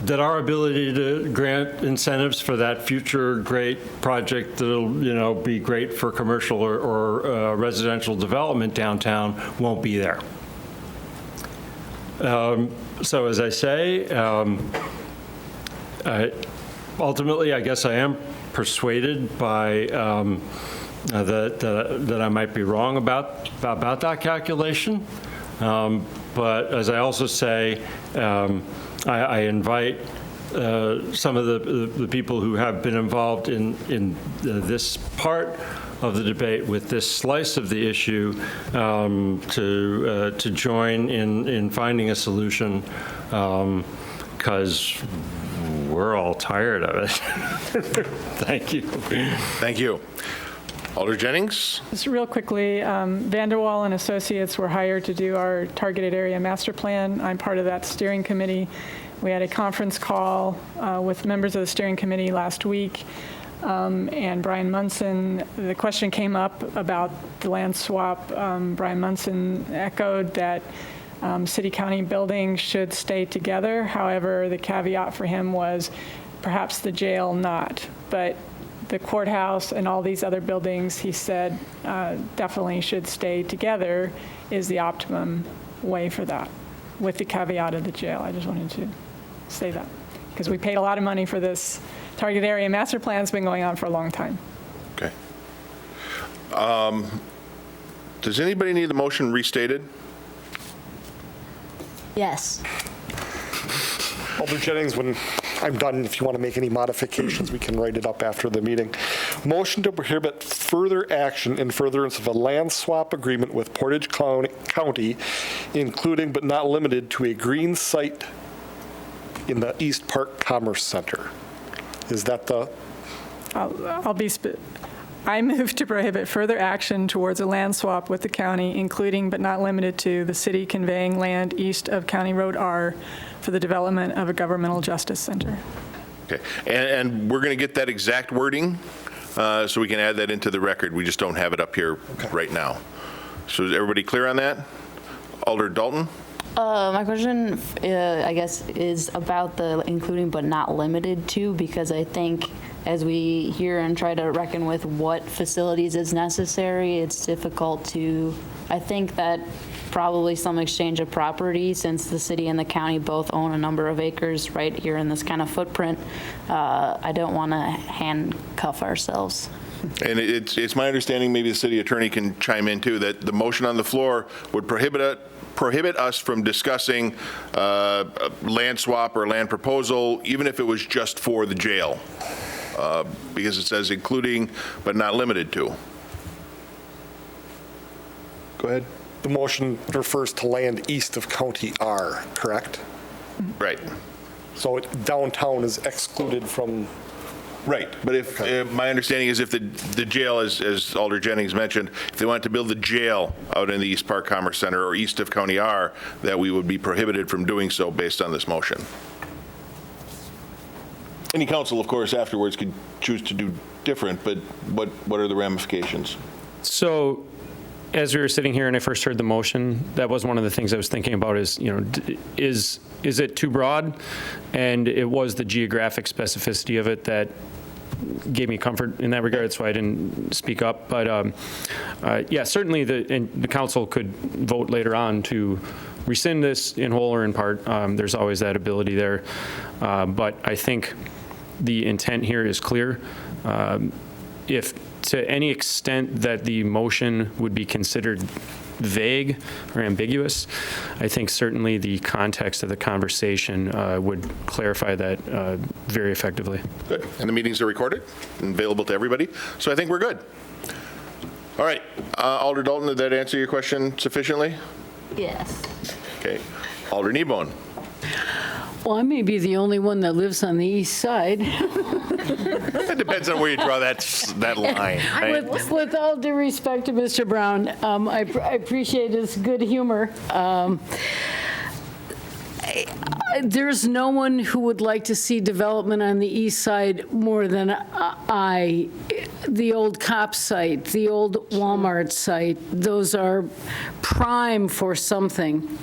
that our ability to grant incentives for that future great project that'll, be great for commercial or residential development downtown won't be there. So as I say, ultimately, I guess I am persuaded by that I might be wrong about that calculation. But as I also say, I invite some of the people who have been involved in this part of the debate with this slice of the issue to join in finding a solution, because we're all tired of it. Thank you. Thank you. Alder Jennings? Just real quickly, Vanderwall and Associates were hired to do our targeted area master plan. I'm part of that steering committee. We had a conference call with members of the steering committee last week, and Brian Munson, the question came up about the land swap. Brian Munson echoed that city-county buildings should stay together. However, the caveat for him was perhaps the jail not. But the courthouse and all these other buildings, he said, definitely should stay together is the optimum way for that, with the caveat of the jail. I just wanted to say that, because we paid a lot of money for this target area master plan. It's been going on for a long time. Okay. Does anybody need the motion restated? Yes. Alder Jennings, when I'm done, if you want to make any modifications, we can write it up after the meeting. Motion to prohibit further action in furtherance of a land swap agreement with Portage County, including but not limited to a green site in the East Park Commerce Center. Is that the? I move to prohibit further action towards a land swap with the county, including but not limited to the city conveying land east of County Road R for the development of a governmental justice center. Okay, and we're going to get that exact wording so we can add that into the record. We just don't have it up here right now. So is everybody clear on that? Alder Dalton? My question, I guess, is about the including but not limited to, because I think as we hear and try to reckon with what facilities is necessary, it's difficult to, I think that probably some exchange of property, since the city and the county both own a number of acres right here in this kind of footprint. I don't want to handcuff ourselves. And it's my understanding, maybe the city attorney can chime in too, that the motion on the floor would prohibit us from discussing land swap or land proposal, even if it was just for the jail, because it says including but not limited to. Go ahead. The motion refers to land east of County R, correct? Right. So downtown is excluded from. Right, but if my understanding is if the jail, as Alder Jennings mentioned, if they wanted to build a jail out in the East Park Commerce Center or east of County R, that we would be prohibited from doing so based on this motion. Any council, of course, afterwards could choose to do different, but what are the ramifications? So as we were sitting here and I first heard the motion, that was one of the things I was thinking about is, is it too broad? And it was the geographic specificity of it that gave me comfort in that regard. That's why I didn't speak up. But yeah, certainly the council could vote later on to rescind this in whole or in part. There's always that ability there. But I think the intent here is clear. If to any extent that the motion would be considered vague or ambiguous. I think certainly the context of the conversation would clarify that very effectively. Good. And the meetings are recorded and available to everybody. So I think we're good. All right. Alder Dalton, did that answer your question sufficiently? Yes. Okay. Alder Kneebone. Well, I may be the only one that lives on the east side. It depends on where you draw that line. Right? With all due respect to Mr. Brown, I appreciate his good humor. There's no one who would like to see development on the east side more than I. The old COP site, the old Walmart site, those are prime for something.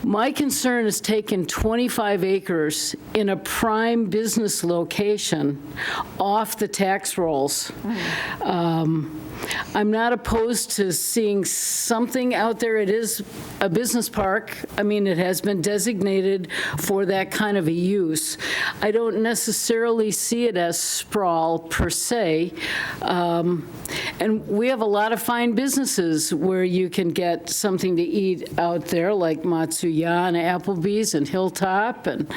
My concern is taking 25 acres in a prime business location off the tax rolls. I'm not opposed to seeing something out there. It is a business park. I mean, it has been designated for that kind of a use. I don't necessarily see it as sprawl per se. And we have a lot of fine businesses where you can get something to eat out there, like Matsuya and Applebee's and Hilltop and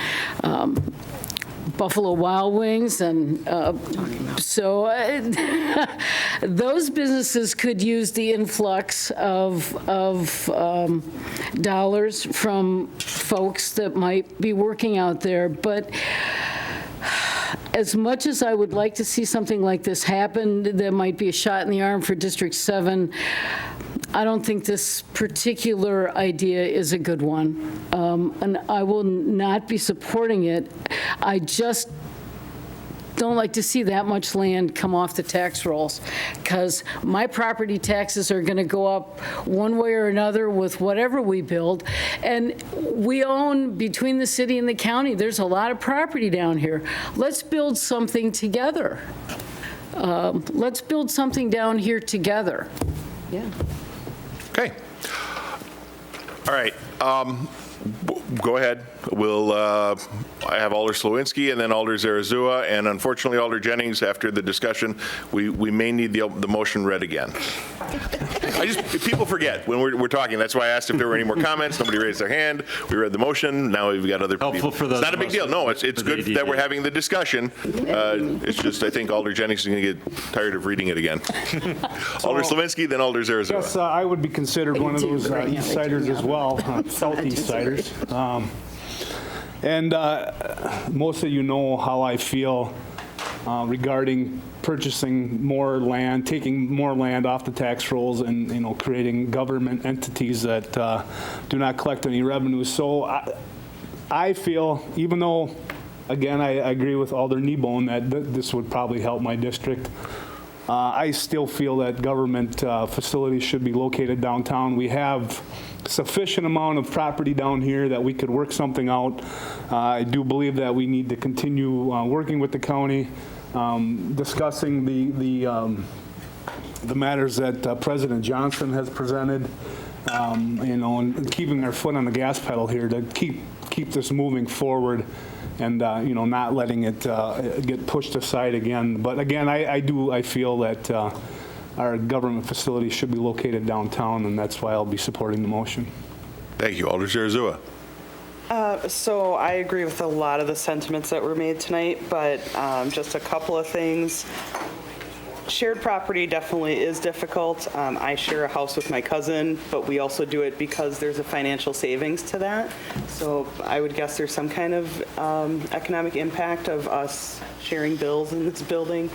Buffalo Wild Wings, and so those businesses could use the influx of dollars from folks that might be working out there. But as much as I would like to see something like this happen, there might be a shot in the arm for District 7. I don't think this particular idea is a good one, and I will not be supporting it. I just don't like to see that much land come off the tax rolls, because my property taxes are going to go up one way or another with whatever we build. And we own, between the city and the county, there's a lot of property down here. Let's build something together. Let's build something down here together. Yeah. Okay. All right. Go ahead. We'll, I have Alder Slowinski and then Alder Zarazua, and unfortunately, Alder Jennings, after the discussion, we may need the motion read again. People forget when we're talking. That's why I asked if there were any more comments. Nobody raised their hand. We read the motion. Now we've got other people. For those it's not a big deal. No, it's good that we're having the discussion. It's just, I think Alder Jennings is going to get tired of reading it again. Alder Slowinski, then Alder Zarazua. Yes, I would be considered one of those East Siders as well, Southeast Siders. And most of you know how I feel regarding purchasing more land, taking more land off the tax rolls, and creating government entities that do not collect any revenue. So I feel, even though, again, I agree with Alder Kneebone that this would probably help my district, I still feel that government facilities should be located downtown. We have sufficient amount of property down here that we could work something out. I do believe that we need to continue working with the county, discussing the matters that President Johnson has presented, and keeping our foot on the gas pedal here to keep this moving forward, and not letting it get pushed aside again. But again, I feel that our government facilities should be located downtown, and that's why I'll be supporting the motion. Thank you. Alder Zarazua. So I agree with a lot of the sentiments that were made tonight, but just a couple of things. Shared property definitely is difficult. I share a house with my cousin, but we also do it because there's a financial savings to that. So I would guess there's some kind of economic impact of us sharing bills in this building,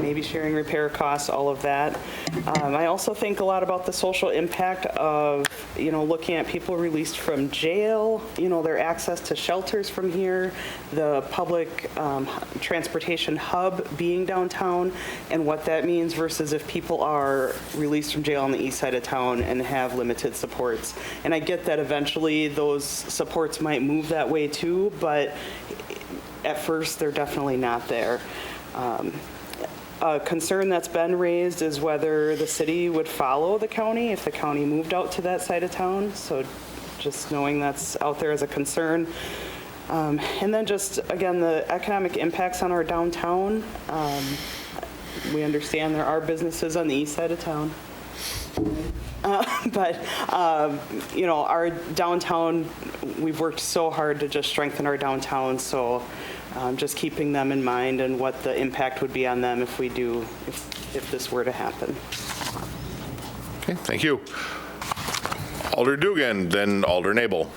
maybe sharing repair costs, all of that. I also think a lot about the social impact of, looking at people released from jail, their access to shelters from here, the public transportation hub being downtown, and what that means versus if people are released from jail on the east side of town and have limited supports. And I get that eventually those supports might move that way too, but at first they're definitely not there. A concern that's been raised is whether the city would follow the county if the county moved out to that side of town. So just knowing that's out there as a concern. And then just, again, the economic impacts on our downtown. We understand there are businesses on the east side of town. But, you know, our downtown, we've worked so hard to just strengthen our downtown, so just keeping them in mind and what the impact would be on them if we do, if this were to happen. Okay, thank you. Alder Dugan, then Alder Nabel.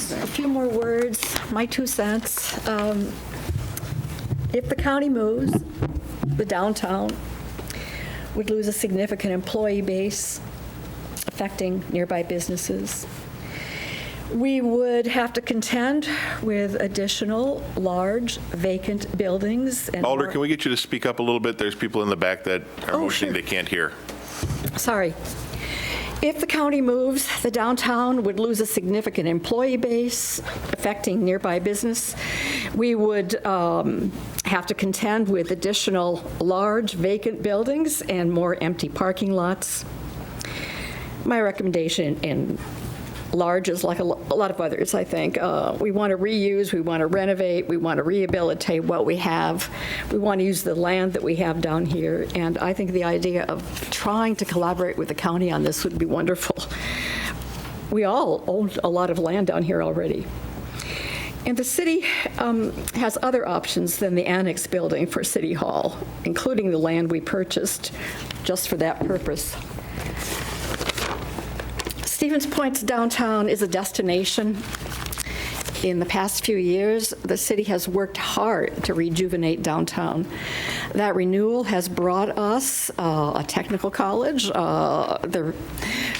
A few more words, my 2 cents. If the county moves, the downtown would lose a significant employee base, affecting nearby businesses. We would have to contend with additional large vacant buildings. And Alder, more- can we get you to speak up a little bit? There's people in the back that are motioning they can't hear. Sorry. If the county moves, the downtown would lose a significant employee base, affecting nearby business. We would have to contend with additional large vacant buildings and more empty parking lots. My recommendation in large is like a lot of others, I think. We want to reuse, we want to renovate, we want to rehabilitate what we have. We want to use the land that we have down here, and I think the idea of trying to collaborate with the county on this would be wonderful. We all own a lot of land down here already. And the city has other options than the annex building for City Hall, including the land we purchased just for that purpose. Stevens Point's downtown is a destination. In the past few years, the city has worked hard to rejuvenate downtown. That renewal has brought us a technical college, the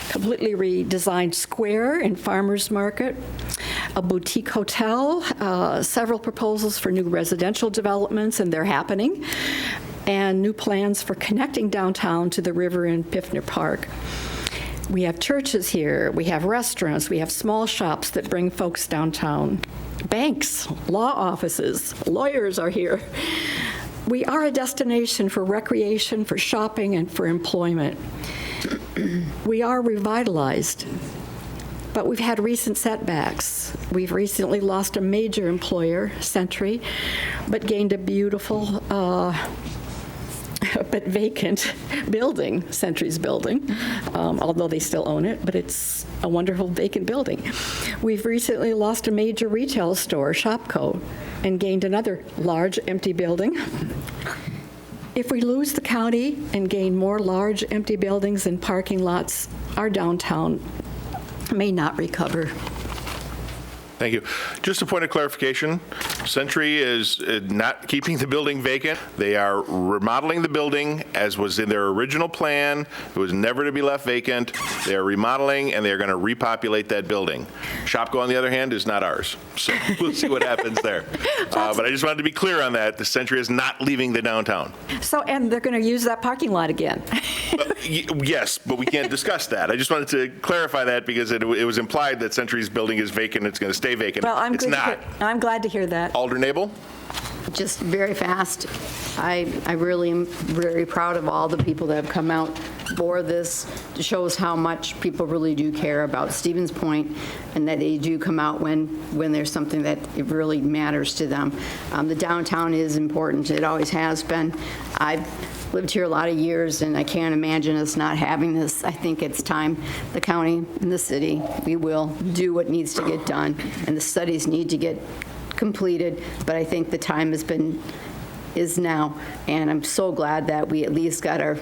completely redesigned square and farmers market, a boutique hotel, several proposals for new residential developments, and they're happening, and new plans for connecting downtown to the river in Piffner Park. We have churches here, we have restaurants, we have small shops that bring folks downtown, banks, law offices, lawyers are here. We are a destination for recreation, for shopping, and for employment. We are revitalized, but we've had recent setbacks. We've recently lost a major employer, Century, but gained a beautiful but vacant building, Century's building, although they still own it, but it's a wonderful vacant building. We've recently lost a major retail store, Shopko, and gained another large empty building. If we lose the county and gain more large empty buildings and parking lots, our downtown may not recover. Thank you. Just a point of clarification, Century is not keeping the building vacant. They are remodeling the building as was in their original plan. It was never to be left vacant. They are remodeling, and they are going to repopulate that building. Shopko, on the other hand, is not ours. So we'll see what happens there. But I just wanted to be clear on that. The Century is not leaving the downtown. So, and they're going to use that parking lot again. Yes, but we can't discuss that. I just wanted to clarify that because it was implied that Century's building is vacant. It's going to stay vacant. Well, it's not. I'm glad to hear that. Alder Nabel? Just very fast, I really am very proud of all the people that have come out for this. It shows how much people really do care about Stevens Point, and that they do come out when there's something that it really matters to them. The downtown is important. It always has been. I've lived here a lot of years, and I can't imagine us not having this. I think it's time the county and the city, we will do what needs to get done, and the studies need to get completed, but I think the time is now, and I'm so glad that we at least got our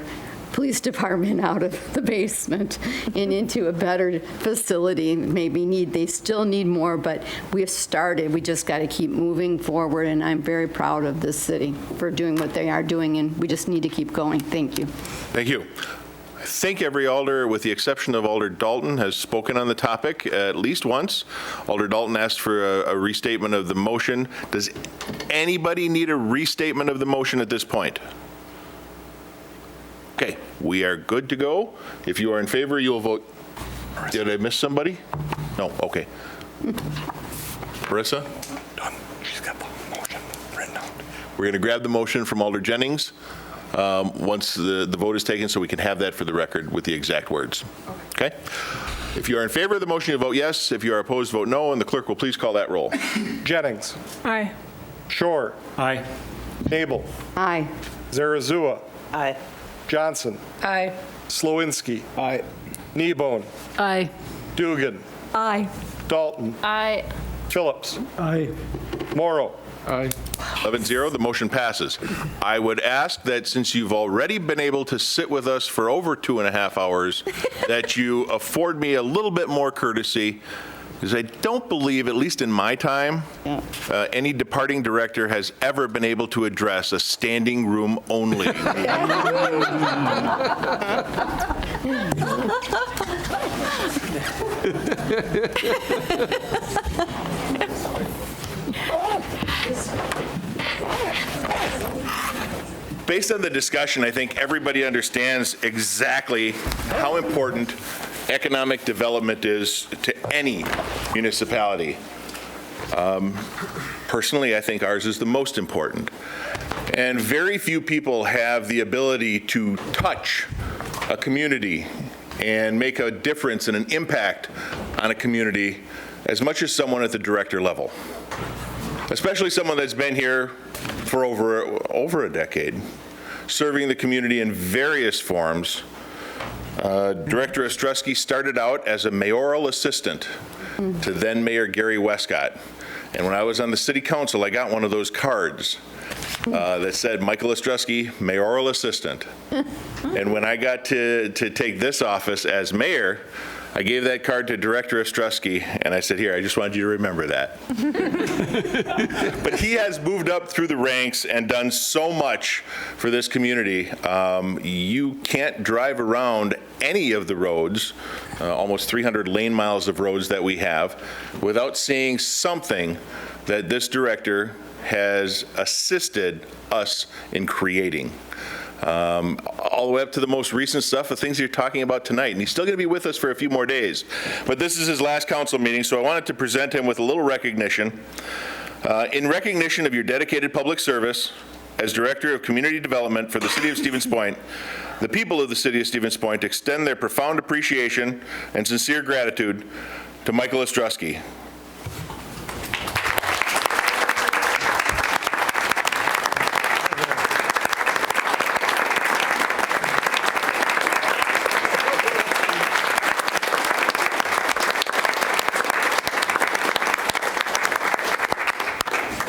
police department out of the basement and into a better facility. Maybe they still need more, but we have started. We just got to keep moving forward, and I'm very proud of this city for doing what they are doing, and we just need to keep going. Thank you. Thank you. I think every alder, with the exception of Alder Dalton, has spoken on the topic at least once. Alder Dalton asked for a restatement of the motion. Does anybody need a restatement of the motion at this point? Okay, we are good to go. If you are in favor, you will vote. Did I miss somebody? No, okay. Marissa? Done. She's got the motion written out. We're going to grab the motion from Alder Jennings once the vote is taken, so we can have that for the record with the exact words. Okay? If you are in favor of the motion, you vote yes. If you are opposed, vote no, and the clerk will please call that roll. Jennings. Aye. Shore. Aye. Nabel. Aye. Zarazua. Aye. Johnson. Aye. Slowinski. Aye. Kneebone. Aye. Dugan. Aye. Dalton. Aye. Phillips. Aye. Morrow. Aye. 11-0, the motion passes. I would ask that since you've already been able to sit with us for over 2.5 hours, that you afford me a little bit more courtesy, because I don't believe, at least in my time, any departing director has ever been able to address a standing room only. Based on the discussion, I think everybody understands exactly how important economic development is to any municipality. Personally, I think ours is the most important. And very few people have the ability to touch a community and make a difference and an impact on a community as much as someone at the director level, especially someone that's been here for over a decade, serving the community in various forms. Director Ostrowski started out as a mayoral assistant to then Mayor Gary Westcott. And when I was on the city council, I got one of those cards that said Michael Ostrowski, mayoral assistant. And when I got to take this office as mayor, I gave that card to Director Ostrowski, and I said, here, I just wanted you to remember that. But he has moved up through the ranks and done so much for this community. You can't drive around any of the roads, almost 300 lane miles of roads that we have, without seeing something that this director has assisted us in creating. All the way up to the most recent stuff, the things you're talking about tonight. And he's still going to be with us for a few more days. But this is his last council meeting, so I wanted to present him with a little recognition. In recognition of your dedicated public service as Director of Community Development for the City of Stevens Point, the people of the City of Stevens Point extend their profound appreciation and sincere gratitude to Michael Ostrowski.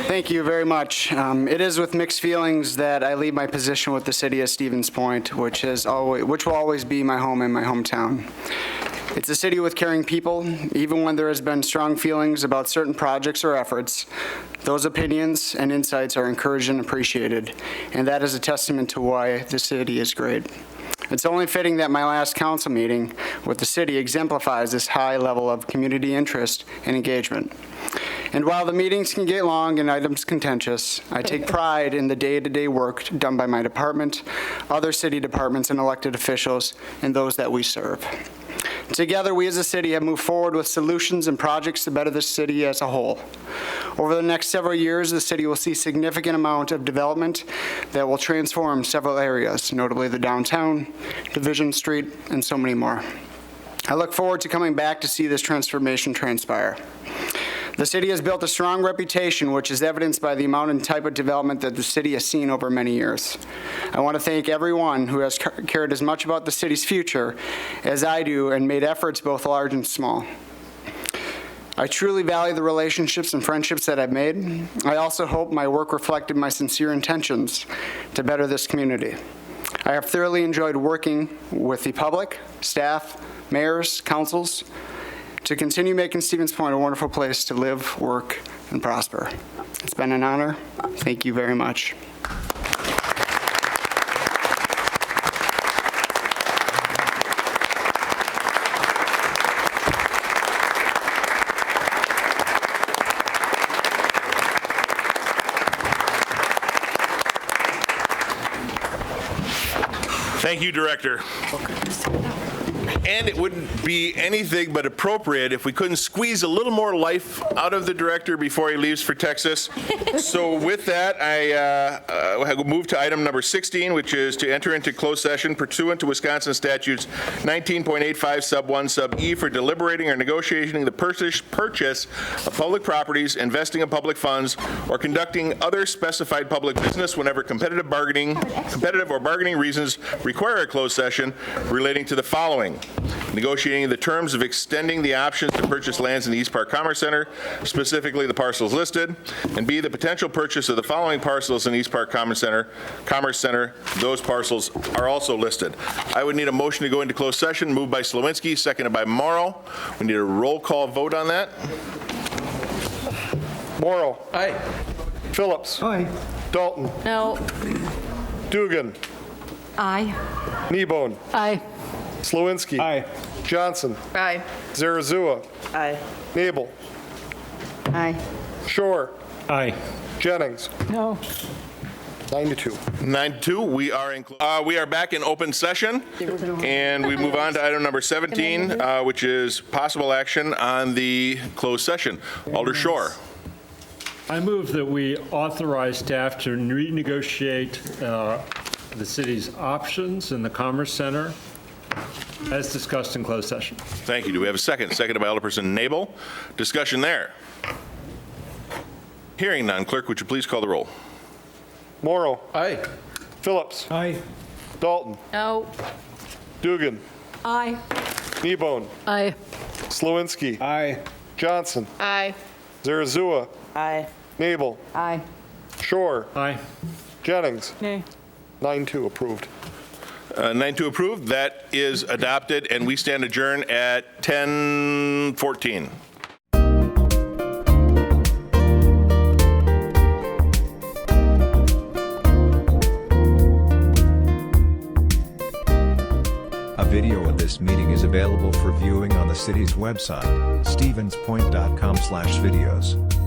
Thank you very much. It is with mixed feelings that I leave my position with the City of Stevens Point, which will always be my home and my hometown. It's a city with caring people. Even when there has been strong feelings about certain projects or efforts, those opinions and insights are encouraged and appreciated, and that is a testament to why the city is great. It's only fitting that my last council meeting with the city exemplifies this high level of community interest and engagement. And while the meetings can get long and items contentious, I take pride in the day-to-day work done by my department, other city departments and elected officials, and those that we serve. Together, we as a city have moved forward with solutions and projects to better the city as a whole. Over the next several years, the city will see significant amount of development that will transform several areas, notably the downtown, Division Street, and so many more. I look forward to coming back to see this transformation transpire. The city has built a strong reputation, which is evidenced by the amount and type of development that the city has seen over many years. I want to thank everyone who has cared as much about the city's future as I do and made efforts both large and small. I truly value the relationships and friendships that I've made. I also hope my work reflected my sincere intentions to better this community. I have thoroughly enjoyed working with the public, staff, mayors, councils, to continue making Stevens Point a wonderful place to live, work, and prosper. It's been an honor. Thank you very much. Thank you, Director. And it wouldn't be anything but appropriate if we couldn't squeeze a little more life out of the director before he leaves for Texas. So with that, I will move to item number 16, which is to enter into closed session pursuant to Wisconsin statutes 19.85 sub 1 sub E for deliberating or negotiating the purchase of public properties, investing of public funds, or conducting other specified public business whenever competitive or bargaining reasons require a closed session relating to the following: negotiating the terms of extending the options to purchase lands in the East Park Commerce Center, specifically the parcels listed, and B, the potential purchase of the following parcels in East Park Commerce Center. Those parcels are also listed. I would need a motion to go into closed session, moved by Slawinski, seconded by Morrow. We need a roll call vote on that. Morrow. Aye. Phillips. Aye. Dalton. No. Dugan. Aye. Kneebone. Aye. Slawinski. Aye. Johnson. Aye. Zarazua. Aye. Nabel. Aye. Shore. Aye. Jennings. No. 9-2. 9-2, we are back in open session, and we move on to item number 17, which is possible action on the closed session. Alder Shore. I move that we authorize staff to renegotiate the city's options in the Commerce Center as discussed in closed session. Thank you. Do we have a second? Seconded by Alderperson Nabel. Discussion there. Hearing none. Clerk, would you please call the roll? Morrow. Aye. Phillips. Aye. Dalton. No. Dugan. Aye. Kneebone. Aye. Slawinski. Aye. Johnson. Aye. Zarazua. Aye. Nabel. Aye. Shore. Aye. Jennings. Nay. 9-2 approved. 9-2 approved. That is adopted, and we stand adjourned at 10:14. A video of this meeting is available for viewing on the city's website, stevenspoint.com/videos.